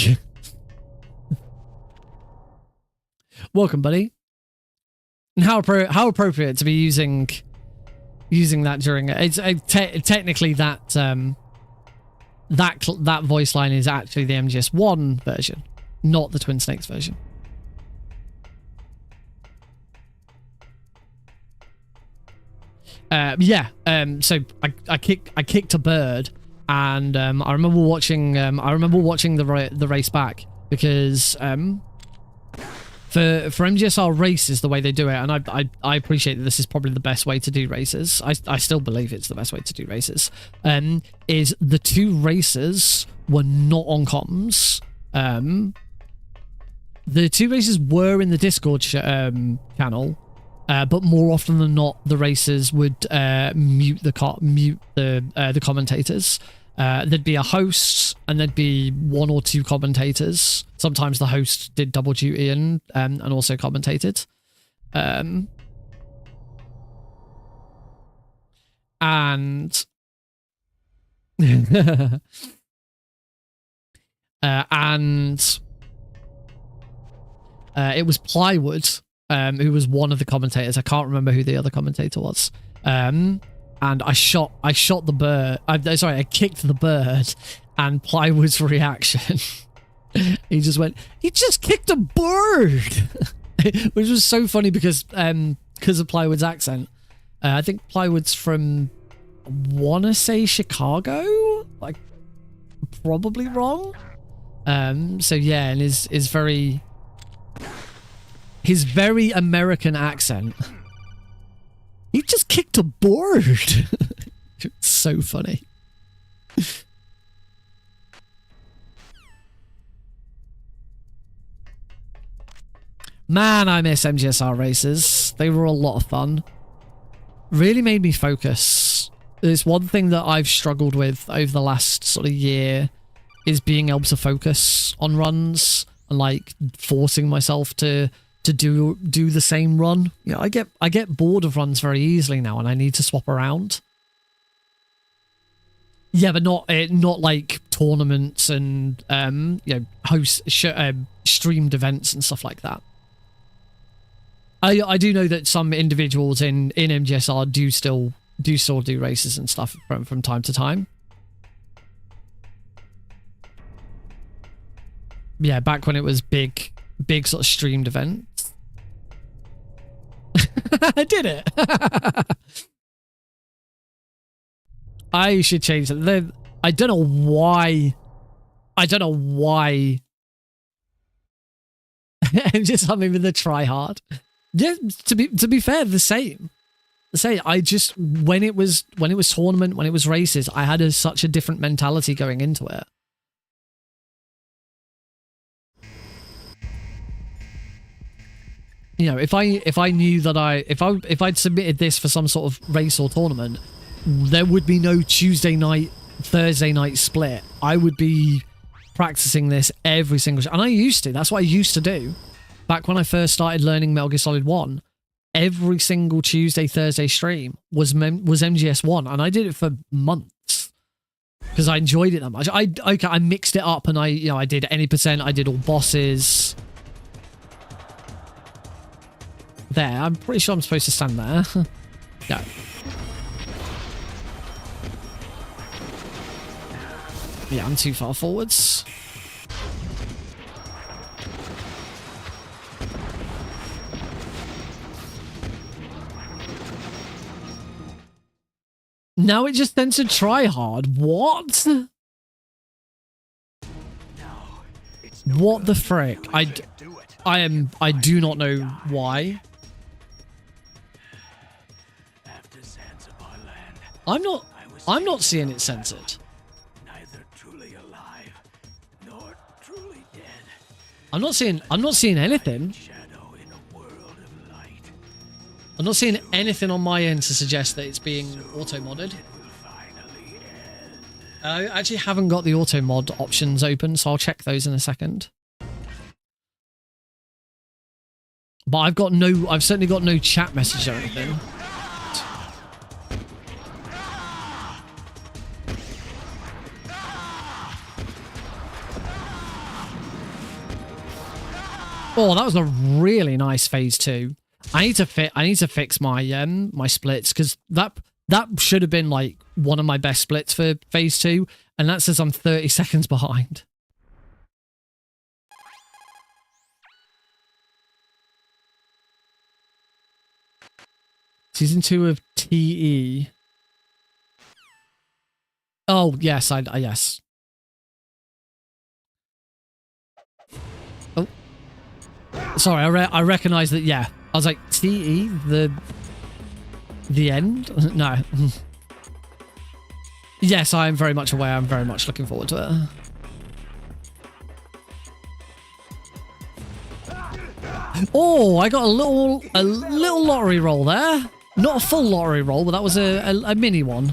Welcome, buddy. And how appropriate to be using that during it. It's technically that that voice line is actually the MGS1 version, not the Twin Snakes version. So I kicked a bird, and I remember watching the race back because for MGSR races, the way they do it, and I appreciate that this is probably the best way to do races. I still believe it's the best way to do races. Is the 2 races were not on comms. The 2 races were in the Discord channel. But more often than not, the racers would mute the commentators. There'd be a host, and there'd be 1 or 2 commentators. Sometimes the host did double duty and also commentated. And it was Plywood. Who was one of the commentators. I can't remember who the other commentator was. And I shot the bird. I kicked the bird, and Plywood's reaction. He just went, "He just kicked a bird," which was so funny because of Plywood's accent. I think Plywood's from, I wanna say Chicago, like probably wrong. So yeah, and his very American accent. He just kicked a board. It's so funny. Man, I miss MGSR races. They were a lot of fun. Really made me focus. There's one thing that I've struggled with over the last sort of year is being able to focus on runs and like forcing myself to do the same run. You know, I get bored of runs very easily now, and I need to swap around. Yeah, but not like tournaments and you know, streamed events and stuff like that. I do know that some individuals in MGSR do still do races and stuff from time to time. Yeah, back when it was big sort of streamed events. I did it. I should change it. I don't know why. I'm just having with the try hard. Yeah, to be fair, the same. I just when it was tournament, when it was races, I had such a different mentality going into it. You know, if I knew that if I'd submitted this for some sort of race or tournament, there would be no Tuesday night, Thursday night split. I would be practicing this every single, and I used to. That's what I used to do. Back when I first started learning Metal Gear Solid 1, every single Tuesday, Thursday stream was MGS1, and I did it for months because I enjoyed it that much. I mixed it up, and I did any percent. I did all bosses. There, I'm pretty sure I'm supposed to stand there. No. Yeah, I'm too far forwards. Now it just sends to try hard. What? What the frick? I do not know why. I'm not seeing it censored. Neither truly alive nor truly dead. I'm not seeing anything. Shadow in a world of light. I'm not seeing anything on my end to suggest that it's being auto-modded. I actually haven't got the auto-mod options open, so I'll check those in a second. But I've certainly got no chat message or anything. Oh, that was a really nice phase 2. I need to fix my my splits, because that should have been like one of my best splits for phase 2, and that says I'm 30 seconds behind. Season 2 of TE. Oh yes, yes. Oh, sorry, I recognize that. Yeah, I was like, TE, the end. No. Yes, I am very much aware. I'm very much looking forward to it. Oh, I got a little lottery roll there. Not a full lottery roll, but that was a mini one.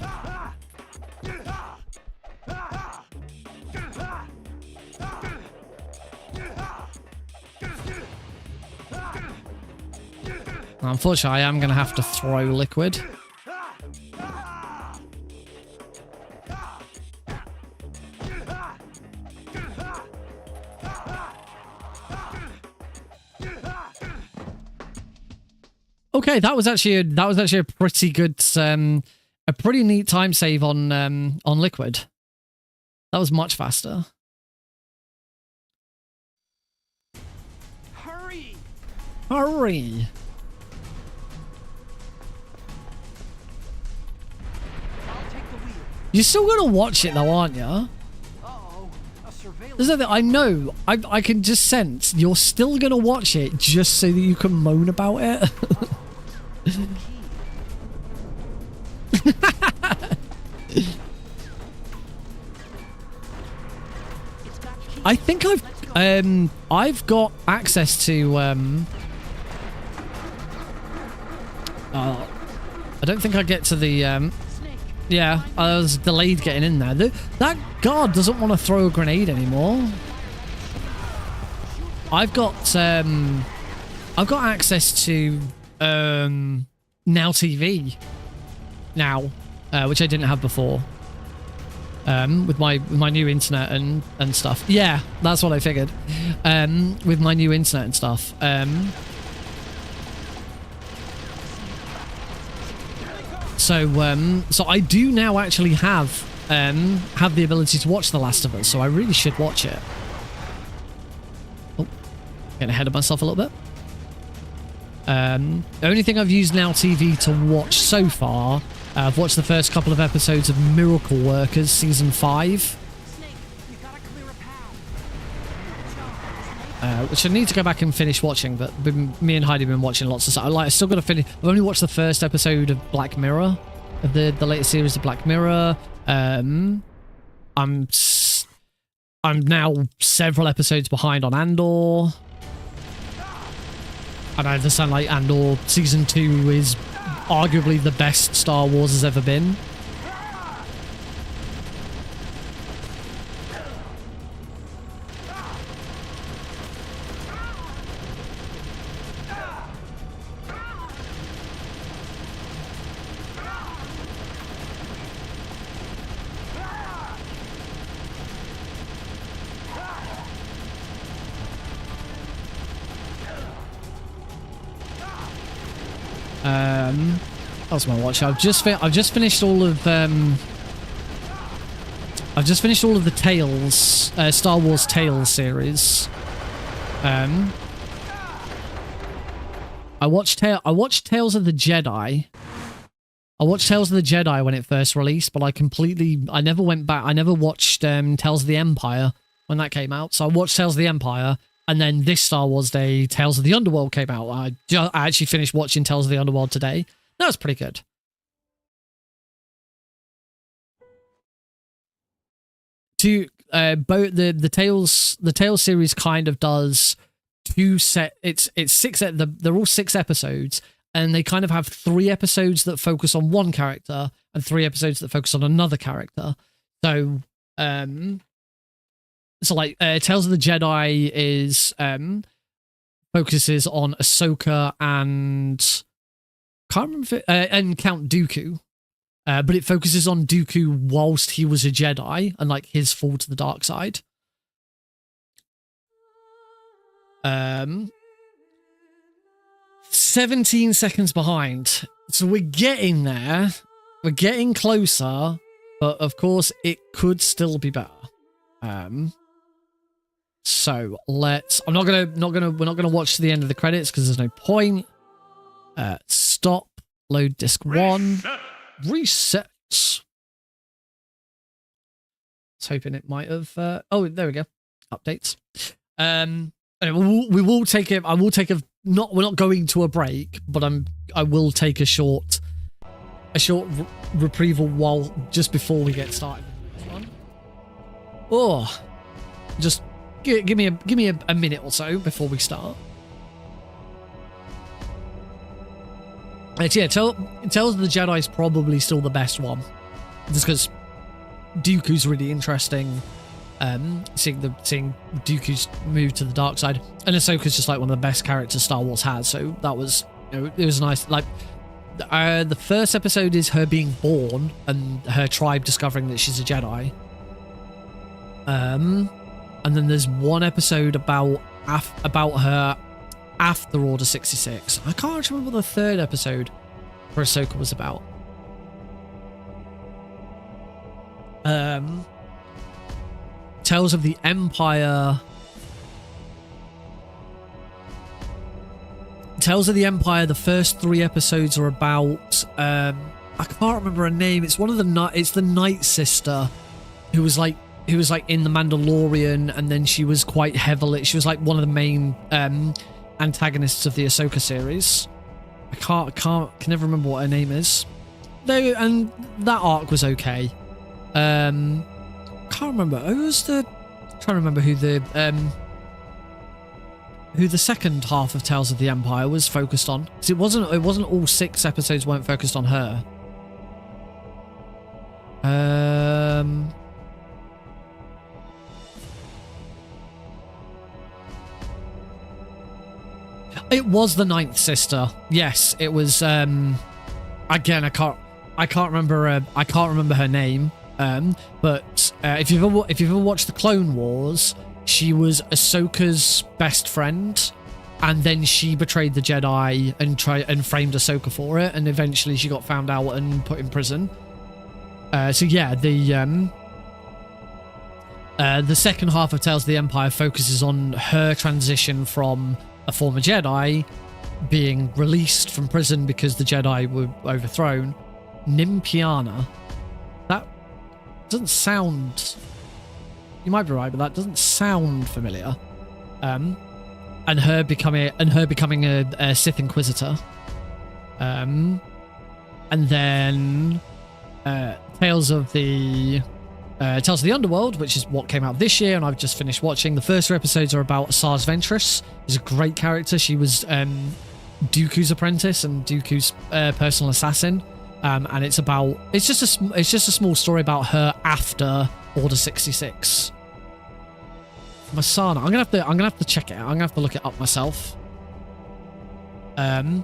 Unfortunately, I am going to have to throw liquid. Okay, that was actually a pretty good, a pretty neat time save on liquid. That was much faster. Hurry! Hurry! I'll take the wheel. You're still gonna watch it though, aren't you? Uh-oh, a surveillance. There's nothing, I know. I can just sense you're still gonna watch it just so that you can moan about it. I think I've got access to I don't think I get to the yeah, I was delayed getting in there. That guard doesn't want to throw a grenade anymore. I've got access to Now TV now, which I didn't have before. With my new internet and stuff. Yeah, that's what I figured. With my new internet and stuff. So I do now actually have the ability to watch The Last of Us, so I really should watch it. Oh, getting ahead of myself a little bit. The only thing I've used Now TV to watch so far, I've watched the first couple of episodes of Miracle Workers Season 5. Which I need to go back and finish watching, but me and Heidi have been watching lots of stuff. I still got to finish. I've only watched the first episode of Black Mirror, of the latest series of Black Mirror. I'm now several episodes behind on Andor. And I understand, like, Andor Season 2 is arguably the best Star Wars has ever been. What else am I watching? I've just finished all of the Tales, Star Wars Tales series. I watched Tales of the Jedi. I watched Tales of the Jedi when it first released, but I never went back. I never watched Tales of the Empire when that came out. So I watched Tales of the Empire, and then this Star Wars Day, Tales of the Underworld came out. I actually finished watching Tales of the Underworld today. That was pretty good. Both the Tales series kind of does two set. It's six. They're all 6 episodes, and they kind of have 3 episodes that focus on one character and 3 episodes that focus on another character. So like Tales of the Jedi is focuses on Ahsoka and can't remember and Count Dooku. But it focuses on Dooku whilst he was a Jedi and like his fall to the dark side. 17 seconds behind. So we're getting there. We're getting closer, but of course it could still be better. So we're not gonna watch to the end of the credits because there's no point. Stop. Load disc 1. Reset. I was hoping it might have. Oh, there we go. Updates. Anyway, we will take it. I will take a. Not. We're not going to a break, but I will take a short reprieval while just before we get started. Oh, just give me a minute or so before we start. Yeah, Tales of the Jedi is probably still the best one, just because Dooku's really interesting. Seeing Dooku's move to the dark side, and Ahsoka's just like one of the best characters Star Wars has. So that was, it was nice. Like the first episode is her being born and her tribe discovering that she's a Jedi. And then there's one episode about her after Order 66. I can't remember what the third episode for Ahsoka was about. Tales of the Empire. Tales of the Empire, the first 3 episodes are about I can't remember her name. It's the Night Sister who was like in the Mandalorian, and then she was quite heavily, she was like one of the main antagonists of the Ahsoka series. I can never remember what her name is. and that arc was okay. Can't remember trying to remember who the second half of Tales of the Empire was focused on, because it wasn't all 6 episodes weren't focused on her. It was the 9th sister. Yes, it was. Again, I can't remember her name. But if you've ever watched the Clone Wars, she was Ahsoka's best friend, and then she betrayed the Jedi and framed Ahsoka for it, and eventually she got found out and put in prison. So yeah, the second half of Tales of the Empire focuses on her transition from a former Jedi being released from prison because the Jedi were overthrown. Nimpiana. That doesn't sound... You might be right, but that doesn't sound familiar. And her becoming a Sith Inquisitor. And then Tales of the Underworld, which is what came out this year, and I've just finished watching. The first 2 episodes are about Sars Ventress. She's a great character. She was Dooku's apprentice and Dooku's personal assassin. And it's just a small story about her after Order 66. Masana. I'm gonna have to check it out. I'm gonna have to look it up myself. And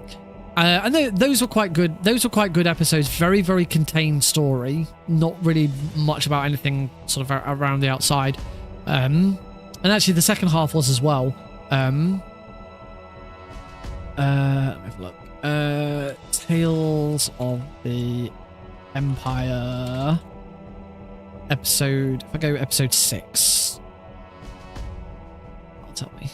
those were quite good. Those were quite good episodes. Very, very contained story. Not really much about anything sort of around the outside. And actually, the second half was as well. Let me have a look. Tales of the Empire episode. If I go episode 6, I'll tell me.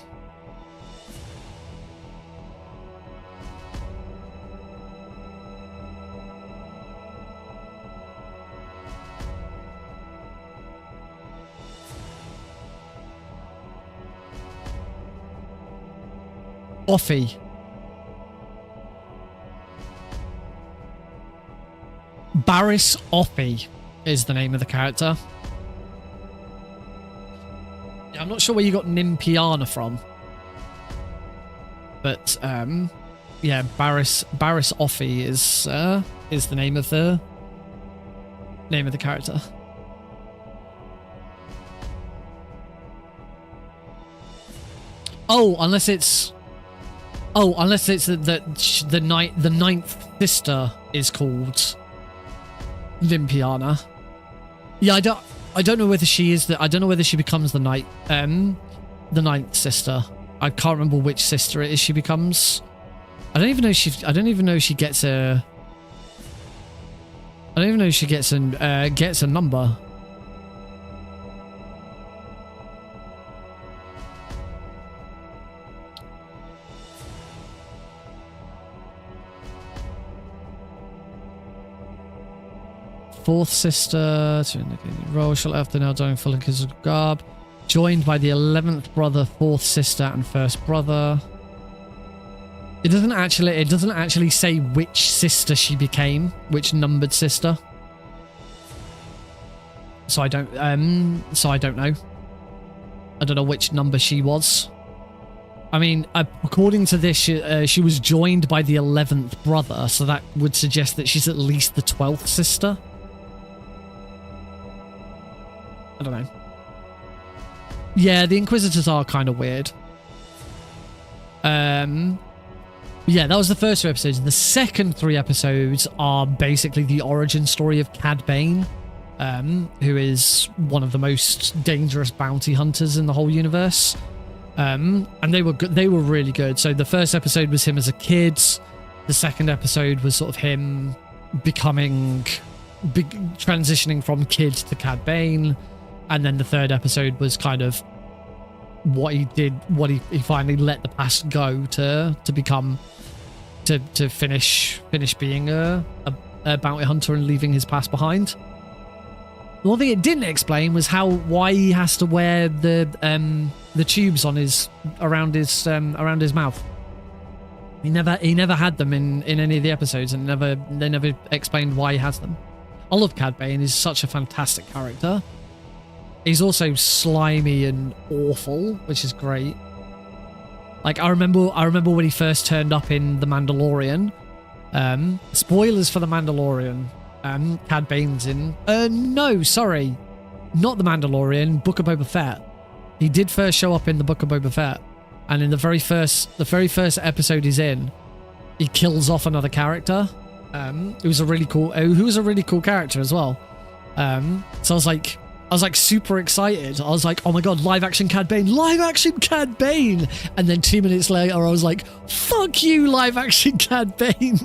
Offie. Barriss Offie is the name of the character. Yeah, I'm not sure where you got Nimpiana from, but yeah, Barriss Offie is the name of the character. Unless it's the ninth sister is called Nimpiana. Yeah, I don't know whether she is I don't know whether she becomes the ninth sister. I can't remember which sister it is she becomes. I don't even know if she gets a number. Fourth sister to indicate role shall after now dying full in of garb, joined by the 11th brother, fourth sister, and first brother. It doesn't actually say which sister she became, which numbered sister. So I don't know. I don't know which number she was. I mean, according to this, she was joined by the 11th brother, so that would suggest that she's at least the 12th sister. I don't know. Yeah, the Inquisitors are kind of weird. Yeah, that was the first 2 episodes. The second 3 episodes are basically the origin story of Cad Bane, who is one of the most dangerous bounty hunters in the whole universe. And they were good. They were really good. So the first episode was him as a kid. The second episode was sort of him transitioning from kid to Cad Bane. And then the third episode was kind of what he did, what he finally let the past go to become, to finish being a bounty hunter and leaving his past behind. The one thing it didn't explain was why he has to wear the tubes on around his mouth. He never had them in any of the episodes, and they never explained why he has them. I love Cad Bane. He's such a fantastic character. He's also slimy and awful, which is great. Like, I remember when he first turned up in The Mandalorian. Spoilers for The Mandalorian. Cad Bane's in. No, sorry, not The Mandalorian. Book of Boba Fett. He did first show up in the Book of Boba Fett, and in the very first episode he's in, he kills off another character. Who was a really cool character as well. So I was like super excited. I was like, oh my god, live action Cad Bane, live action Cad Bane. And then 2 minutes later, I was like, fuck you, live action Cad Bane.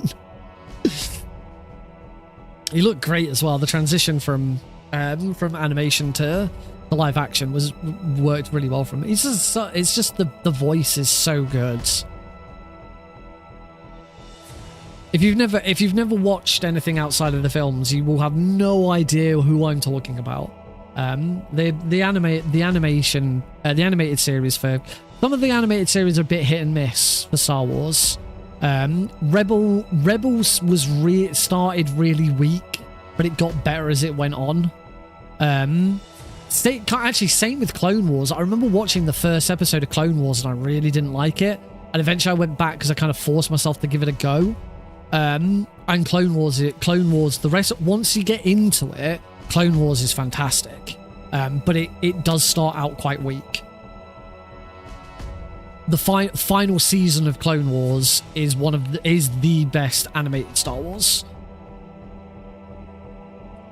He looked great as well. The transition from animation to the live action worked really well for him. It's just the voice is so good. If you've never watched anything outside of the films, you will have no idea who I'm talking about. The animated series, for some of the animated series are a bit hit and miss for Star Wars. Rebels was started really weak, but it got better as it went on. Same with Clone Wars. I remember watching the first episode of Clone Wars and I really didn't like it, and eventually I went back because I kind of forced myself to give it a go. And Clone Wars, the rest, once you get into it, Clone Wars is fantastic. But it does start out quite weak. The final season of Clone Wars is the best animated Star Wars.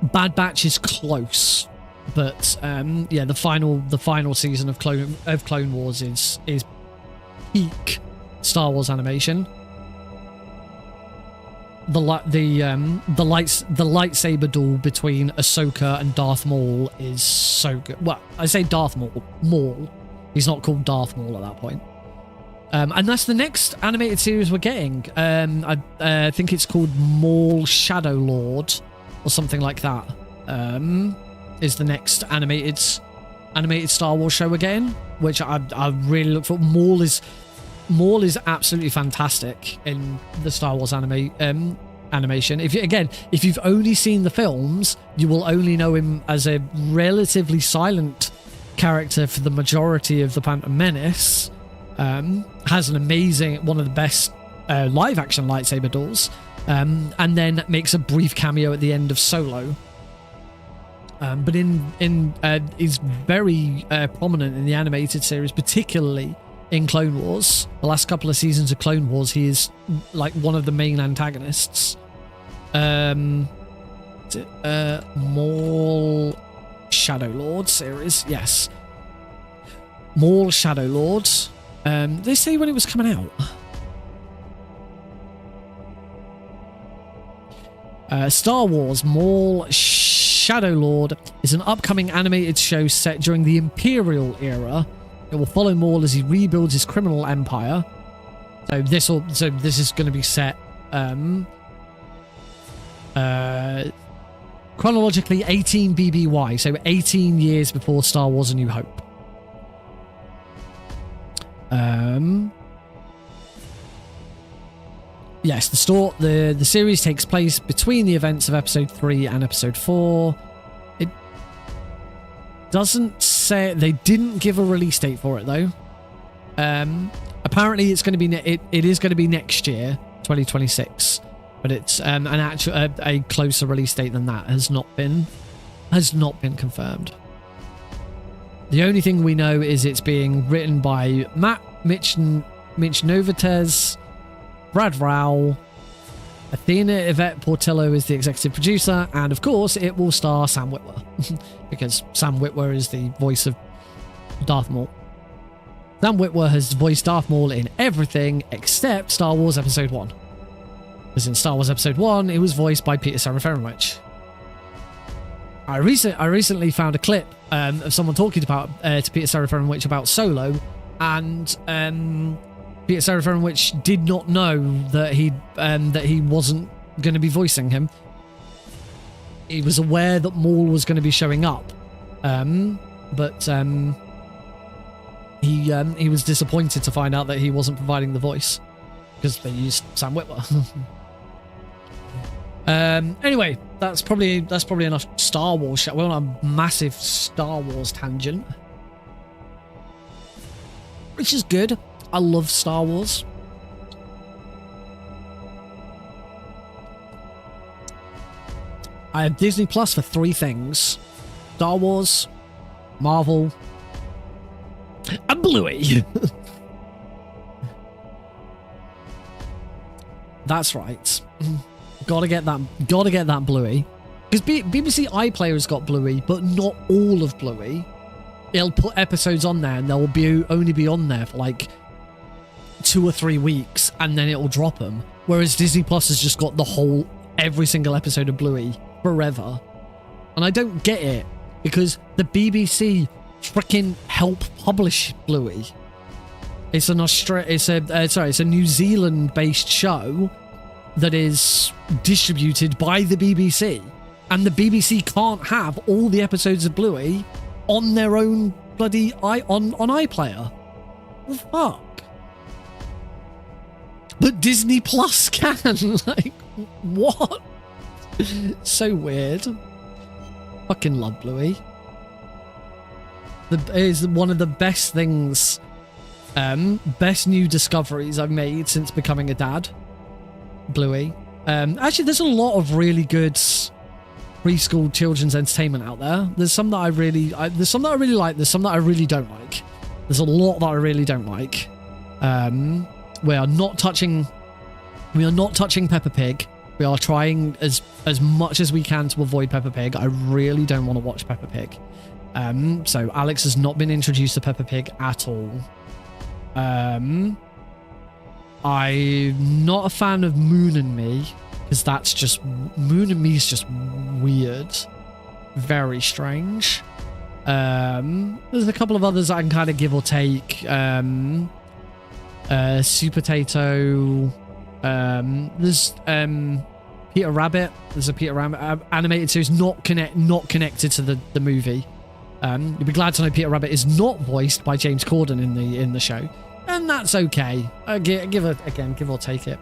Bad Batch is close, but yeah, the final season of Clone Wars is peak Star Wars animation. The lightsaber duel between Ahsoka and Darth Maul is so good. Well, I say Darth Maul. He's not called Darth Maul at that point. And that's the next animated series we're getting. I think it's called Maul Shadow Lord or something like that. Is the next animated Star Wars show we're getting, which I really look for. Maul is absolutely fantastic in the Star Wars animation. If you've only seen the films, you will only know him as a relatively silent character for the majority of the Phantom Menace. Has an amazing, one of the best live action lightsaber duels, and then makes a brief cameo at the end of Solo. But is very prominent in the animated series, particularly in Clone Wars. The last couple of seasons of Clone Wars, he is like one of the main antagonists. Maul Shadow Lord series, yes. Maul Shadow Lord. Did they say when it was coming out? Star Wars Maul Shadow Lord is an upcoming animated show set during the Imperial era. It will follow Maul as he rebuilds his criminal empire. So this is going to be set chronologically 18 BBY, so 18 years before Star Wars: A New Hope. Yes, the series takes place between the events of Episode 3 and Episode 4. It doesn't say, they didn't give a release date for it though. Apparently it's going to be it is going to be next year, 2026, but it's a closer release date than that has not been confirmed. The only thing we know is it's being written by Mitch Novates, Brad Rowell, Athena Yvette Portillo is the executive producer, and of course it will star Sam Witwer, because Sam Witwer is the voice of Darth Maul. Sam Witwer has voiced Darth Maul in everything except Star Wars Episode 1. Because in Star Wars Episode 1, it was voiced by Peter Serafinowicz. I recently found a clip of someone talking about to Peter Serafinowicz about Solo, and Peter Serafinowicz did not know that he wasn't going to be voicing him. He was aware that Maul was going to be showing up, but he was disappointed to find out that he wasn't providing the voice. because they used Sam Witwer. Anyway, that's probably enough Star Wars shit. We're on a massive Star Wars tangent, which is good. I love Star Wars. I have Disney Plus for 3 things: Star Wars, Marvel, and Bluey. That's right. Gotta get that Bluey. Because BBC iPlayer's got Bluey, but not all of Bluey. It'll put episodes on there and they'll only be on there for like 2 or 3 weeks, and then it'll drop them. Whereas Disney Plus has just got every single episode of Bluey forever. And I don't get it, because the BBC freaking help publish Bluey. It's a New Zealand-based show that is distributed by the BBC, and the BBC can't have all the episodes of Bluey on their own bloody on iPlayer. What the fuck? But Disney Plus can. Like, what? So weird. Fucking love Bluey. It is one of the best things, best new discoveries I've made since becoming a dad. Bluey. Actually, there's a lot of really good preschool children's entertainment out there. There's some that I really like. There's some that I really don't like. There's a lot that I really don't like. We are not touching Peppa Pig. We are trying as much as we can to avoid Peppa Pig. I really don't want to watch Peppa Pig. So Alex has not been introduced to Peppa Pig at all. I'm not a fan of Moon and Me, because Moon and Me is just weird. Very strange. There's a couple of others I can kind of give or take. Super Potato. There's Peter Rabbit. There's a Peter Rabbit animated series not connected to the movie. You'll be glad to know Peter Rabbit is not voiced by James Corden in the show. And that's okay. Give or take it.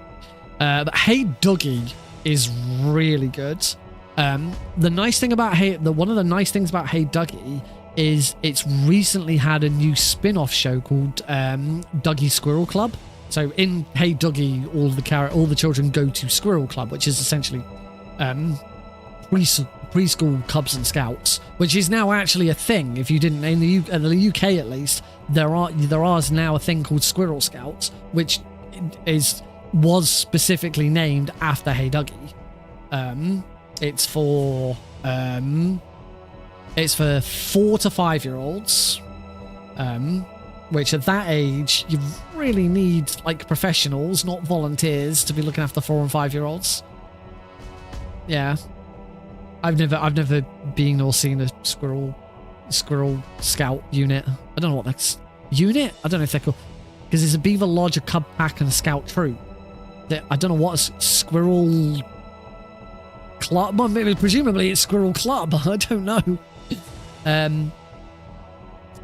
But Hey Dougie is really good. The nice thing about one of the nice things about Hey Dougie is it's recently had a new spin-off show called Dougie Squirrel Club. So in Hey Dougie, all the children go to Squirrel Club, which is essentially preschool Cubs and Scouts, which is now actually a thing. If you didn't, in the UK at least, there is now a thing called Squirrel Scouts, which was specifically named after Hey Dougie. It's for 4 to 5 year olds, which at that age you really need like professionals, not volunteers, to be looking after 4 and 5 year olds. Yeah. I've never been or seen a squirrel scout unit. I don't know what that's unit. I don't know if they're called, because there's a beaver lodge, a cub pack, and a scout troop. I don't know what a squirrel club. Well, maybe presumably it's squirrel club. I don't know.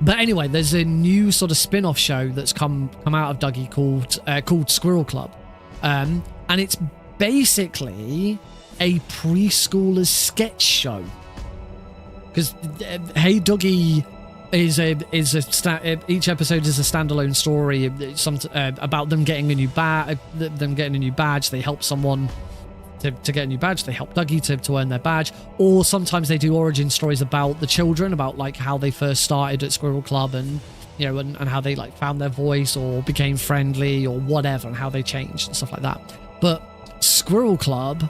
But anyway, there's a new sort of spin-off show that's come out of Dougie called Squirrel Club, and it's basically a preschooler's sketch show, because Hey Dougie each episode is a standalone story, about them getting a new badge. They help someone to get a new badge. They help Dougie to earn their badge, or sometimes they do origin stories about the children, about like how they first started at Squirrel Club, and and how they like found their voice or became friendly or whatever, and how they changed and stuff like that. But Squirrel Club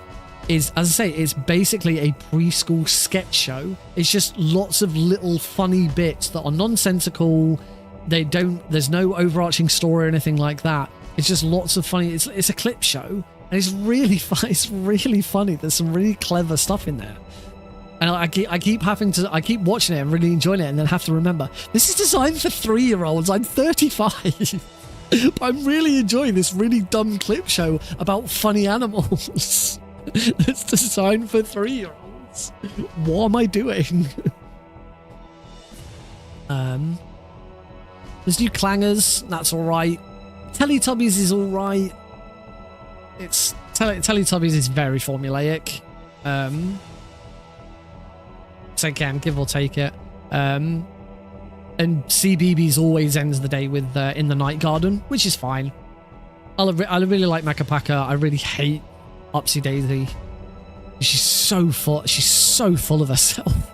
is, as I say, it's basically a preschool sketch show. It's just lots of little funny bits that are nonsensical. There's no overarching story or anything like that. It's just lots of funny. It's a clip show, and it's really fun. It's really funny. There's some really clever stuff in there, and I keep watching it and really enjoying it, and then have to remember this is designed for 3-year-olds. I'm 35. But I'm really enjoying this really dumb clip show about funny animals. It's designed for 3-year-olds. What am I doing? There's new clangers. That's all right. Teletubbies is all right. it's Teletubbies is very formulaic. So again, give or take it. And CBeebies always ends the day with in the night garden, which is fine. I really like Makka Pakka. I really hate Upsy Daisy. She's so full of herself.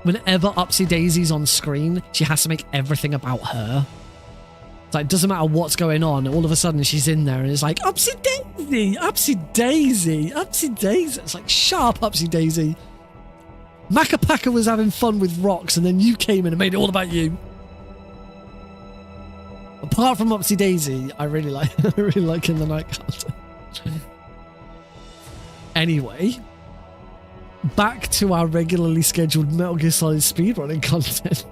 Whenever Upsy Daisy's on screen, she has to make everything about her. It's like, it doesn't matter what's going on, all of a sudden she's in there and it's like, Upsy Daisy, Upsy Daisy, Upsy Daisy. It's like, shut up, Upsy Daisy. Makka Pakka was having fun with rocks and then you came in and made it all about you. Apart from Upsy Daisy, I really like In the Night Garden. Anyway, back to our regularly scheduled Metal Gear Solid speedrunning content.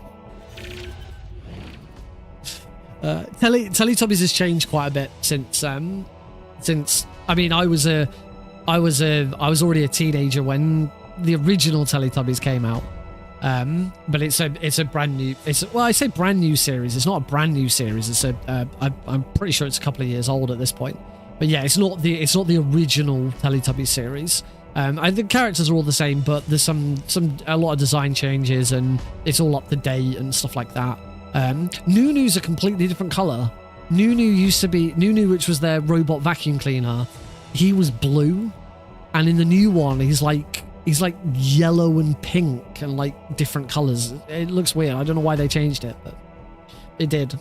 Teletubbies has changed quite a bit since I mean I was already a teenager when the original Teletubbies came out. But it's a brand new, well, I say brand new series. It's not a brand new series. I'm pretty sure it's a couple of years old at this point. But yeah, it's not the original Teletubbies series. I think characters are all the same, but there's a lot of design changes and it's all up to date and stuff like that. Nunu's a completely different color. Nunu, which was their robot vacuum cleaner, he was blue, and in the new one, he's like yellow and pink and like different colors. It looks weird. I don't know why they changed it, but it did.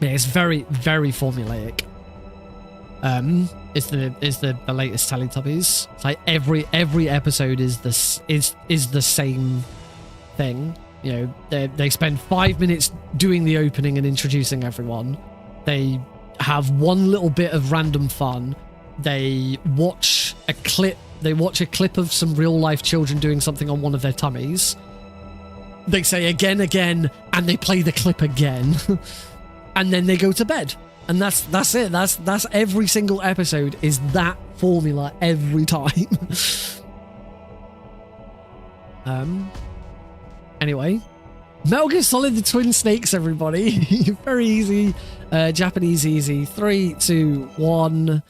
Yeah, it's very, very formulaic. It's the latest Teletubbies. It's like every episode is the same thing. You know, they spend 5 minutes doing the opening and introducing everyone. They have one little bit of random fun. They watch a clip of some real life children doing something on one of their tummies. They say again, and they play the clip again. And then they go to bed. And that's it. That's every single episode is that formula every time. Anyway, Metal Gear Solid: The Twin Snakes, everybody. Very easy. Japanese easy. 3, 2, 1.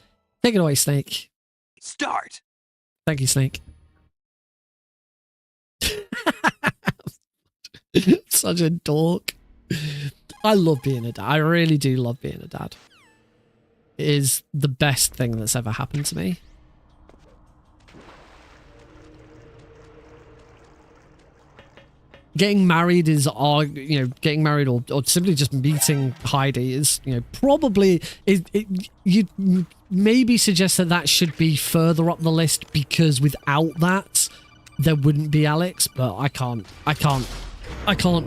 Take it away, Snake. Start. Thank you, Snake. Such a dork. I love being a dad. I really do love being a dad. It is the best thing that's ever happened to me. Getting married is, getting married or simply just meeting Heidi is, probably, you'd maybe suggest that should be further up the list because without that, there wouldn't be Alex, but I can't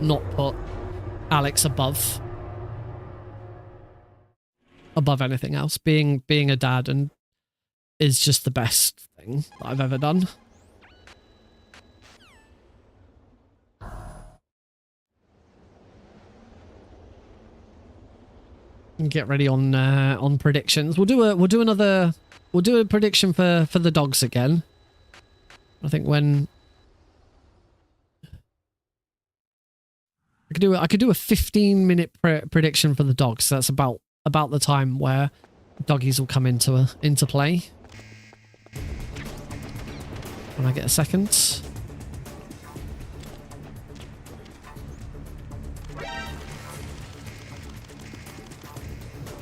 not put Alex above anything else. Being a dad and is just the best thing that I've ever done. Get ready on predictions. We'll do a prediction for the dogs again. I think when I could do a 15-minute prediction for the dogs. So that's about the time where doggies will come into play. When I get a second.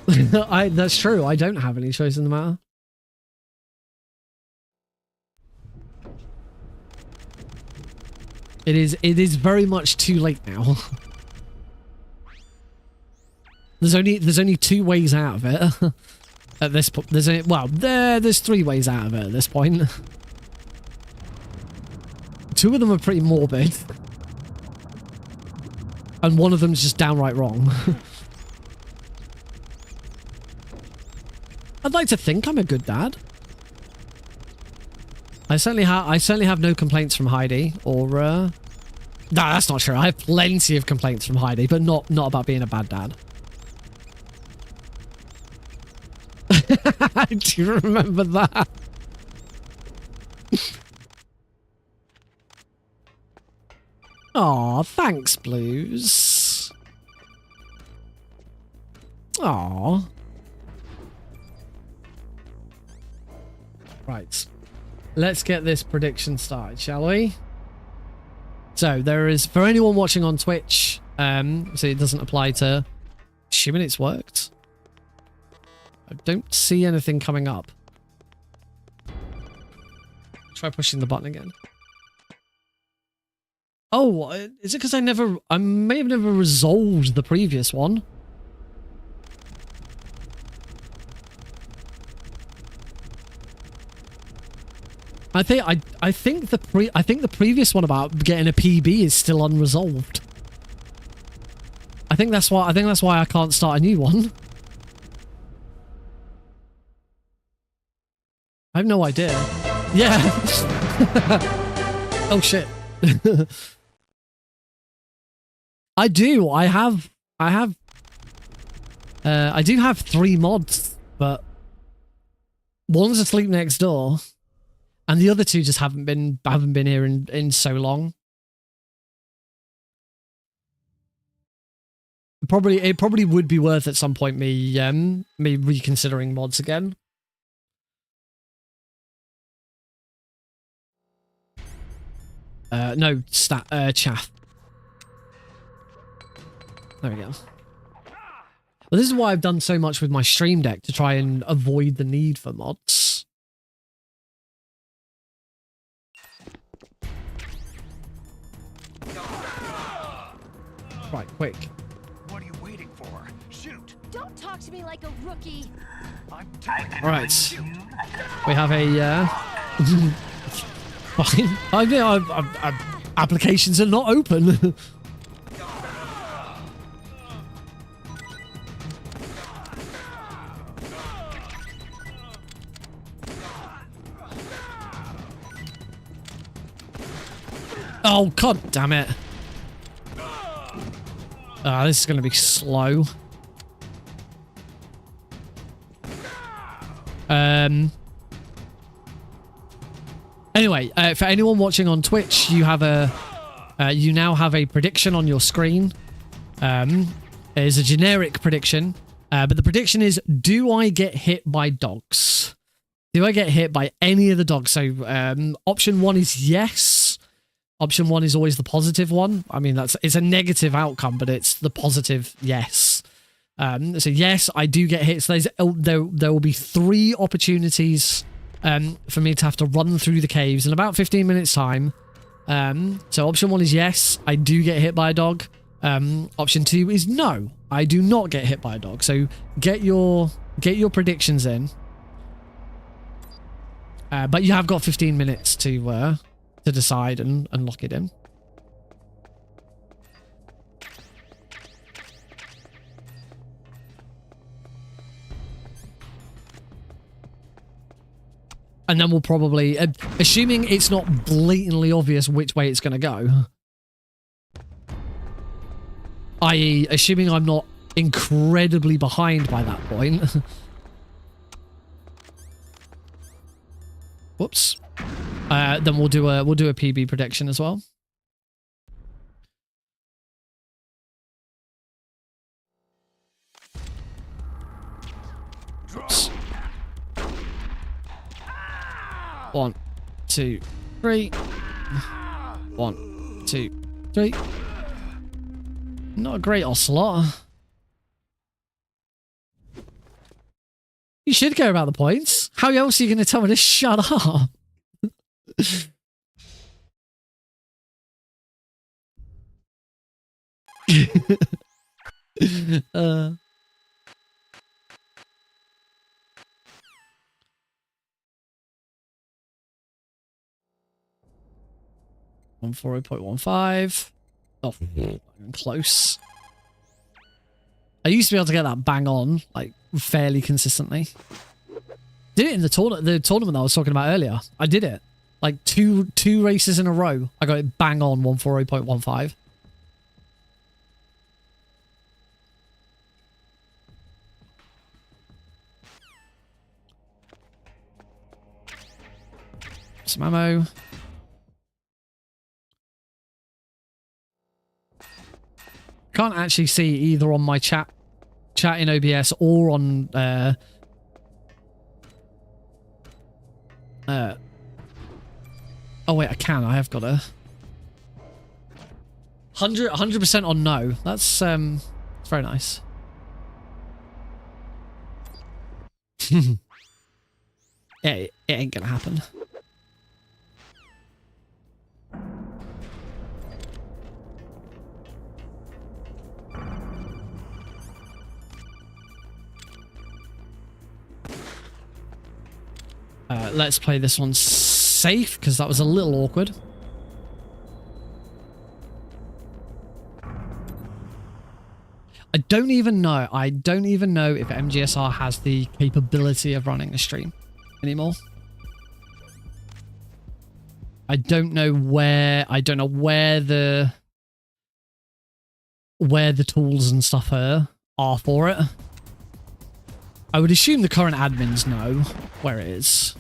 That's true. I don't have any choice in the matter. It is very much too late now. There's only 2 ways out of it. At this point, there's 3 ways out of it at this point. 2 of them are pretty morbid. And one of them's just downright wrong. I'd like to think I'm a good dad. I certainly have no complaints from Heidi or no, that's not true. I have plenty of complaints from Heidi, but not about being a bad dad. Do you remember that? Aw, thanks, Blues. Aw. Right. Let's get this prediction started, shall we? So there is, for anyone watching on Twitch, so it doesn't apply to, assuming it's worked. I don't see anything coming up. Try pushing the button again. Oh, is it because I may have never resolved the previous one? I think the previous one about getting a PB is still unresolved. I think that's why I can't start a new one. I have no idea. Yeah. Oh shit. I do. I do have 3 mods, but one's asleep next door. And the other 2 just haven't been here in so long. It probably would be worth at some point me reconsidering mods again. No, chaff. There we go. Well, this is why I've done so much with my Stream Deck, to try and avoid the need for mods. Right, quick. What are you waiting for? Shoot! Don't talk to me like a rookie. I'm Alright. We have a, fine. Applications are not open. Oh, god damn it. This is going to be slow. Anyway, for anyone watching on Twitch, you have you now have a prediction on your screen. It is a generic prediction, but the prediction is: do I get hit by dogs? Do I get hit by any of the dogs? So, option 1 is yes. Option 1 is always the positive one. I mean, it's a negative outcome, but it's the positive yes. So yes, I do get hit. So there will be 3 opportunities for me to have to run through the caves in about 15 minutes time. So option 1 is yes, I do get hit by a dog. Option 2 is no, I do not get hit by a dog. So get your predictions in. But you have got 15 minutes to decide and lock it in. And then we'll probably, assuming it's not blatantly obvious which way it's going to go, i.e. assuming I'm not incredibly behind by that point. Whoops. Then we'll do a PB prediction as well. Oops. 1, 2, 3. 1, 2, 3. Not a great ocelot. You should care about the points. How else are you going to tell me to shut up? On 40.15. Oh, I'm close. I used to be able to get that bang on, like, fairly consistently. Did it in the tournament that I was talking about earlier. I did it. Like, two races in a row. I got it bang on 140.15. Some ammo. Can't actually see either on my chat in OBS or on Oh wait, I can. I have got a 100% on no. That's it's very nice. It ain't gonna happen. Let's play this one safe, because that was a little awkward. I don't even know if MGSR has the capability of running a stream anymore. I don't know where the tools and stuff are for it. I would assume the current admins know where it is.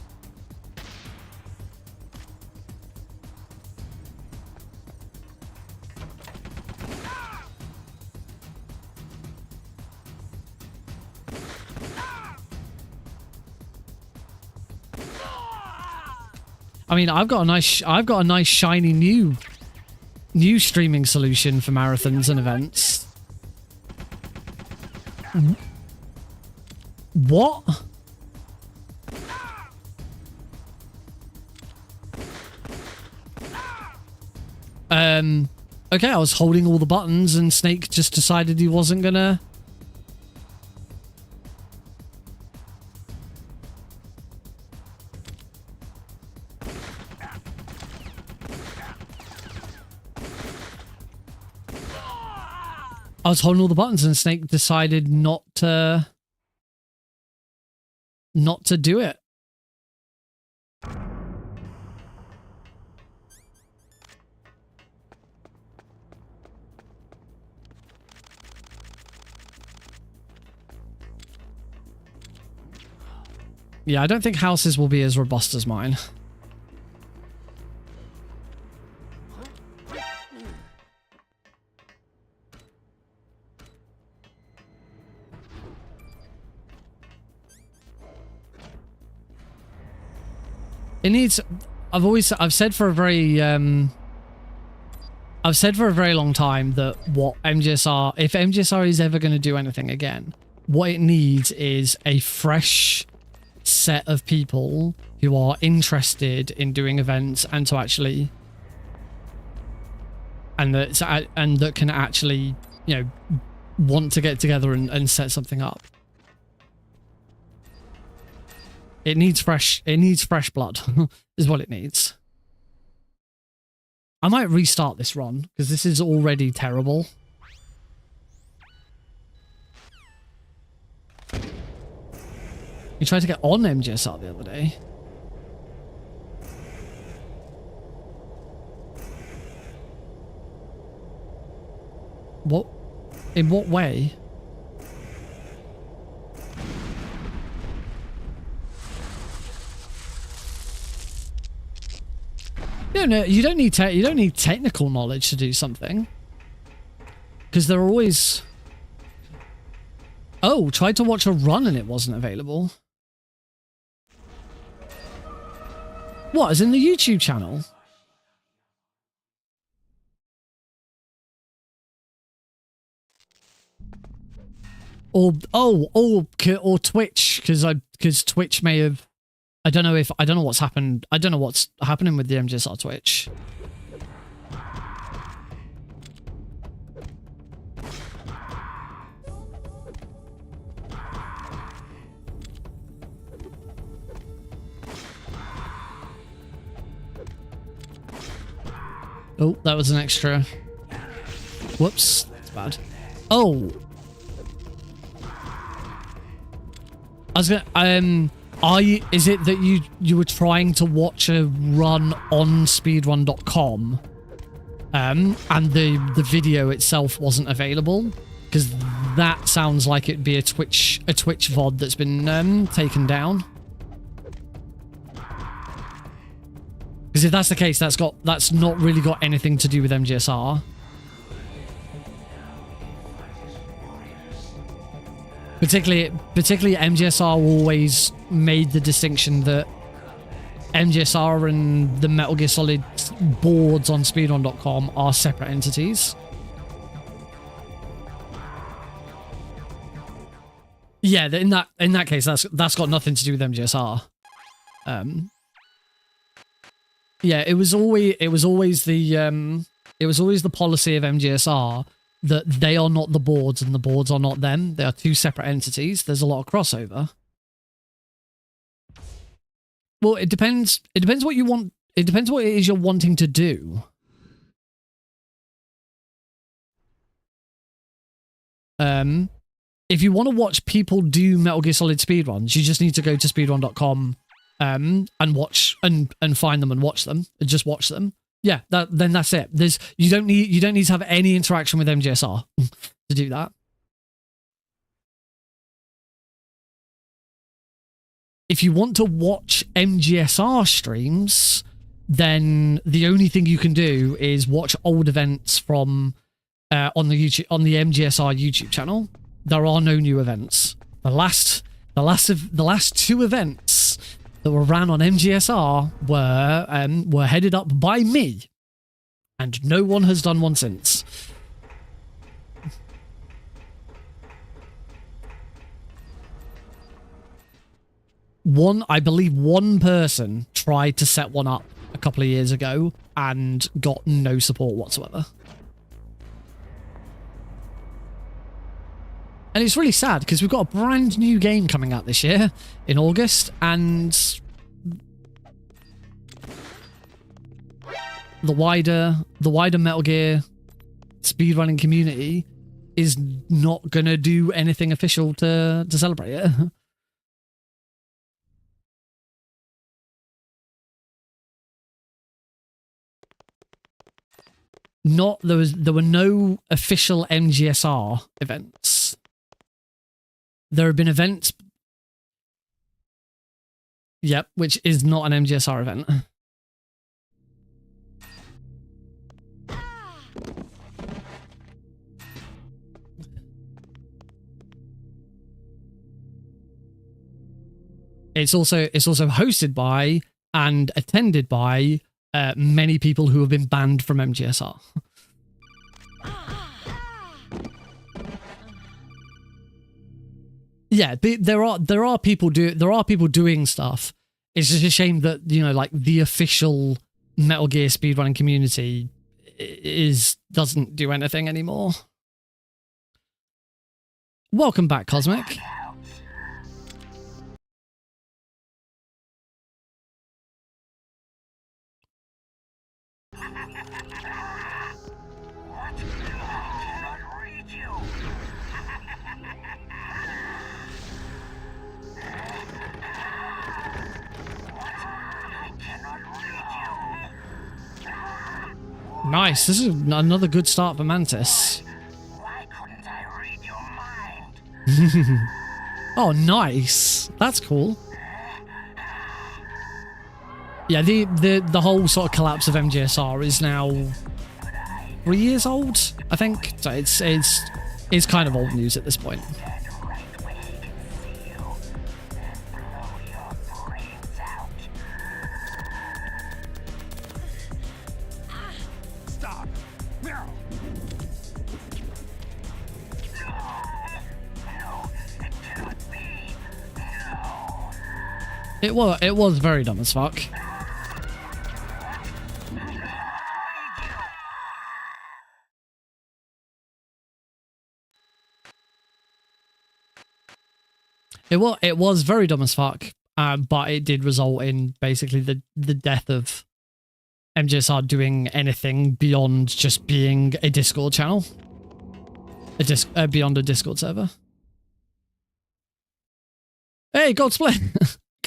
I mean, I've got a nice shiny new streaming solution for marathons and events. What? Okay, I was holding all the buttons and Snake just decided he wasn't gonna. I was holding all the buttons and Snake decided not to do it. Yeah, I don't think houses will be as robust as mine. It needs. I've said for a very long time that what MGSR, if MGSR is ever going to do anything again, what it needs is a fresh set of people who are interested in doing events and to actually, and that can actually, you know, want to get together and set something up. It needs fresh blood is what it needs. I might restart this run because this is already terrible. You tried to get on MGSR the other day. What? In what way? No, you don't need technical knowledge to do something. Because they're always... Oh, tried to watch a run and it wasn't available. What, is in the YouTube channel? Or Twitch, because Twitch may have... I don't know what's happened. I don't know what's happening with the MGSR Twitch. Oh, that was an extra. Whoops, that's bad. Oh, I was gonna. Is it that you were trying to watch a run on speedrun.com, and the video itself wasn't available? Because that sounds like it'd be a Twitch VOD that's been taken down. Because if that's the case, that's not really got anything to do with MGSR. Particularly MGSR always made the distinction that MGSR and the Metal Gear Solid boards on speedrun.com are separate entities. Yeah, in that case, that's got nothing to do with MGSR. Yeah, it was always the policy of MGSR that they are not the boards and the boards are not them. They are two separate entities. There's a lot of crossover. Well, it depends. It depends what you want. It depends what it is you're wanting to do. If you want to watch people do Metal Gear Solid speedruns, you just need to go to speedrun.com and watch and find them and watch them. And just watch them. Yeah, then that's it. You don't need to have any interaction with MGSR to do that. If you want to watch MGSR streams, then the only thing you can do is watch old events from on the MGSR YouTube channel. There are no new events. The last two events that were ran on MGSR were headed up by me, and no one has done one since. I believe one person tried to set one up a couple of years ago and got no support whatsoever. And it's really sad because we've got a brand new game coming out this year in August, and the wider Metal Gear speedrunning community is not gonna do anything official to celebrate it. There were no official MGSR events. There have been events. Yep, which is not an MGSR event. It's also hosted by and attended by many people who have been banned from MGSR. Yeah, there are people doing stuff. It's just a shame that, you know, like the official Metal Gear speedrunning community doesn't do anything anymore. Welcome back, Cosmic. Nice. This is another good start for Mantis. Why couldn't I read your mind? Oh, nice. That's cool. Yeah, the whole sort of collapse of MGSR is now 3 years old, I think. So it's kind of old news at this point. It was very dumb as fuck. It was very dumb as fuck, but it did result in basically the death of MGSR doing anything beyond just being a Discord channel, beyond a Discord server. Hey, Gold Split!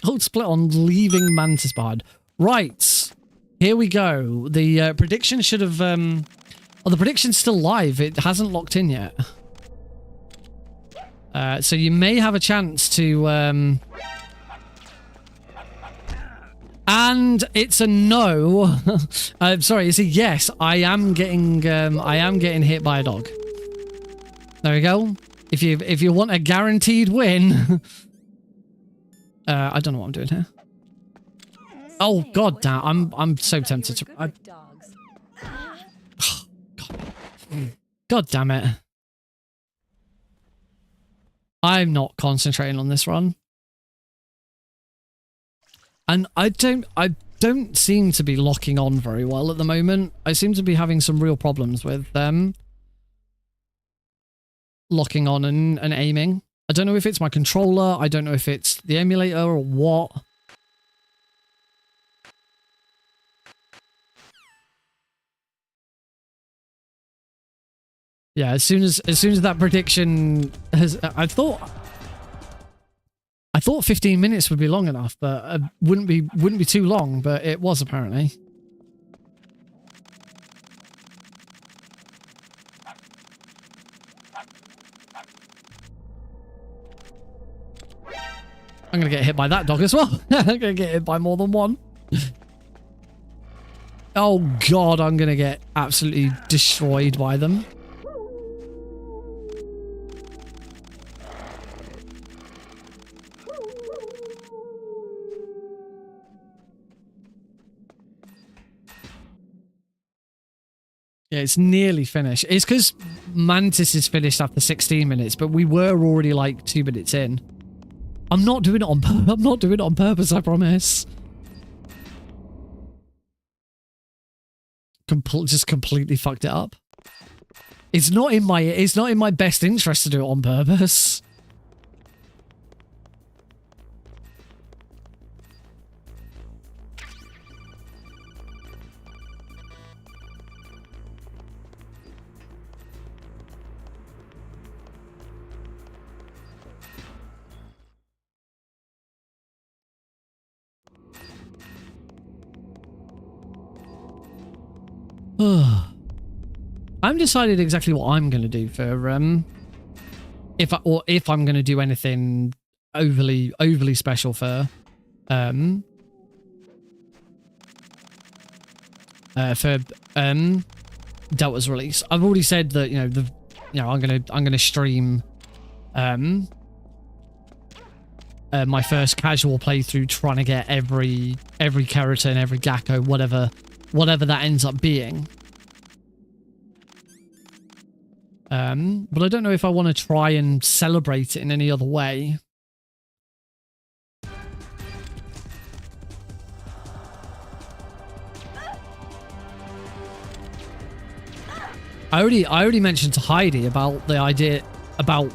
Gold Split on leaving Mantis behind. Right, here we go. The prediction should have... oh, the prediction's still live. It hasn't locked in yet. So you may have a chance to... and it's a no. I'm sorry, it's a yes. I am getting hit by a dog. There we go. If you want a guaranteed win... I don't know what I'm doing here. Oh god damn! I'm so tempted to. God damn it! I'm not concentrating on this run, and I don't seem to be locking on very well at the moment. I seem to be having some real problems with them locking on and aiming. I don't know if it's my controller. I don't know if it's the emulator or what. Yeah, as soon as that prediction has, I thought 15 minutes would be long enough, but wouldn't be too long, but it was apparently. I'm gonna get hit by that dog as well. I'm gonna get hit by more than one. Oh god, I'm gonna get absolutely destroyed by them. Yeah, it's nearly finished. It's because Mantis is finished after 16 minutes, but we were already like 2 minutes in. I'm not doing it on I'm not doing it on purpose, I promise. Just completely fucked it up. It's not in my best interest to do it on purpose. I'm decided exactly what I'm going to do for if I'm going to do anything overly special for Delta's release. I've already said that I'm gonna stream my first casual playthrough, trying to get every character and every Gakko, whatever that ends up being. But I don't know if I want to try and celebrate it in any other way. I already mentioned to Heidi about the idea about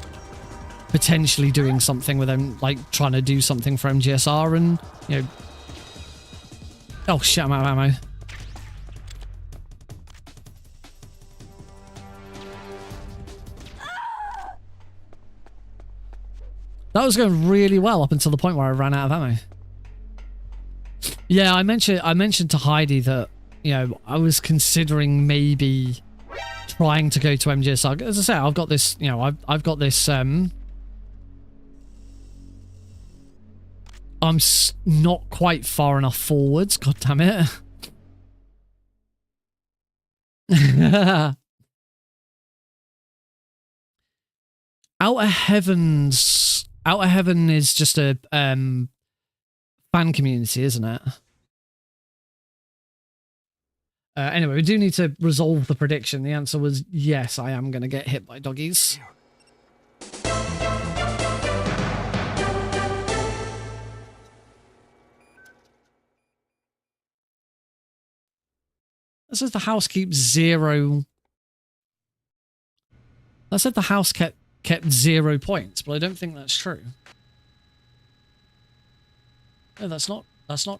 potentially doing something with them, like trying to do something for MGSR, and oh shit, I'm out of ammo. That was going really well up until the point where I ran out of ammo. Yeah, I mentioned to Heidi that I was considering maybe trying to go to MGSR. As I say, I've got this, I've got this, I'm not quite far enough forwards, god damn it. Outer Heaven is just a fan community, isn't it? Anyway, we do need to resolve the prediction. The answer was yes, I am going to get hit by doggies. That says the house keeps 0. That said the house kept 0 points, but I don't think that's true. No, that's not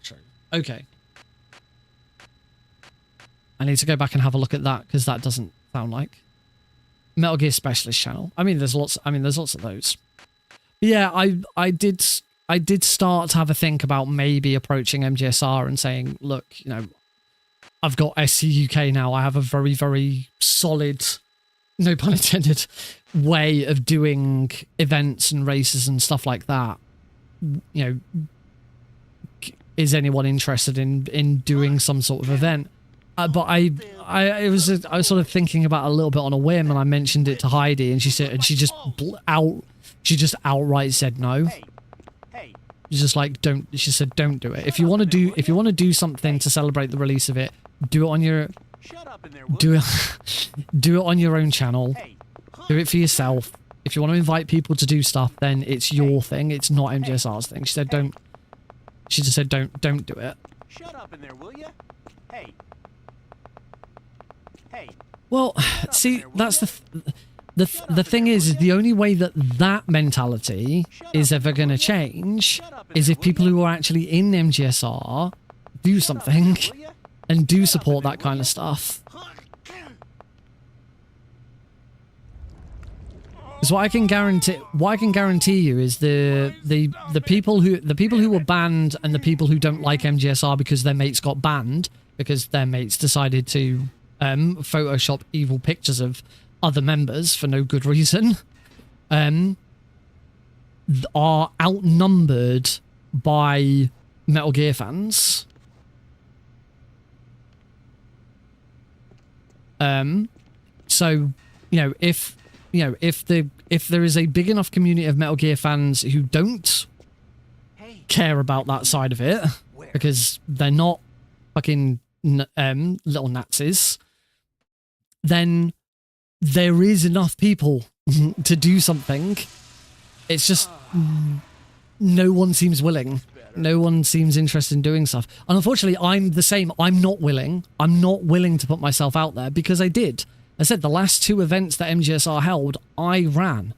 true. Okay. I need to go back and have a look at that, because that doesn't sound like Metal Gear Specialist channel. I mean, there's lots of those. But yeah, I did start to have a think about maybe approaching MGSR and saying, look, I've got SC UK now. I have a very, very solid, no pun intended, way of doing events and races and stuff like that. Is anyone interested in doing some sort of event? But I was sort of thinking about it a little bit on a whim, and I mentioned it to Heidi, and she just outright said no. Hey, just like, don't. She said, don't do it. If you want to do something to celebrate the release of it, do it on your, Shut up in there, will do it, do it on your own channel. Hey. Do it for yourself. If you want to invite people to do stuff, then it's your thing. It's not MGSR's thing. She said, don't. She just said, don't do it. Shut up in there, will you? Hey. Hey. Well, see, that's the thing is the only way that that mentality is ever going to change is if people who are actually in MGSR do something and do support that kind of stuff. Because what I can guarantee you is the people who were banned and the people who don't like MGSR because their mates got banned because their mates decided to Photoshop evil pictures of other members for no good reason, are outnumbered by Metal Gear fans. So, if there is a big enough community of Metal Gear fans who don't care about that side of it because they're not fucking little Nazis, then there is enough people to do something. It's just no one seems willing. No one seems interested in doing stuff. And unfortunately, I'm the same. I'm not willing. I'm not willing to put myself out there because I did. I said the last 2 events that MGSR held, I ran.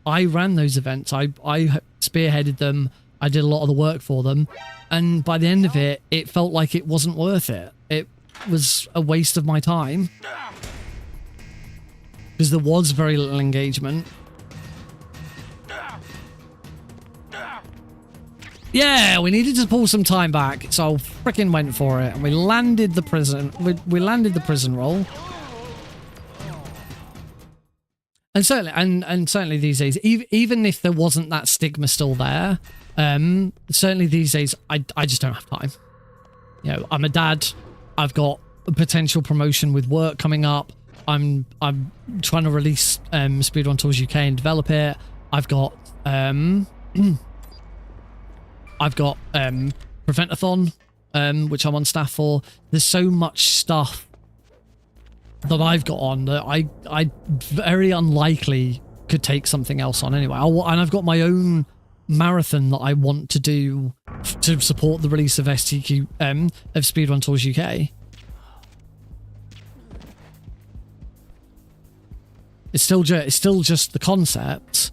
I ran those events. I spearheaded them. I did a lot of the work for them. And by the end of it, it felt like it wasn't worth it. It was a waste of my time. Because there was very little engagement. Yeah, we needed to pull some time back, so I frickin' went for it, and we landed the prison. We landed the prison roll. And certainly, and certainly these days, even if there wasn't that stigma still there, certainly these days, I just don't have time. I'm a dad. I've got a potential promotion with work coming up. I'm trying to release Speedrun Tours UK and develop it. I've got Preventathon, which I'm on staff for. There's so much stuff that I've got on that I very unlikely could take something else on anyway. And I've got my own marathon that I want to do to support the release of STQ of Speedrun Tours UK. It's still just the concept,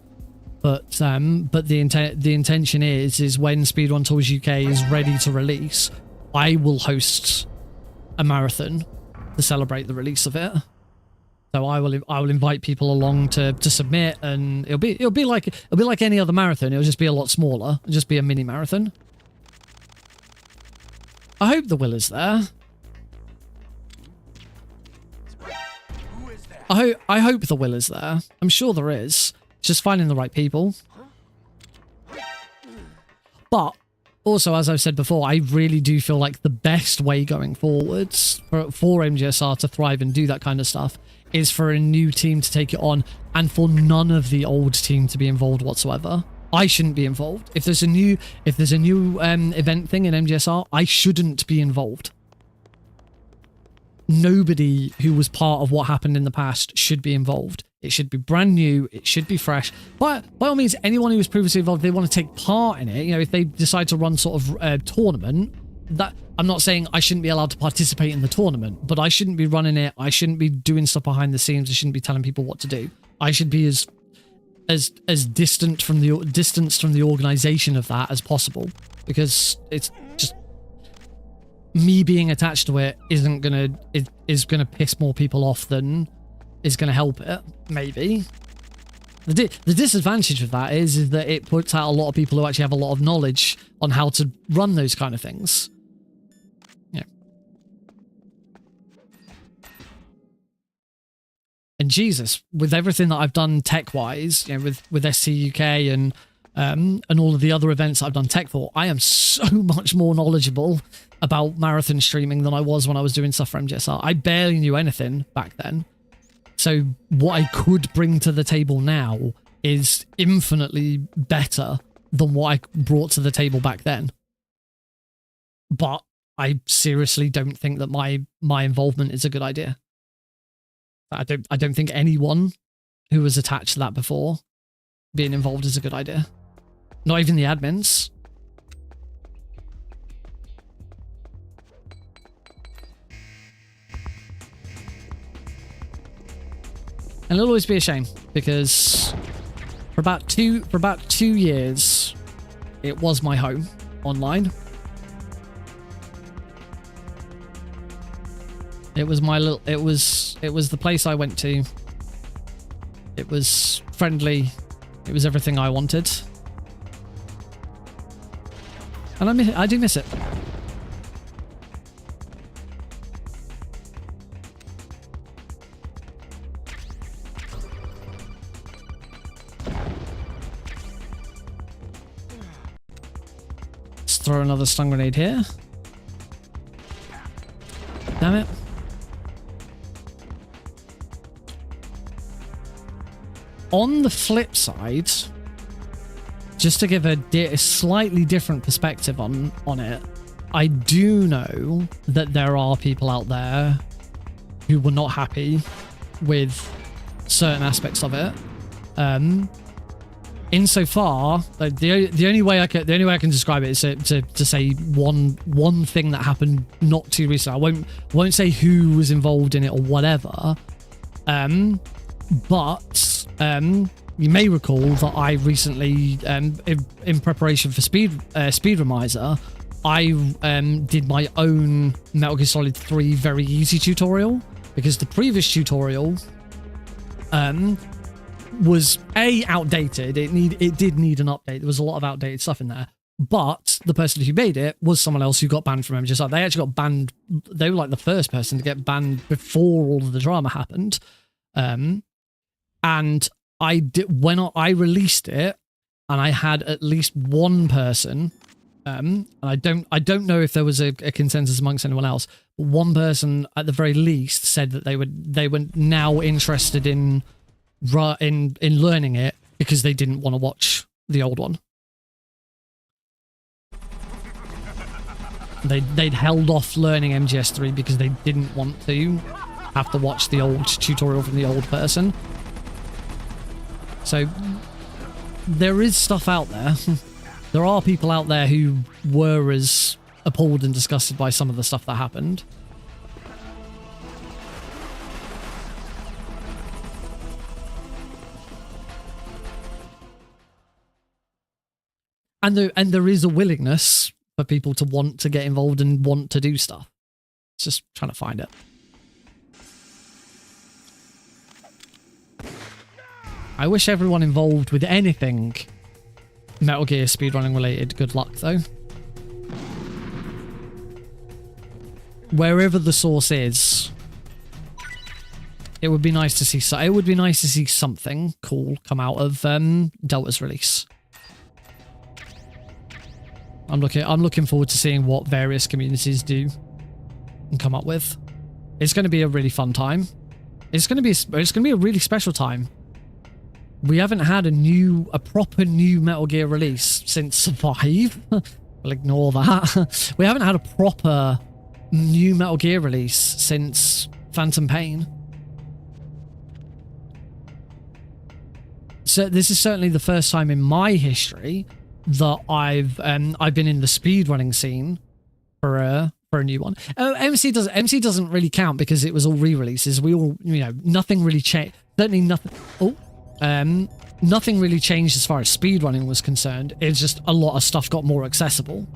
but the intention is when Speedrun Tours UK is ready to release, I will host a marathon to celebrate the release of it. So I will invite people along to submit, and it'll be like any other marathon. It'll just be a lot smaller. It'll just be a mini marathon. I hope the will is there. I hope the will is there. I'm sure there is. It's just finding the right people. But also, as I've said before, I really do feel like the best way going forwards for MGSR to thrive and do that kind of stuff is for a new team to take it on and for none of the old team to be involved whatsoever. I shouldn't be involved. If there's a new event thing in MGSR, I shouldn't be involved. Nobody who was part of what happened in the past should be involved. It should be brand new. It should be fresh. But by all means, anyone who was previously involved, they want to take part in it. If they decide to run sort of tournament, that I'm not saying I shouldn't be allowed to participate in the tournament, but I shouldn't be running it. I shouldn't be doing stuff behind the scenes. I shouldn't be telling people what to do. I should be as distant from the organization of that as possible, because it's just me being attached to it is gonna piss more people off than is gonna help it. Maybe the disadvantage of that is that it puts out a lot of people who actually have a lot of knowledge on how to run those kind of things. Yeah. And Jesus, with everything that I've done tech-wise, with SC UK and all of the other events I've done tech for, I am so much more knowledgeable about marathon streaming than I was when I was doing stuff for MGSR. I barely knew anything back then. So what I could bring to the table now is infinitely better than what I brought to the table back then. But I seriously don't think that my involvement is a good idea. I don't think anyone who was attached to that before being involved is a good idea. Not even the admins. And it'll always be a shame because for about 2 years it was my home online. It was my little it was the place I went to. It was friendly. It was everything I wanted. And I do miss it. Let's throw another stun grenade here. Damn it. On the flip side, just to give a slightly different perspective on it, I do know that there are people out there who were not happy with certain aspects of it. Insofar, like the only way I can describe it is to say one thing that happened not too recently. I won't say who was involved in it or whatever. But you may recall that I recently, in preparation for Speedremizer, I did my own Metal Gear Solid 3 very easy tutorial, because the previous tutorial was outdated. It did need an update. There was a lot of outdated stuff in there. But the person who made it was someone else who got banned from MGS. They actually got banned. They were like the first person to get banned before all of the drama happened. And I did when I released it, and I had at least one person, and I don't know if there was a consensus amongst anyone else, but one person at the very least said that they were now interested in learning it because they didn't want to watch the old one. They'd held off learning MGS3 because they didn't want to have to watch the old tutorial from the old person. So there is stuff out there. There are people out there who were as appalled and disgusted by some of the stuff that happened. And there is a willingness for people to want to get involved and want to do stuff. It's just trying to find it. I wish everyone involved with anything Metal Gear speedrunning related good luck, though. Wherever the source is, it would be nice to see. It would be nice to see something cool come out of Delta's release. I'm looking forward to seeing what various communities do and come up with. It's going to be a really fun time. It's going to be a really special time. We haven't had a proper new Metal Gear release since Survive. We'll ignore that. We haven't had a proper new Metal Gear release since Phantom Pain. So this is certainly the first time in my history that I've been in the speedrunning scene for a new one. Oh, MC doesn't really count because it was all re-releases. We all, nothing really changed. Certainly nothing. Oh. Nothing really changed as far as speedrunning was concerned. It's just a lot of stuff got more accessible.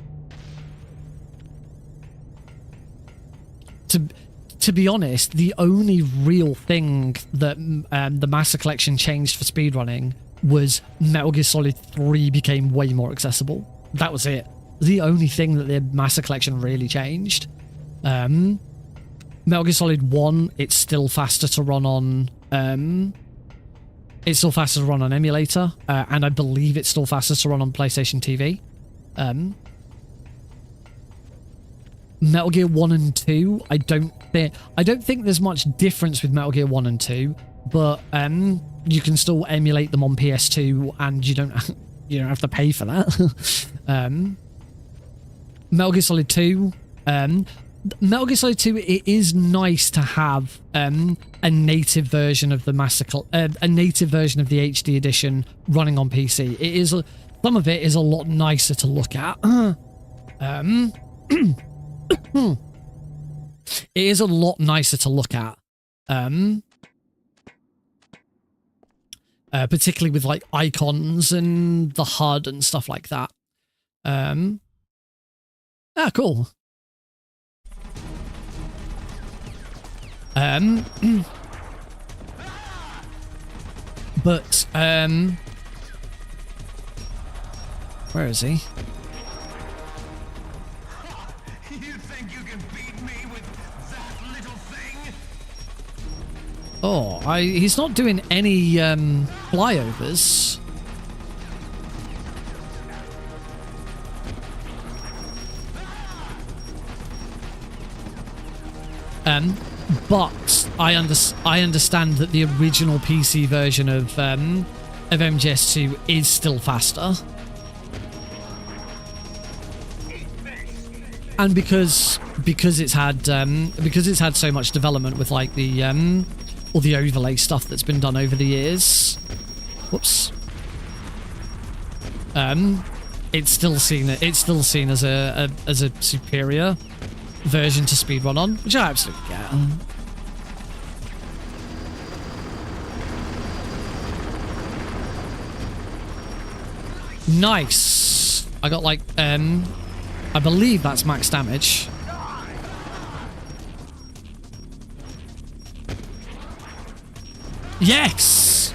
To be honest, the only real thing that the Master Collection changed for speedrunning was Metal Gear Solid 3 became way more accessible. That was it. The only thing that the Master Collection really changed. Metal Gear Solid 1, it's still faster to run on it's still faster to run on emulator, and I believe it's still faster to run on PlayStation TV. Metal Gear 1 and 2, I don't think there's much difference with Metal Gear 1 and 2, but you can still emulate them on PS2, and you you don't have to pay for that. Metal Gear Solid 2. Metal Gear Solid 2, it is nice to have a native version of the a native version of the HD edition running on PC. It is some of it is a lot nicer to look at. It is a lot nicer to look at. Particularly with like icons and the HUD and stuff like that. Cool. But where is he? You think you can beat me with that little thing? Oh, he's not doing any flyovers. But I understand that the original PC version of MGS2 is still faster. And because it's had so much development with like the all the overlay stuff that's been done over the years. Whoops. It's still seen as a superior version to speedrun on, which I absolutely get. Nice. I got like I believe that's max damage. Yes!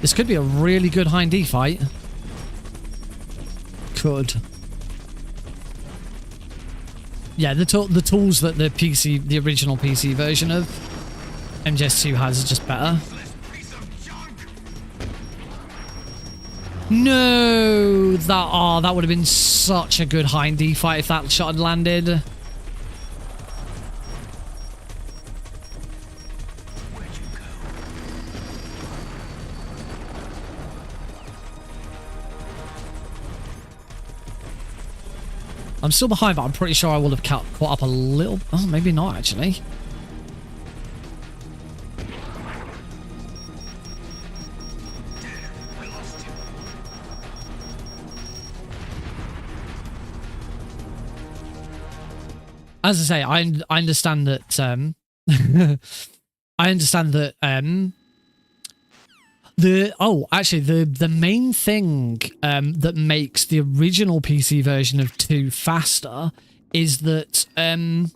This could be a really good Hind E fight. Could. Yeah, the tools that the original PC version of MGS2 has are just better. No! That would have been such a good Hind E fight if that shot had landed. I'm still behind, but I'm pretty sure I will have caught up a little. Oh, maybe not, actually. As I say, I understand that. I understand that. The main thing that makes the original PC version of 2 faster is that the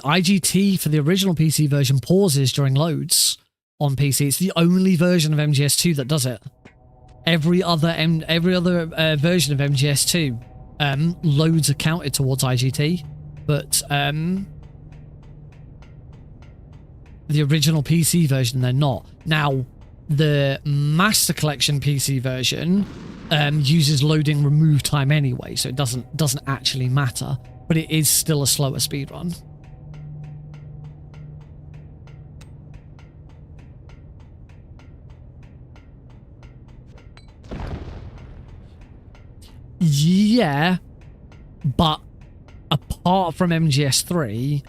IGT for the original PC version pauses during loads on PC. It's the only version of MGS2 that does it. Every other version of MGS2 loads are counted towards IGT, but the original PC version, they're not. Now, the Master Collection PC version uses loading remove time anyway, so it doesn't actually matter, but it is still a slower speedrun. Yeah, but apart from MGS3,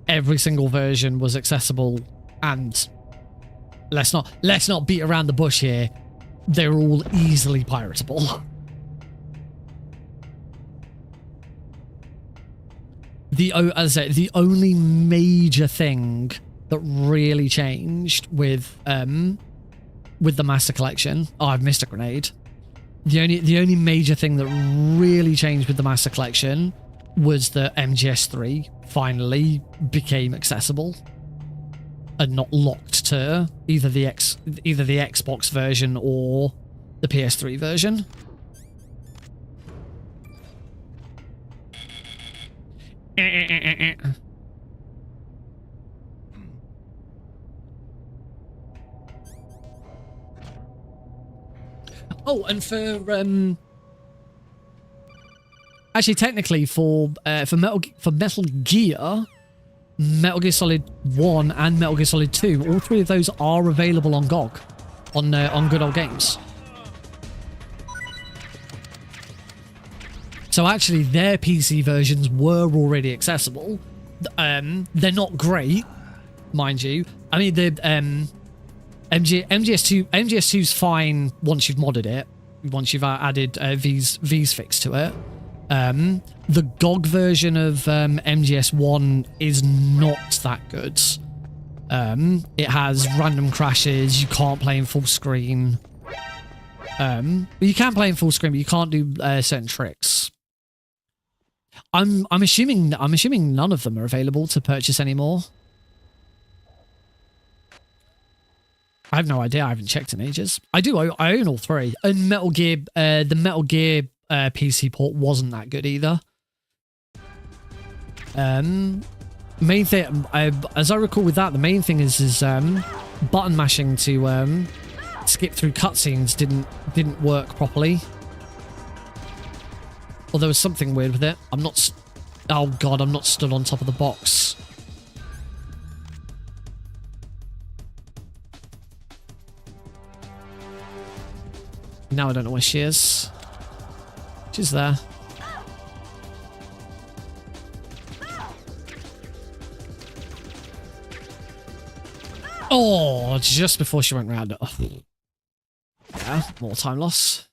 every single version was accessible, and let's not beat around the bush here. They're all easily piratable. As I say, the only major thing that really changed with the Master Collection. Oh, I've missed a grenade. The only major thing that really changed with the Master Collection was that MGS3 finally became accessible and not locked to either the Xbox version or the PS3 version. Oh, and for actually, technically, for Metal Gear, Metal Gear Solid 1 and Metal Gear Solid 2, all three of those are available on GOG. on good old games. So actually, their PC versions were already accessible. They're not great, mind you. I mean, the MGS2's fine once you've modded it, once you've added V's fix to it. The GOG version of MGS1 is not that good. It has random crashes. You can't play in full screen. You can play in full screen, but you can't do certain tricks. I'm assuming none of them are available to purchase anymore. I have no idea. I haven't checked in ages. I own all three. And Metal Gear, the Metal Gear PC port wasn't that good either. Main thing, as I recall with that, the main thing is button mashing to skip through cutscenes didn't work properly. Or there was something weird with it. Oh god, I'm not stood on top of the box. Now I don't know where she is. She's there. Oh, just before she went round. Oh. Yeah, more time loss.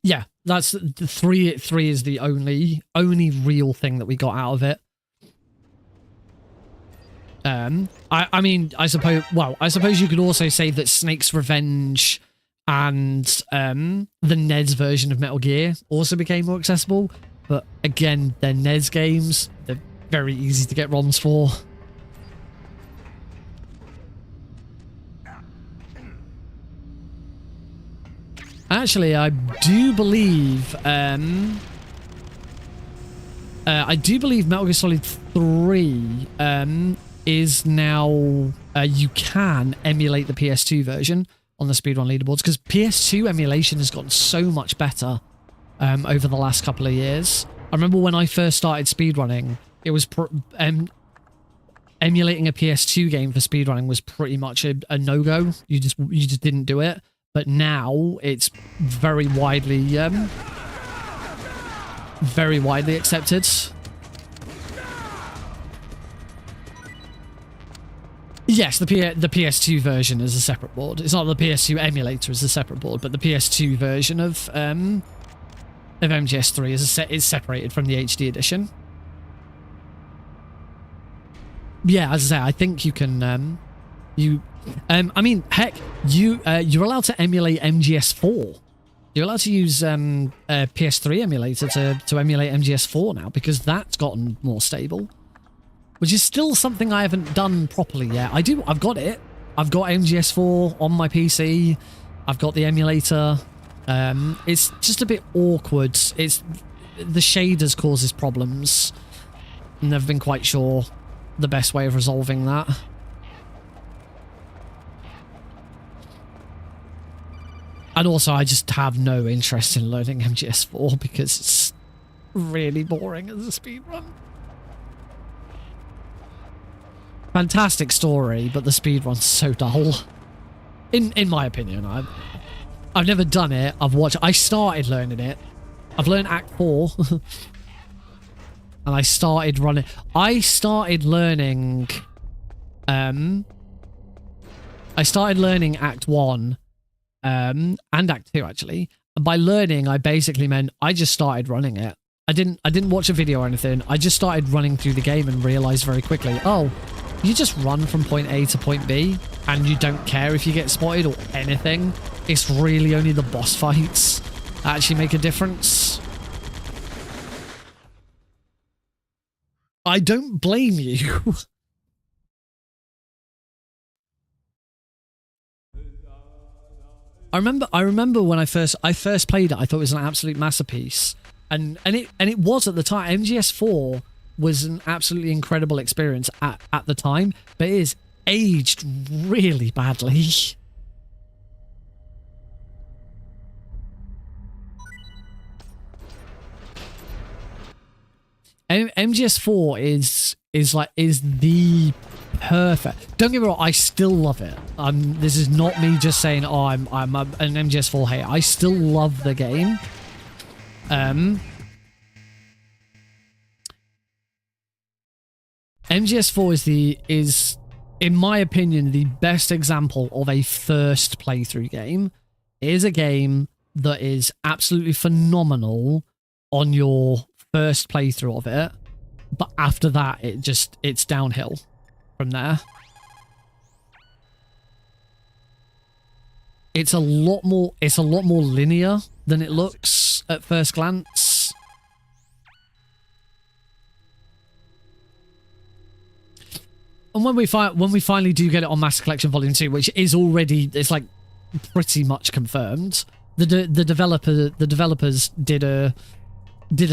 Yeah, that's the three. Three is the only real thing that we got out of it. I mean, I suppose you could also say that Snake's Revenge and the NES version of Metal Gear also became more accessible. But again, they're NES games. They're very easy to get ROMs for. Actually, I do believe Metal Gear Solid 3 is now you can emulate the PS2 version on the speedrun leaderboards, because PS2 emulation has gotten so much better over the last couple of years. I remember when I first started speedrunning, it was emulating a PS2 game for speedrunning was pretty much a no-go. You just didn't do it. But now it's very widely accepted. Yes, the PS2 version is a separate board. It's not the PS2 emulator is a separate board, but the PS2 version of MGS3 is separated from the HD edition. Yeah, as I say, I think you can I mean, heck, you're allowed to emulate MGS4. You're allowed to use a PS3 emulator to emulate MGS4 now, because that's gotten more stable. Which is still something I haven't done properly yet. I've got it. I've got MGS4 on my PC. I've got the emulator. It's just a bit awkward. The shaders causes problems. Never been quite sure the best way of resolving that. And also, I just have no interest in learning MGS4 because it's really boring as a speedrun. Fantastic story, but the speedrun's so dull. In my opinion, I've never done it. I started learning it. I've learned Act 4. And I started running. I started learning Act 1. And Act 2 actually. And by learning, I basically meant I just started running it. I didn't watch a video or anything. I just started running through the game and realized very quickly, oh, you just run from point A to point B and you don't care if you get spotted or anything. It's really only the boss fights that actually make a difference. I don't blame you. I remember when I first played it, I thought it was an absolute masterpiece. And it was at the time. MGS4 was an absolutely incredible experience at the time, but it is aged really badly. MGS4 is the perfect. Don't get me wrong, I still love it. This is not me just saying, oh, I'm an MGS4 hater. I still love the game. MGS4 is in my opinion the best example of a first playthrough game. It is a game that is absolutely phenomenal on your first playthrough of it, but after that it's downhill from there. It's a lot more linear than it looks at first glance. And when we finally do get it on Master Collection Volume 2, which is already, it's like pretty much confirmed. The developers did a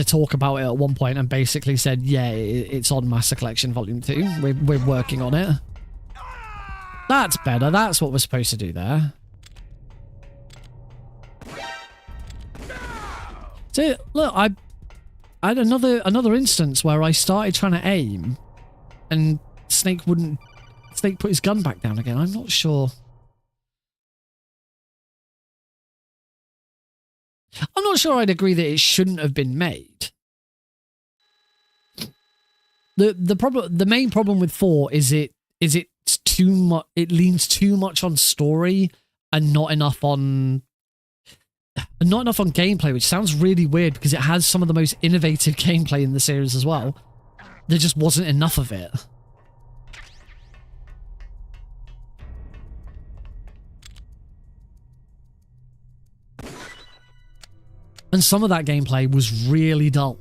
talk about it at one point and basically said, yeah, it's on Master Collection Volume 2. We're working on it. That's better. That's what we're supposed to do there. So look, I had another instance where I started trying to aim and Snake put his gun back down again. I'm not sure. I'm not sure I'd agree that it shouldn't have been made. The main problem with 4 is it's too much. It leans too much on story and not enough on gameplay, which sounds really weird because it has some of the most innovative gameplay in the series as well. There just wasn't enough of it. And some of that gameplay was really dull.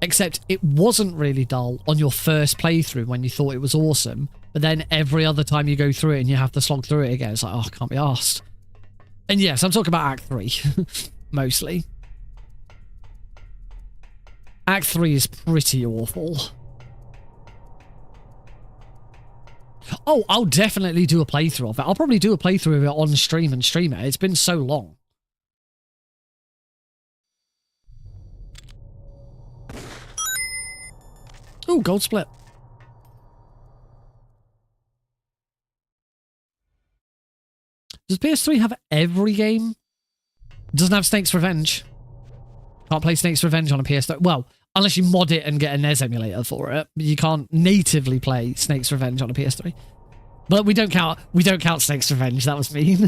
Except it wasn't really dull on your first playthrough when you thought it was awesome. But then every other time you go through it and you have to slog through it again, it's like, oh, I can't be arsed. And yes, I'm talking about Act 3, mostly. Act 3 is pretty awful. Oh, I'll definitely do a playthrough of it. I'll probably do a playthrough of it on stream and stream it. It's been so long. Ooh, gold split. Does PS3 have every game? It doesn't have Snake's Revenge. Can't play Snake's Revenge on a PS3. Well, unless you mod it and get a NES emulator for it. You can't natively play Snake's Revenge on a PS3. But we don't count Snake's Revenge. That was mean.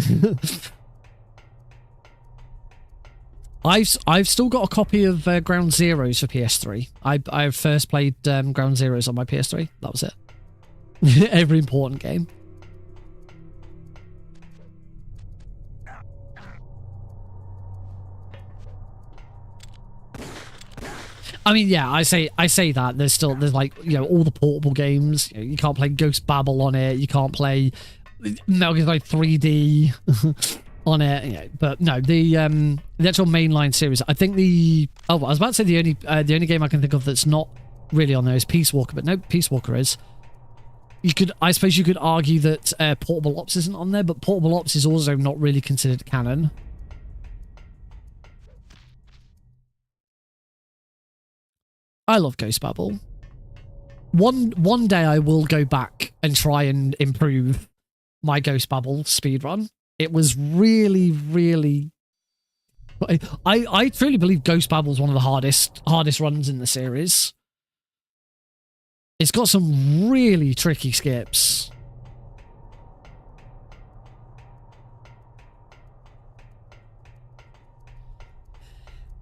I've still got a copy of Ground Zeroes for PS3. I first played Ground Zeroes on my PS3. That was it. Every important game. I mean, yeah, I say that there's like, you know, all the portable games. You can't play Ghost Babel on it. You can't play Metal Gear Solid 3D on it. You know, but no, the actual mainline series. I think I was about to say the only game I can think of that's not really on there is Peace Walker, but no, Peace Walker is. I suppose you could argue that Portable Ops isn't on there, but Portable Ops is also not really considered canon. I love Ghost Babel. One day I will go back and try and improve my Ghost Babel speedrun. It was really, really... I truly believe Ghost Babel is one of the hardest runs in the series. It's got some really tricky skips.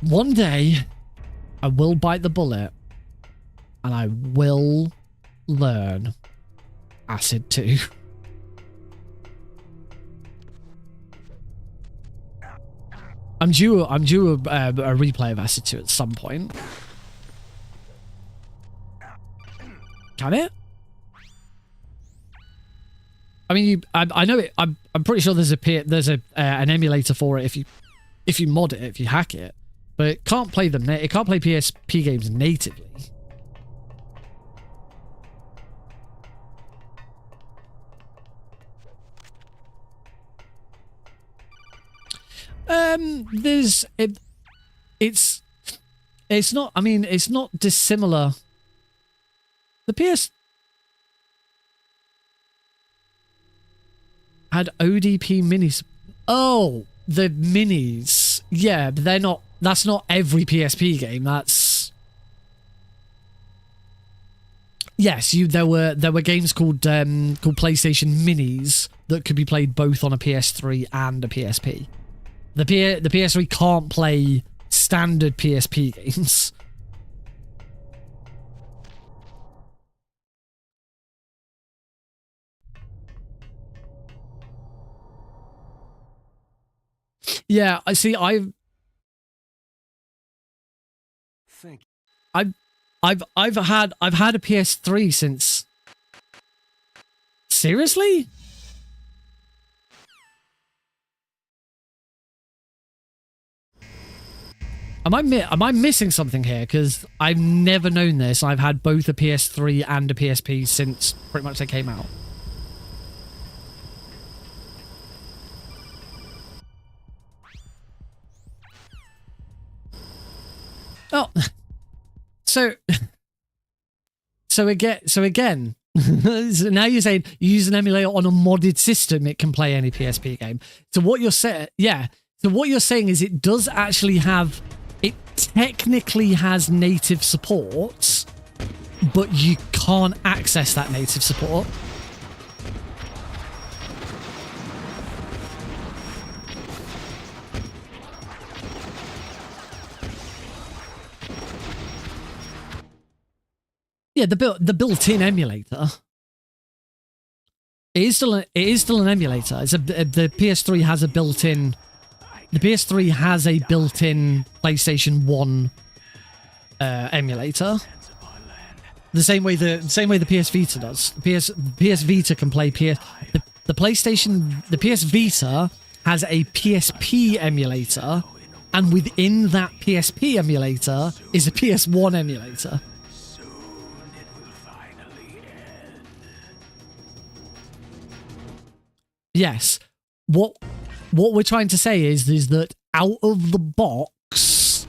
One day, I will bite the bullet and I will learn Acid 2. I'm due a replay of Acid 2 at some point. Can it? I mean, I know it. I'm pretty sure there's an emulator for it if you mod it, if you hack it. But it can't play them. It can't play PSP games natively. There's it's not. I mean, it's not dissimilar. The PS had ODP minis. Oh, the minis. Yeah, but they're not. That's not every PSP game. That's yes. There were games called PlayStation Minis that could be played both on a PS3 and a PSP. The PS3 can't play standard PSP games. Yeah, I see. I've had a PS3 since. Seriously? Am I missing something here? Because I've never known this. I've had both a PS3 and a PSP since pretty much they came out. Oh, so again, so now you're saying you use an emulator on a modded system, it can play any PSP game. So what you're saying, yeah. So what you're saying is it does actually have, it technically has native support, but you can't access that native support. Yeah, the built-in emulator. It is still an emulator. It's the PS3 has a built-in. The PS3 has a built-in PlayStation 1 emulator. The same way the PS Vita does. PS Vita can play the PS Vita has a PSP emulator, and within that PSP emulator is a PS1 emulator. Yes. What we're trying to say is that out of the box,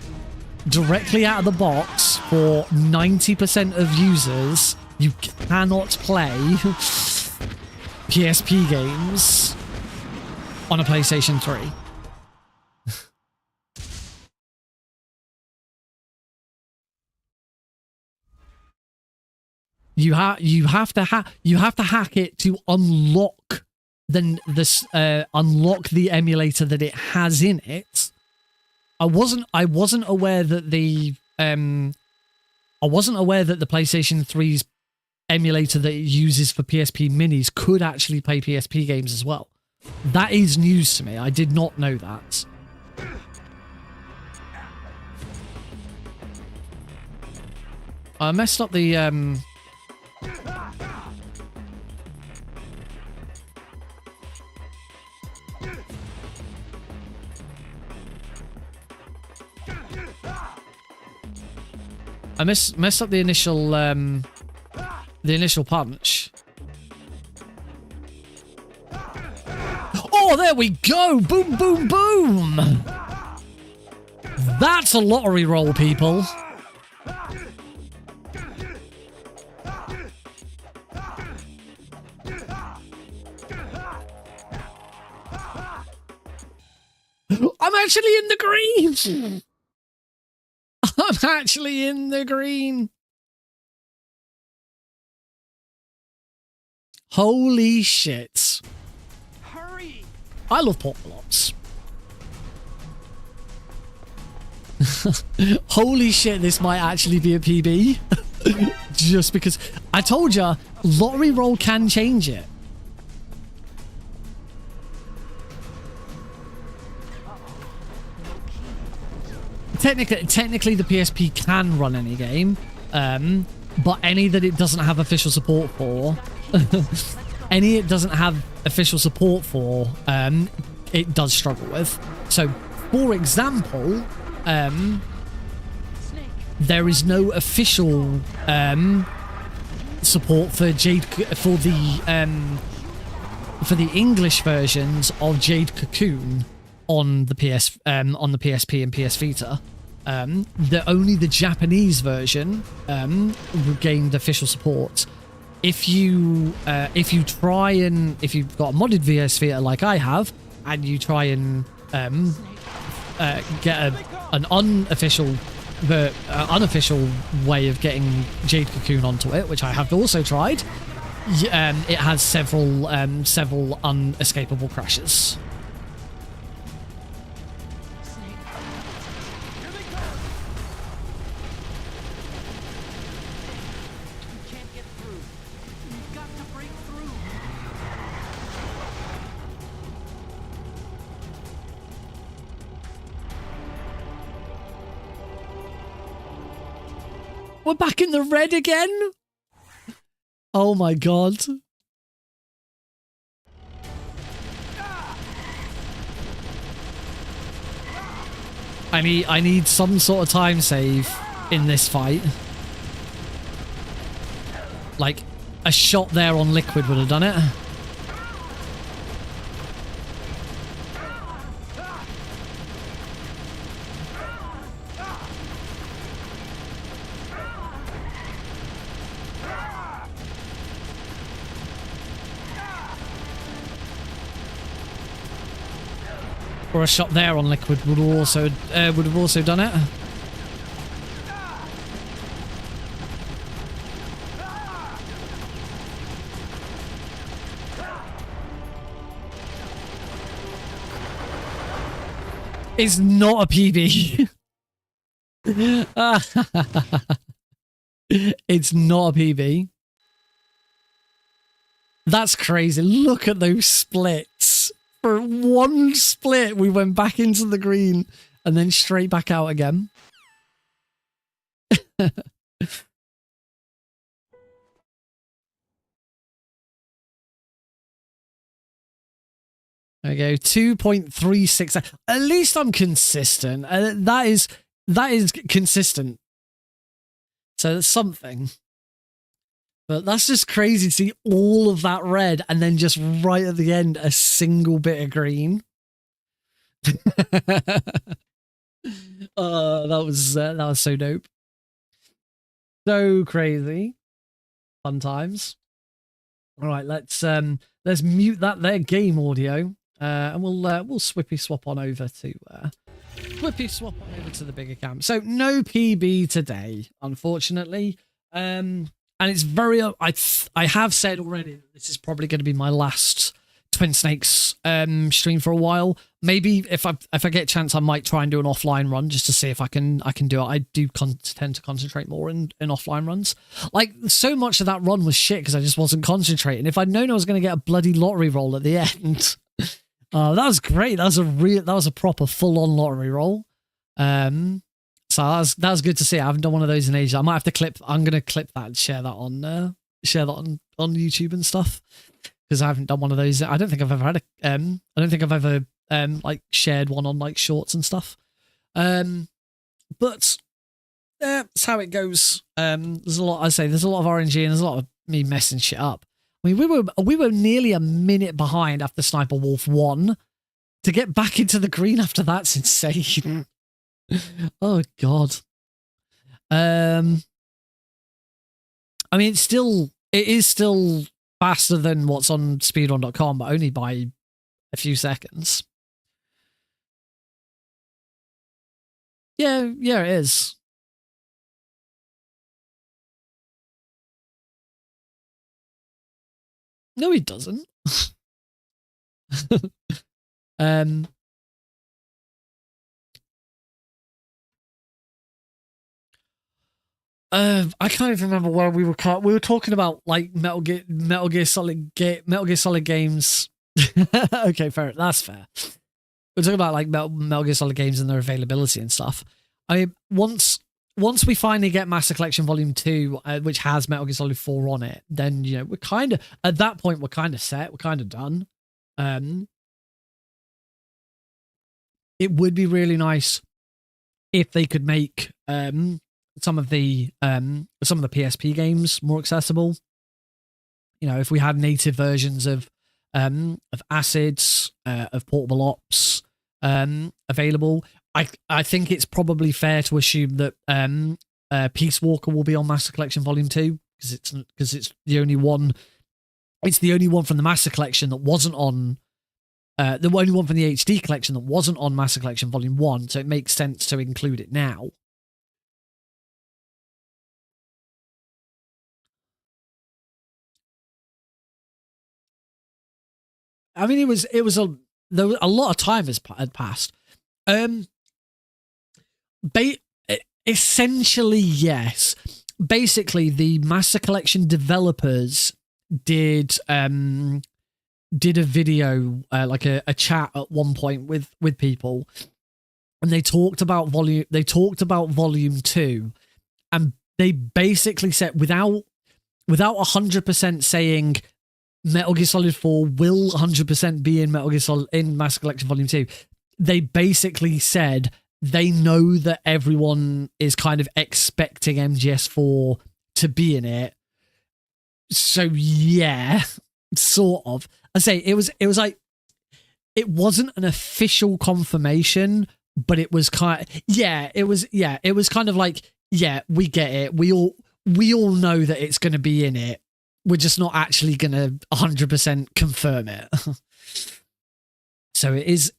directly out of the box, for 90% of users, you cannot play PSP games on a PlayStation 3. You have to hack it to unlock unlock the emulator that it has in it. I wasn't aware that the PlayStation 3's emulator that it uses for PSP minis could actually play PSP games as well. That is news to me. I did not know that. I messed up the I messed up the initial punch. Oh, there we go! Boom, boom, boom! That's a lottery roll, people. I'm actually in the green! I'm actually in the green. Holy shit. Hurry! I love pork blocks. Holy shit, this might actually be a PB. Just because I told ya, lottery roll can change it. Technically, the PSP can run any game, but any that it doesn't have official support for, it does struggle with. So, for example, there is no official support for the English versions of Jade Cocoon. on the PSP and PS Vita. Only the Japanese version gained official support. If you've got a modded PS Vita like I have, and you try and get an unofficial way of getting Jade Cocoon onto it, which I have also tried, it has several unescapable crashes. We're back in the red again? Oh my god. I need some sort of time save in this fight. Like, a shot there on liquid would have done it. Or a shot there on liquid would have also done it. It's not a PB. It's not a PB. That's crazy. Look at those splits. For one split, we went back into the green and then straight back out again. There we go, 2.36. At least I'm consistent. That is consistent. So that's something. But that's just crazy to see all of that red and then just right at the end, a single bit of green. That was so dope. So crazy. Fun times. All right, let's mute that there game audio. And we'll swippy swap on over to the bigger camp. So no PB today, unfortunately. And it's very I have said already that this is probably going to be my last Twin Snakes stream for a while. Maybe if I get a chance, I might try and do an offline run just to see if I can do it. I do tend to concentrate more in offline runs. Like, so much of that run was shit because I just wasn't concentrating. If I'd known I was going to get a bloody lottery roll at the end. That was great. That was a proper full-on lottery roll. So that was good to see. I haven't done one of those in ages. I might have to clip. I'm gonna clip that and share that on YouTube and stuff, because I haven't done one of those. I don't think I've ever had I don't think I've ever like shared one on like shorts and stuff. But that's how it goes. There's a lot. There's a lot of RNG and there's a lot of me messing shit up. I mean, we were nearly a minute behind after Sniper Wolf 1. To get back into the green after that's insane. Oh god. I mean, it is still faster than what's on speedrun.com, but only by a few seconds. Yeah, it is. No, he doesn't. I can't even remember where we were. We were talking about like Metal Gear Solid games. Okay, fair. That's fair. We're talking about like Metal Gear Solid games and their availability and stuff. I mean, once we finally get Master Collection Volume 2, which has Metal Gear Solid 4 on it, then, you know, we're kind of, at that point, we're kind of set. We're kind of done. It would be really nice if they could make some of the PSP games more accessible. You know, if we had native versions of Acids, of Portable Ops, available. I think it's probably fair to assume that Peace Walker will be on Master Collection Volume 2 because it's the only one. It's the only one from the Master Collection that wasn't on. The only one from the HD collection that wasn't on Master Collection Volume 1, so it makes sense to include it now. I mean, there was a lot of time had passed. Essentially, yes. Basically, the Master Collection developers did a video, like a chat at one point with people, and they talked about volume 2, and they basically said without 100% saying Metal Gear Solid 4 will 100% be in Metal Gear Solid in Master Collection Volume 2. They basically said they know that everyone is kind of expecting MGS4 to be in it. So yeah, sort of. I say it was like, it wasn't an official confirmation, but it was kind of, it was kind of like, yeah, we get it. We all know that it's going to be in it. We're just not actually going to 100% confirm it. So it's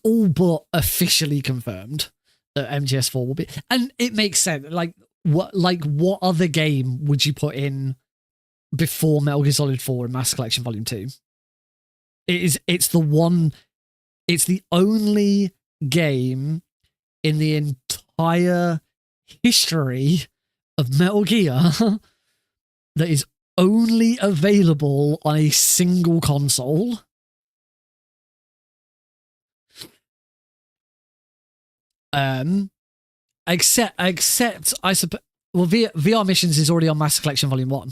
all but officially confirmed that MGS4 will be, and it makes sense. Like what other game would you put in before Metal Gear Solid 4 and Master Collection Volume 2? It's the only game in the entire history of Metal Gear that is only available on a single console. Except I suppose, well, VR Missions is already on Master Collection Volume 1.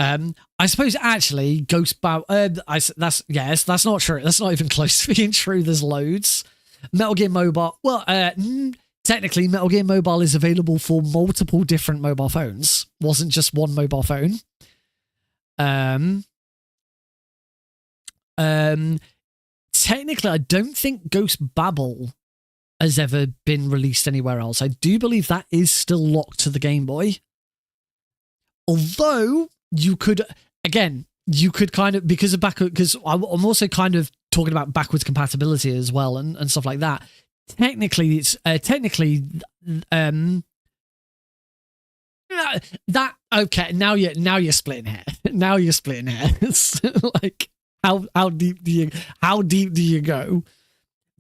I suppose actually that's not true. That's not even close to being true. There's loads. Metal Gear Mobile. Well, technically, Metal Gear Mobile is available for multiple different mobile phones. Wasn't just one mobile phone. Technically, I don't think Ghost Babel has ever been released anywhere else. I do believe that is still locked to the Game Boy. Although you could kind of, because I'm also kind of talking about backwards compatibility as well and stuff like that. Technically, it's that okay. Now you're splitting hair. Now you're splitting hairs. Like how deep do you go?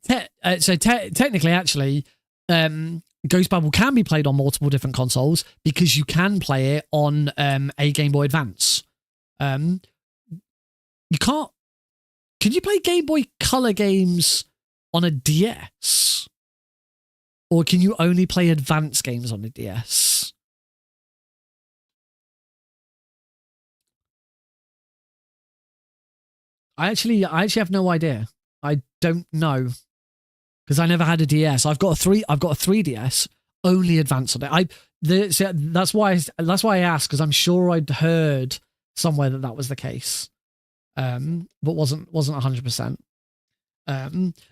Technically, actually, Ghost Babel can be played on multiple different consoles because you can play it on a Game Boy Advance. You can't. Can you play Game Boy Color games on a DS? Or can you only play advanced games on a DS? I actually have no idea. I don't know. Because I never had a DS. I've got a 3DS, only advanced on it. That's why I asked, because I'm sure I'd heard somewhere that was the case. But wasn't 100%.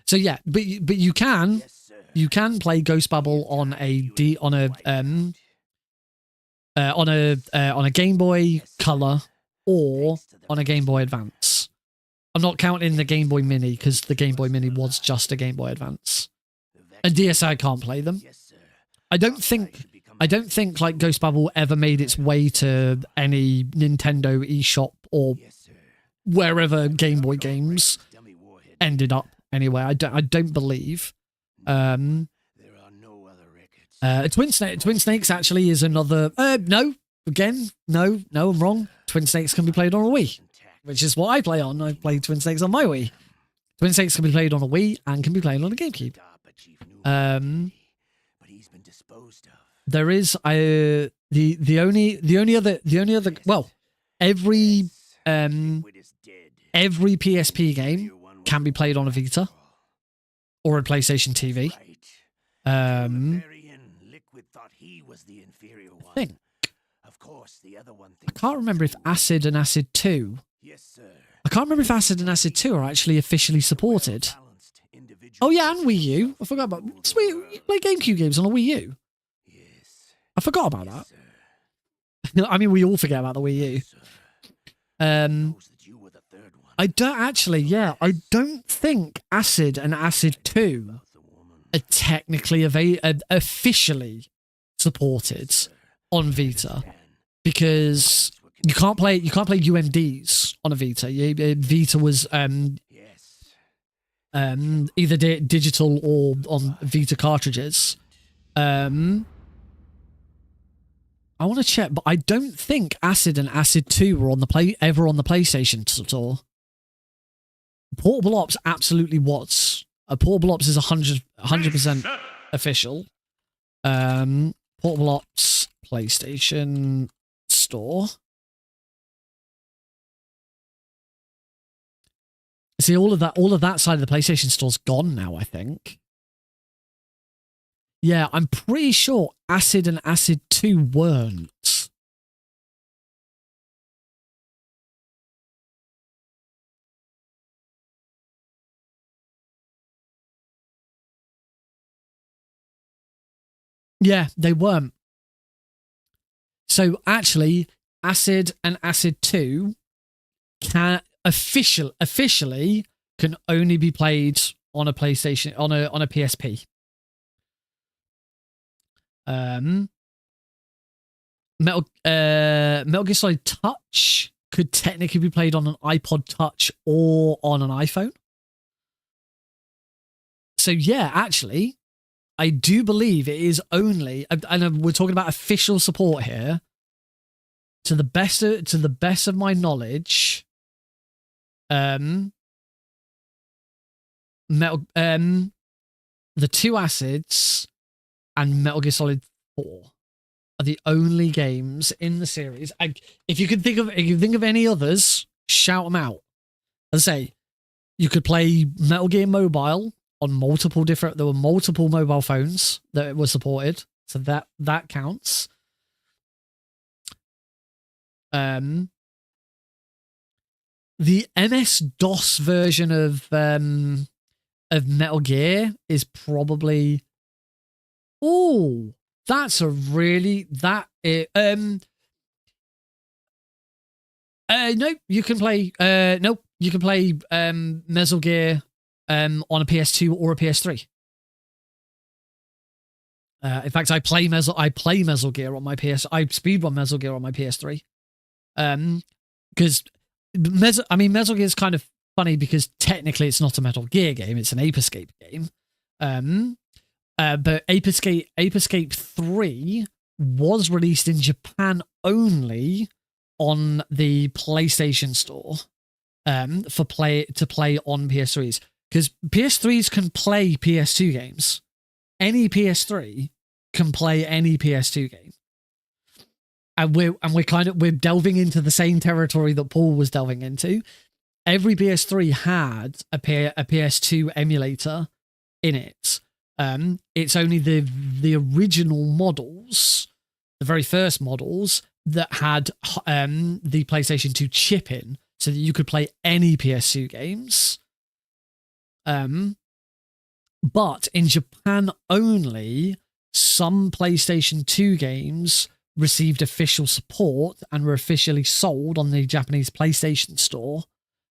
So yeah, but you can play Ghost Babel on a Game Boy Color or on a Game Boy Advance. I'm not counting the Game Boy Mini because the Game Boy Mini was just a Game Boy Advance. And DSi can't play them. I don't think like Ghost Babel ever made its way to any Nintendo eShop or wherever Game Boy games ended up anyway. I don't believe. Twin Snakes actually is another. No, I'm wrong. Twin Snakes can be played on a Wii, which is what I play on. I play Twin Snakes on my Wii. Twin Snakes can be played on a Wii and can be played on a GameCube. There is the only other well, every PSP game can be played on a Vita or a PlayStation TV. I think. I can't remember if Acid and Acid 2. I can't remember if Acid and Acid 2 are actually officially supported. Oh yeah, and Wii U. I forgot about. Sweet, you play GameCube games on a Wii U. I forgot about that. I mean, we all forget about the Wii U. I don't actually. Yeah, I don't think Acid and Acid 2 are technically officially supported on Vita, because you can't play UMDs on a Vita. Vita was either digital or on Vita cartridges. I want to check, but I don't think Acid and Acid 2 were on the ever on the PlayStation Store. Portable Ops absolutely was. Portable Ops is 100% official. Portable Ops PlayStation Store. See, all of that side of the PlayStation Store's gone now, I think. Yeah, I'm pretty sure Acid and Acid 2 weren't. Yeah, they weren't. So actually, Acid and Acid 2 can officially can only be played on a PlayStation, on a PSP. Metal Gear Solid Touch could technically be played on an iPod Touch or on an iPhone. So yeah, actually, I do believe it is only, and we're talking about official support here. To the best of my knowledge, the two Acids and Metal Gear Solid 4 are the only games in the series. If you think of any others, shout them out. As I say, you could play Metal Gear Mobile on multiple different. There were multiple mobile phones that were supported, so that counts. The MS-DOS version of Metal Gear is probably. Oh, that's a really no, you can play nope, you can play Metal Gear on a PS2 or a PS3. In fact, I play Metal Gear on my I speedrun Metal Gear on my PS3. Because Metal Gear is kind of funny because technically it's not a Metal Gear game, it's an Ape Escape game. But Ape Escape 3 was released in Japan only on the PlayStation Store to play on PS3s, because PS3s can play PS2 games. Any PS3 can play any PS2 game. And we're delving into the same territory that Paul was delving into. Every PS3 had a PS2 emulator in it. It's only the original models, the very first models, that had the PlayStation 2 chip in, so that you could play any PS2 games. But in Japan only, some PlayStation 2 games received official support and were officially sold on the Japanese PlayStation Store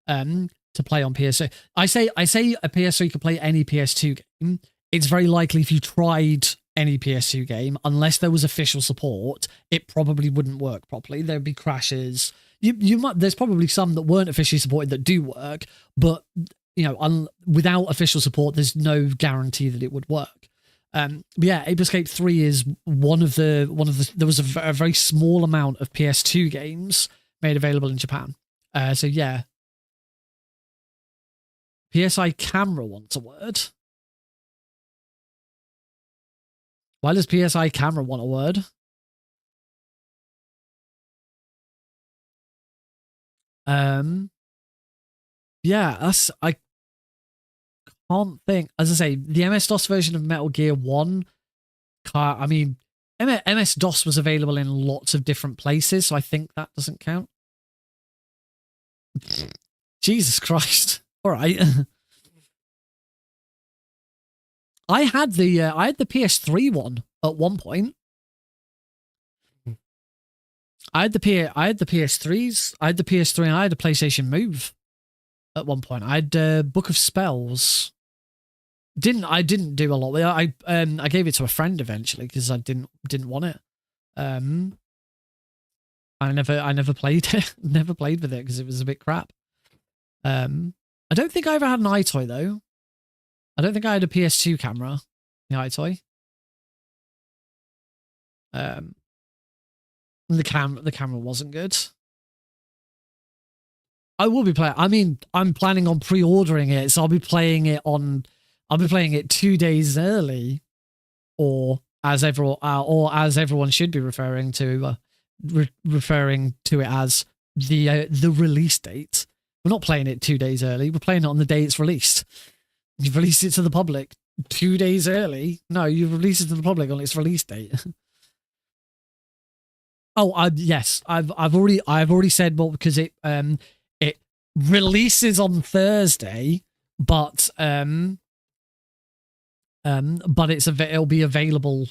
to play on PS3. I say a PS3 could play any PS2 game. It's very likely if you tried any PS2 game, unless there was official support, it probably wouldn't work properly. There'd be crashes. There's probably some that weren't officially supported that do work, but without official support, there's no guarantee that it would work. But yeah, Ape Escape 3 is one of the. There was a very small amount of PS2 games made available in Japan. So yeah, PSI Camera wants a word. Why does PSI Camera want a word? Yeah, I can't think. As I say, the MS-DOS version of Metal Gear 1, I mean, MS-DOS was available in lots of different places, so I think that doesn't count. Jesus Christ. All right. I had the PS3 one at one point. I had the PS3s. I had the PS3 and I had a PlayStation Move at one point. I had Book of Spells. I didn't do a lot with it. I gave it to a friend eventually because I didn't want it. I never played it. Never played with it because it was a bit crap. I don't think I ever had an iToy though. I don't think I had a PS2 camera. The iToy. The camera wasn't good. I will be playing. I mean, I'm planning on pre-ordering it, so I'll be playing it 2 days early, or as everyone should be referring to it as the release date. We're not playing it 2 days early. We're playing it on the day it's released. You've released it to the public 2 days early. No, you've released it to the public on its release date. Oh, yes, I've already said, well, because it releases on Thursday, but it'll be available,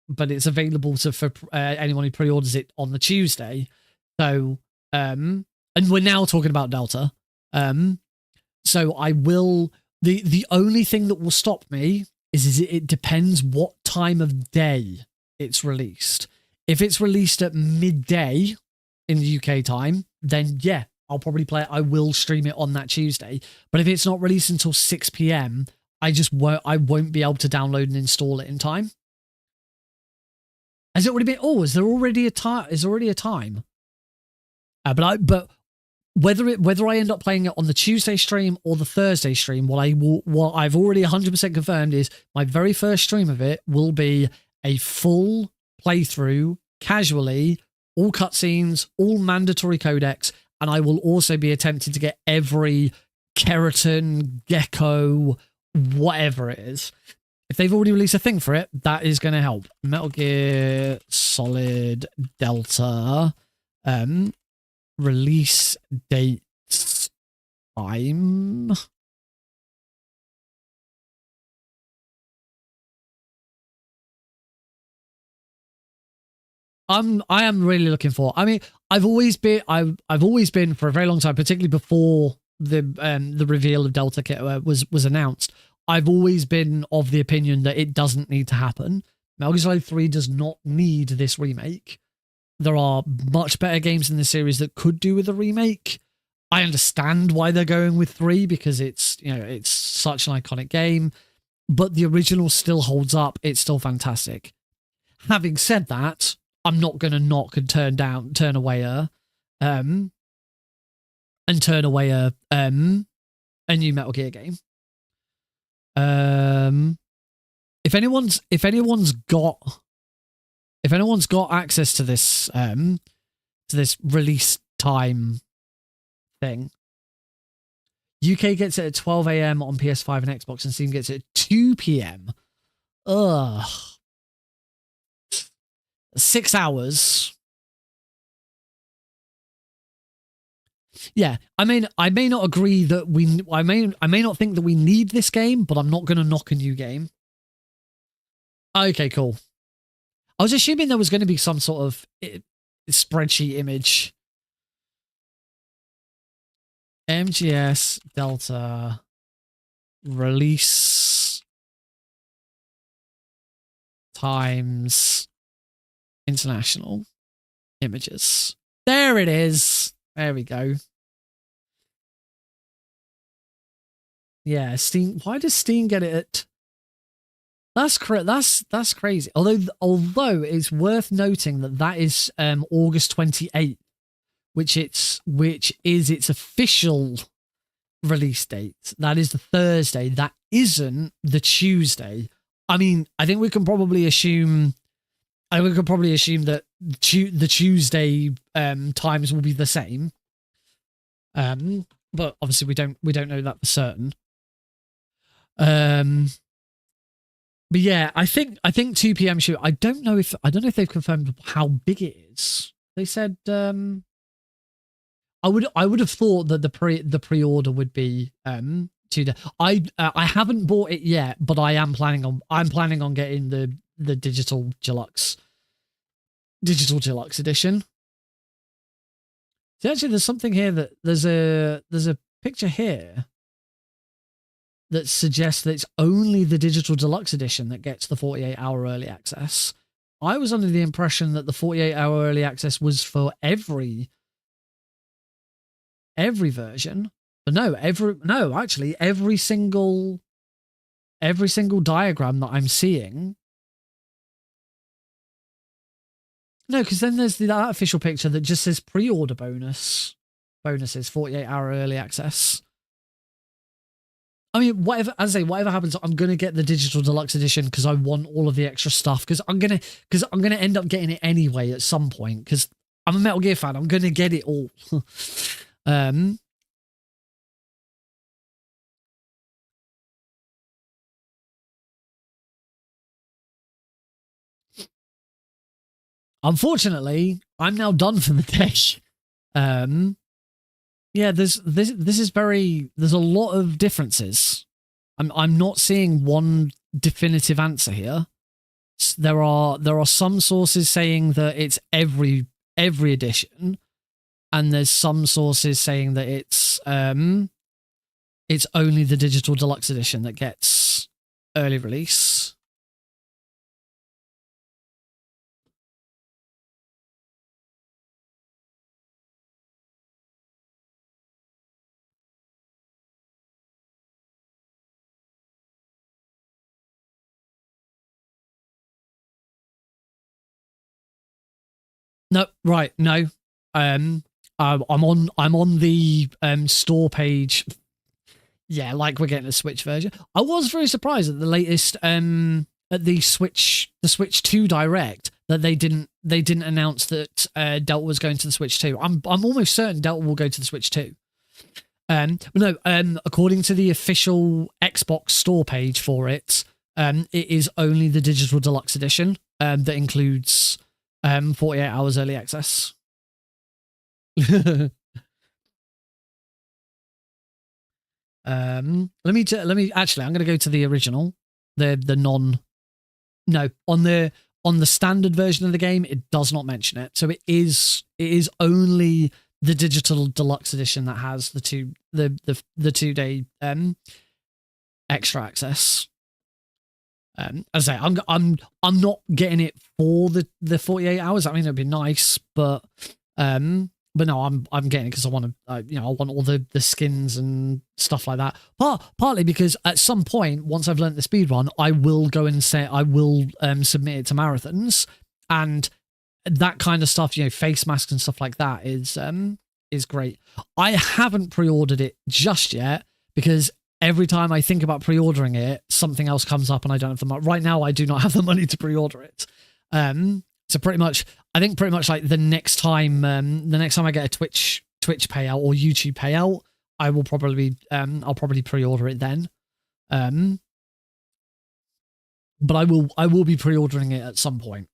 but it's available for anyone who pre-orders it on the Tuesday. So and we're now talking about Delta. So I will. The only thing that will stop me is it depends what time of day it's released. If it's released at midday in the UK time, then yeah, I'll probably play it. I will stream it on that Tuesday. But if it's not released until 6 p.m, I won't be able to download and install it in time. Has it already been? Oh, is there already a time? Is already a time? But whether I end up playing it on the Tuesday stream or the Thursday stream, what I've already 100% confirmed is my very first stream of it will be a full playthrough, casually, all cutscenes, all mandatory codecs, and I will also be attempting to get every keratin, gecko, whatever it is. If they've already released a thing for it, that is going to help. Metal Gear Solid Delta, release date time. I am really looking for. I mean, I've always been for a very long time, particularly before the reveal of Delta Kit was announced. I've always been of the opinion that it doesn't need to happen. Metal Gear Solid 3 does not need this remake. There are much better games in the series that could do with a remake. I understand why they're going with 3 because it's such an iconic game, but the original still holds up. It's still fantastic. Having said that, I'm not going to knock and turn away a new Metal Gear game. If anyone's got access to this release time thing, UK gets it at 12 a.m. on PS5 and Xbox, and Steam gets it at 2 p.m. Ugh. 6 hours. Yeah, I mean, I may not agree that I may not think that we need this game, but I'm not going to knock a new game. Okay, cool. I was assuming there was going to be some sort of spreadsheet image. MGS Delta release times international images. There it is. There we go. Yeah, Steam. Why does Steam get it at? That's crazy. Although it's worth noting that is August 28th, which is its official release date. That is the Thursday. That isn't the Tuesday. I mean, I think we can probably assume that the Tuesday times will be the same. But obviously we don't know that for certain. But yeah, I think 2 p.m. shoot. I don't know if they've confirmed how big it is. They said I would have thought that the pre-order would be 2 day. I haven't bought it yet, but I'm planning on getting the digital deluxe edition. See, actually, there's something here that there's a picture here that suggests that it's only the digital deluxe edition that gets the 48-hour early access. I was under the impression that the 48-hour early access was for every version. But no, actually every single diagram that I'm seeing. No, because then there's that official picture that just says pre-order bonuses, 48-hour early access. I mean, whatever happens, I'm gonna get the digital deluxe edition because I want all of the extra stuff. Because I'm gonna end up getting it anyway at some point. Because I'm a Metal Gear fan, I'm gonna get it all. Unfortunately, I'm now done for the day. Yeah, this is there's a lot of differences. I'm not seeing one definitive answer here. There are some sources saying that it's every edition, and there's some sources saying that it's only the digital deluxe edition that gets early release. No, right, no. I'm on the store page. Yeah, like we're getting a Switch version. I was very surprised at the latest at the Switch 2 Direct that they didn't announce that Delta was going to the Switch 2. I'm almost certain Delta will go to the Switch 2. No, according to the official Xbox store page for it, it is only the digital deluxe edition that includes 48 hours early access. Let me actually, I'm going to go to the original, the non. No, on the standard version of the game, it does not mention it. So it is only the digital deluxe edition that has the 2-day extra access. As I say, I'm not getting it for the 48 hours. I mean, it'd be nice, but no, I'm getting it because I want to, I want all the skins and stuff like that. Partly because at some point, once I've learned the speed run, I will go and say I will submit it to marathons, and that kind of stuff, face masks and stuff like that is great. I haven't pre-ordered it just yet because every time I think about pre-ordering it, something else comes up and I don't have the money. Right now, I do not have the money to pre-order it. So pretty much like the next time I get a Twitch payout or YouTube payout, I'll probably pre-order it then. But I will be pre-ordering it at some point,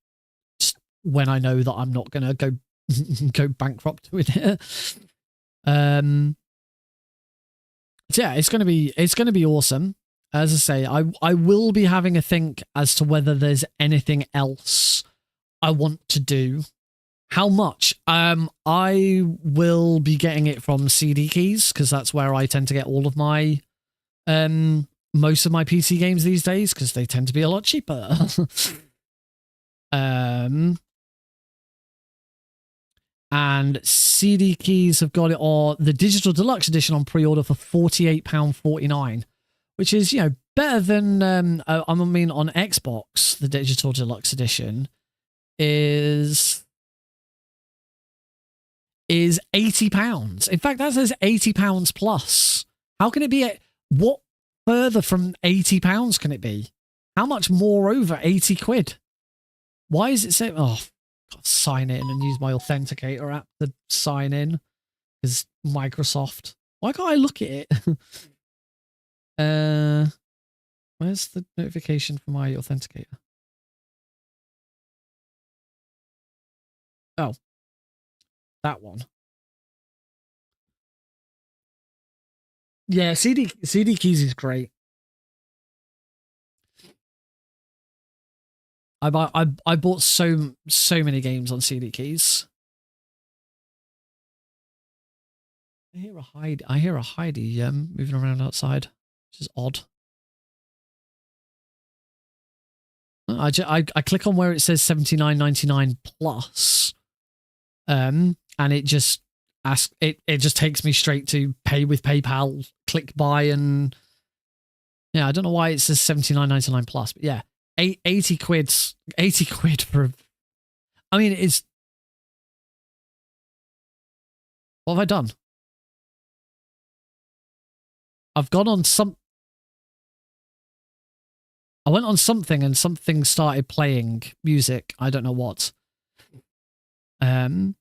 just when I know that I'm not gonna go bankrupt with it. So yeah, it's gonna be awesome. As I say, I will be having a think as to whether there's anything else I want to do. How much? I will be getting it from CD Keys because that's where I tend to get all of my most of my PC games these days because they tend to be a lot cheaper. And CD Keys have got it on the digital deluxe edition on pre-order for £48.49, which is better than I mean on Xbox the digital deluxe edition is £80. In fact, that says £80 plus. How can it be? What further from £80 can it be? How much more over 80 quid? Why is it saying? Oh, I've got to sign in and use my authenticator app to sign in because Microsoft. Why can't I look at it? Where's the notification for my authenticator? Oh, that one. Yeah, CD keys is great. I bought so many games on CD keys. I hear a Heidi moving around outside, which is odd. I click on where it says $79.99 plus, and it just it just takes me straight to pay with PayPal, click buy, and yeah, I don't know why it says $79.99 plus, but yeah, 80 quid for. I mean, it's. What have I done? I've gone on some. I went on something and something started playing music. I don't know what. That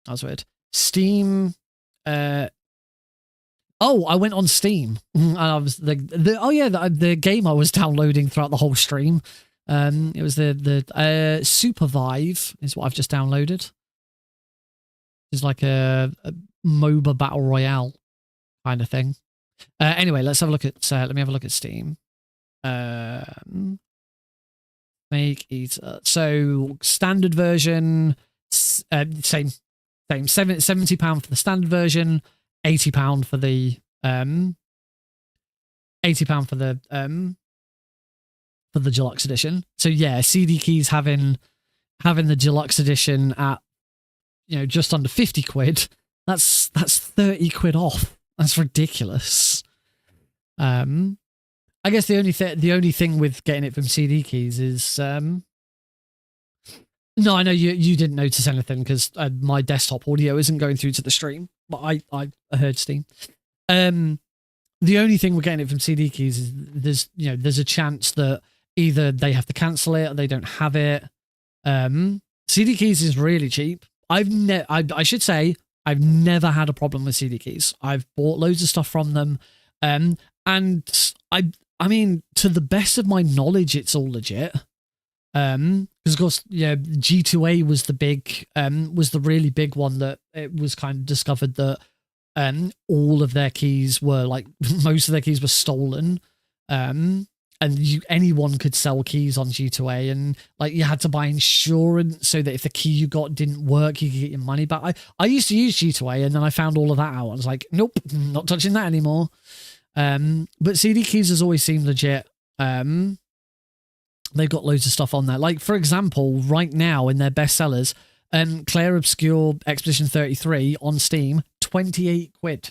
was weird. Steam. Oh, I went on Steam. And I was the game I was downloading throughout the whole stream. It was the Supervive is what I've just downloaded. It's like a MOBA battle royale kind of thing. Anyway, let's have a look at. Let me have a look at Steam. Make Eater. So standard version, same. £70 for the standard version, £80 for the £80 for the deluxe edition. So yeah, CD keys having the deluxe edition at just under 50 quid. That's 30 quid off. That's ridiculous. I guess the only thing with getting it from CD keys is no, I know you didn't notice anything because my desktop audio isn't going through to the stream, but I heard Steam. The only thing we're getting it from CD keys is there's a chance that either they have to cancel it or they don't have it. CD keys is really cheap. I should say I've never had a problem with CD keys. I've bought loads of stuff from them, and I mean, to the best of my knowledge, it's all legit. Because of course, G2A was the really big one that it was kind of discovered that all of their keys were most of their keys were stolen. And anyone could sell keys on G2A, and you had to buy insurance so that if the key you got didn't work, you could get your money back. I used to use G2A, and then I found all of that out. I was like, nope, not touching that anymore. But CD keys has always seemed legit. They've got loads of stuff on there. Like, for example, right now in their bestsellers, Claire Obscure Expedition 33 on Steam, 28 quid.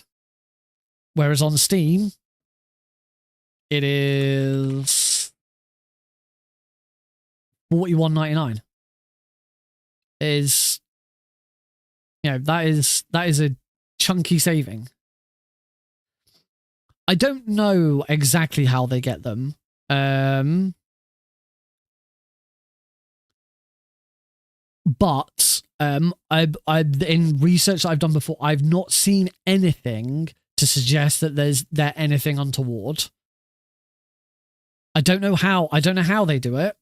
Whereas on Steam, it is $41.99. That is a chunky saving. I don't know exactly how they get them. But I in research that I've done before, I've not seen anything to suggest that they're anything untoward. I don't know how they do it.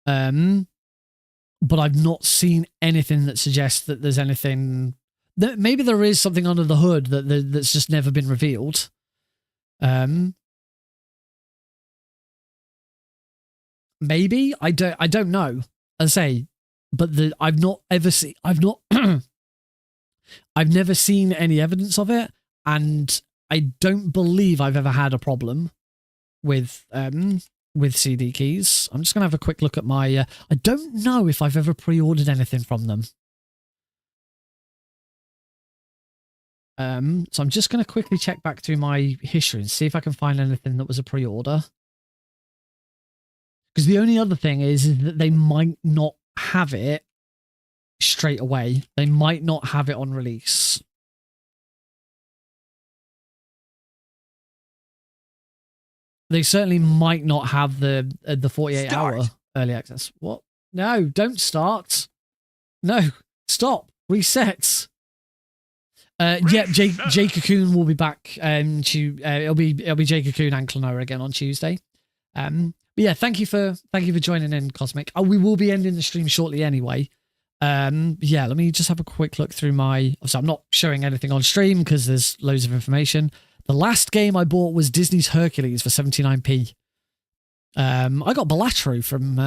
But I've not seen anything that suggests that there's anything that maybe there is something under the hood that's just never been revealed. Maybe I don't know. As I say, but I've never seen any evidence of it, and I don't believe I've ever had a problem with CD keys. I'm just gonna have a quick look at my. I don't know if I've ever pre-ordered anything from them. So I'm just going to quickly check back through my history and see if I can find anything that was a pre-order. Because the only other thing is that they might not have it straight away. They might not have it on release. They certainly might not have the 48-hour early access. What? No, don't start. No, stop. Reset. Yeah, Jay Cocoon will be back. It'll be Jay Cocoon and Clonora again on Tuesday. But yeah, thank you for joining in, Cosmic. We will be ending the stream shortly anyway. Yeah, let me just have a quick look through my... So I'm not showing anything on stream because there's loads of information. The last game I bought was Disney's Hercules for 79p. I got Balatro from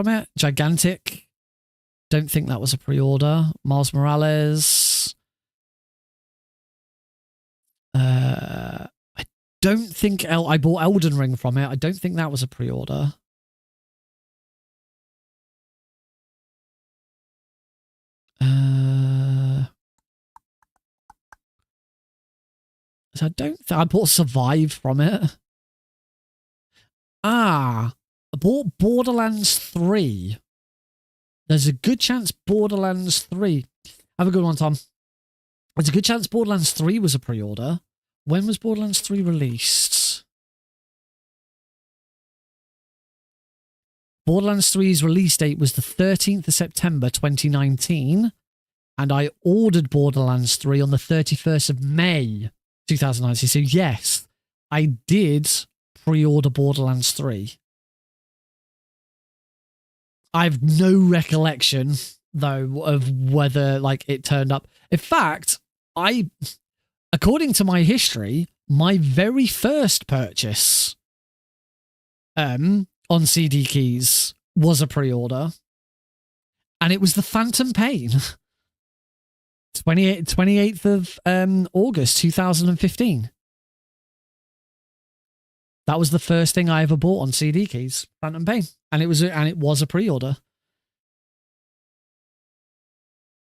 it. Gigantic. Don't think that was a pre-order. Miles Morales. I don't think I bought Elden Ring from it. I don't think that was a pre-order. So I don't think I bought Survive from it. I bought Borderlands 3. There's a good chance Borderlands 3. Have a good one, Tom. There's a good chance Borderlands 3 was a pre-order. When was Borderlands 3 released? Borderlands 3's release date was the 13th of September 2019. And I ordered Borderlands 3 on the 31st of May 2019. So yes, I did pre-order Borderlands 3. I have no recollection, though, of whether like it turned up. In fact, according to my history, my very first purchase on CD Keys was a pre-order, and it was the Phantom Pain. 28th of August 2015. That was the first thing I ever bought on CD Keys, Phantom Pain, and it was a pre-order.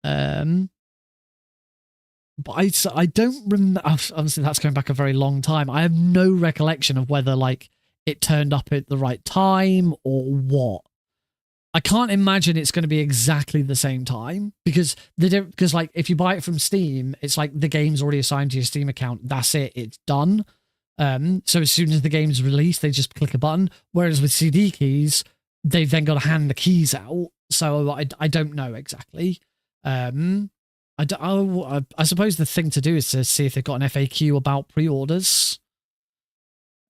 But I don't remember. Obviously, that's going back a very long time. I have no recollection of whether like it turned up at the right time or what. I can't imagine it's going to be exactly the same time because like if you buy it from Steam, it's like the game's already assigned to your Steam account. That's it. It's done. So as soon as the game's released, they just click a button. Whereas with CD Keys, they've then got to hand the keys out. So I don't know exactly. I suppose the thing to do is to see if they've got an FAQ about pre-orders.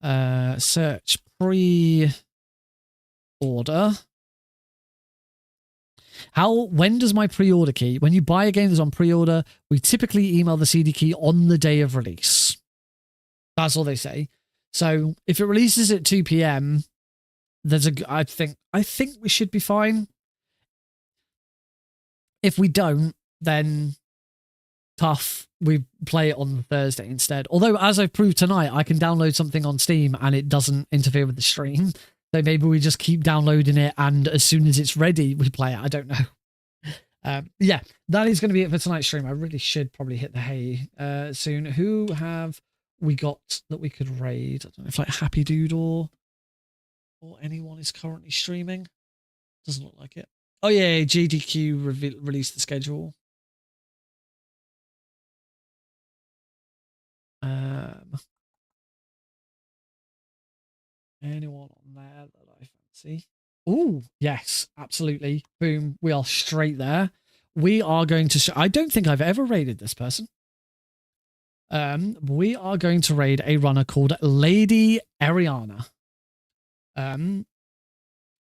Search pre-order. When does my pre-order key? When you buy a game that's on pre-order, we typically email the CD key on the day of release. That's all they say. So if it releases at 2 p.m, I think we should be fine. If we don't, then tough. We play it on Thursday instead. Although, as I've proved tonight, I can download something on Steam and it doesn't interfere with the stream. So maybe we just keep downloading it, and as soon as it's ready, we play it. I don't know. Yeah, that is going to be it for tonight's stream. I really should probably hit the hay soon. Who have we got that we could raid? I don't know if like Happy Dude or anyone is currently streaming. Doesn't look like it. Oh yeah, GDQ released the schedule. Anyone on there that I fancy? Oh, yes, absolutely. Boom. We are straight there. We are going to I don't think I've ever raided this person. We are going to raid a runner called Lady Ariana.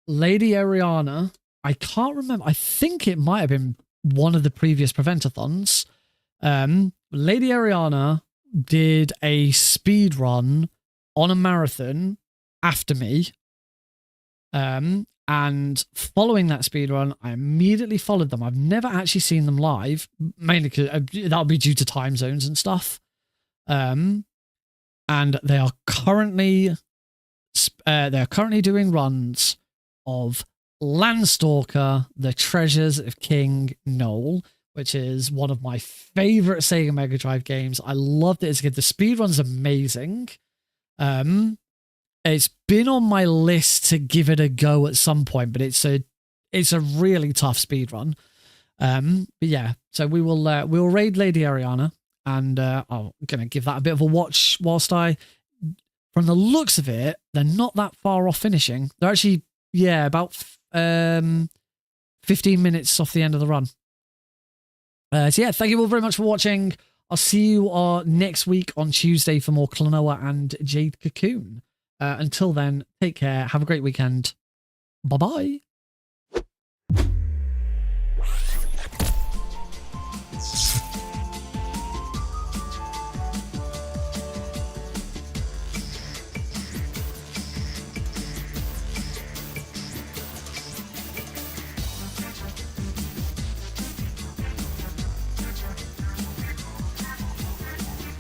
Lady Ariana, I can't remember. I think it might have been one of the previous Preventathons. Lady Ariana did a speed run on a marathon after me. And following that speed run, I immediately followed them. I've never actually seen them live, mainly because that'll be due to time zones and stuff. And they are currently doing runs of Landstalker, The Treasures of King Noel, which is one of my favorite Sega Mega Drive games. I loved it as a kid. The speedrun's amazing. It's been on my list to give it a go at some point, but it's a really tough speedrun. But yeah, so we'll raid Lady Ariana, and I'm gonna give that a bit of a watch whilst from the looks of it, they're not that far off finishing. They're actually, yeah, about 15 minutes off the end of the run. So yeah, thank you all very much for watching. I'll see you next week on Tuesday for more Klonoa and Jade Cocoon. Until then, take care. Have a great weekend. Bye-bye.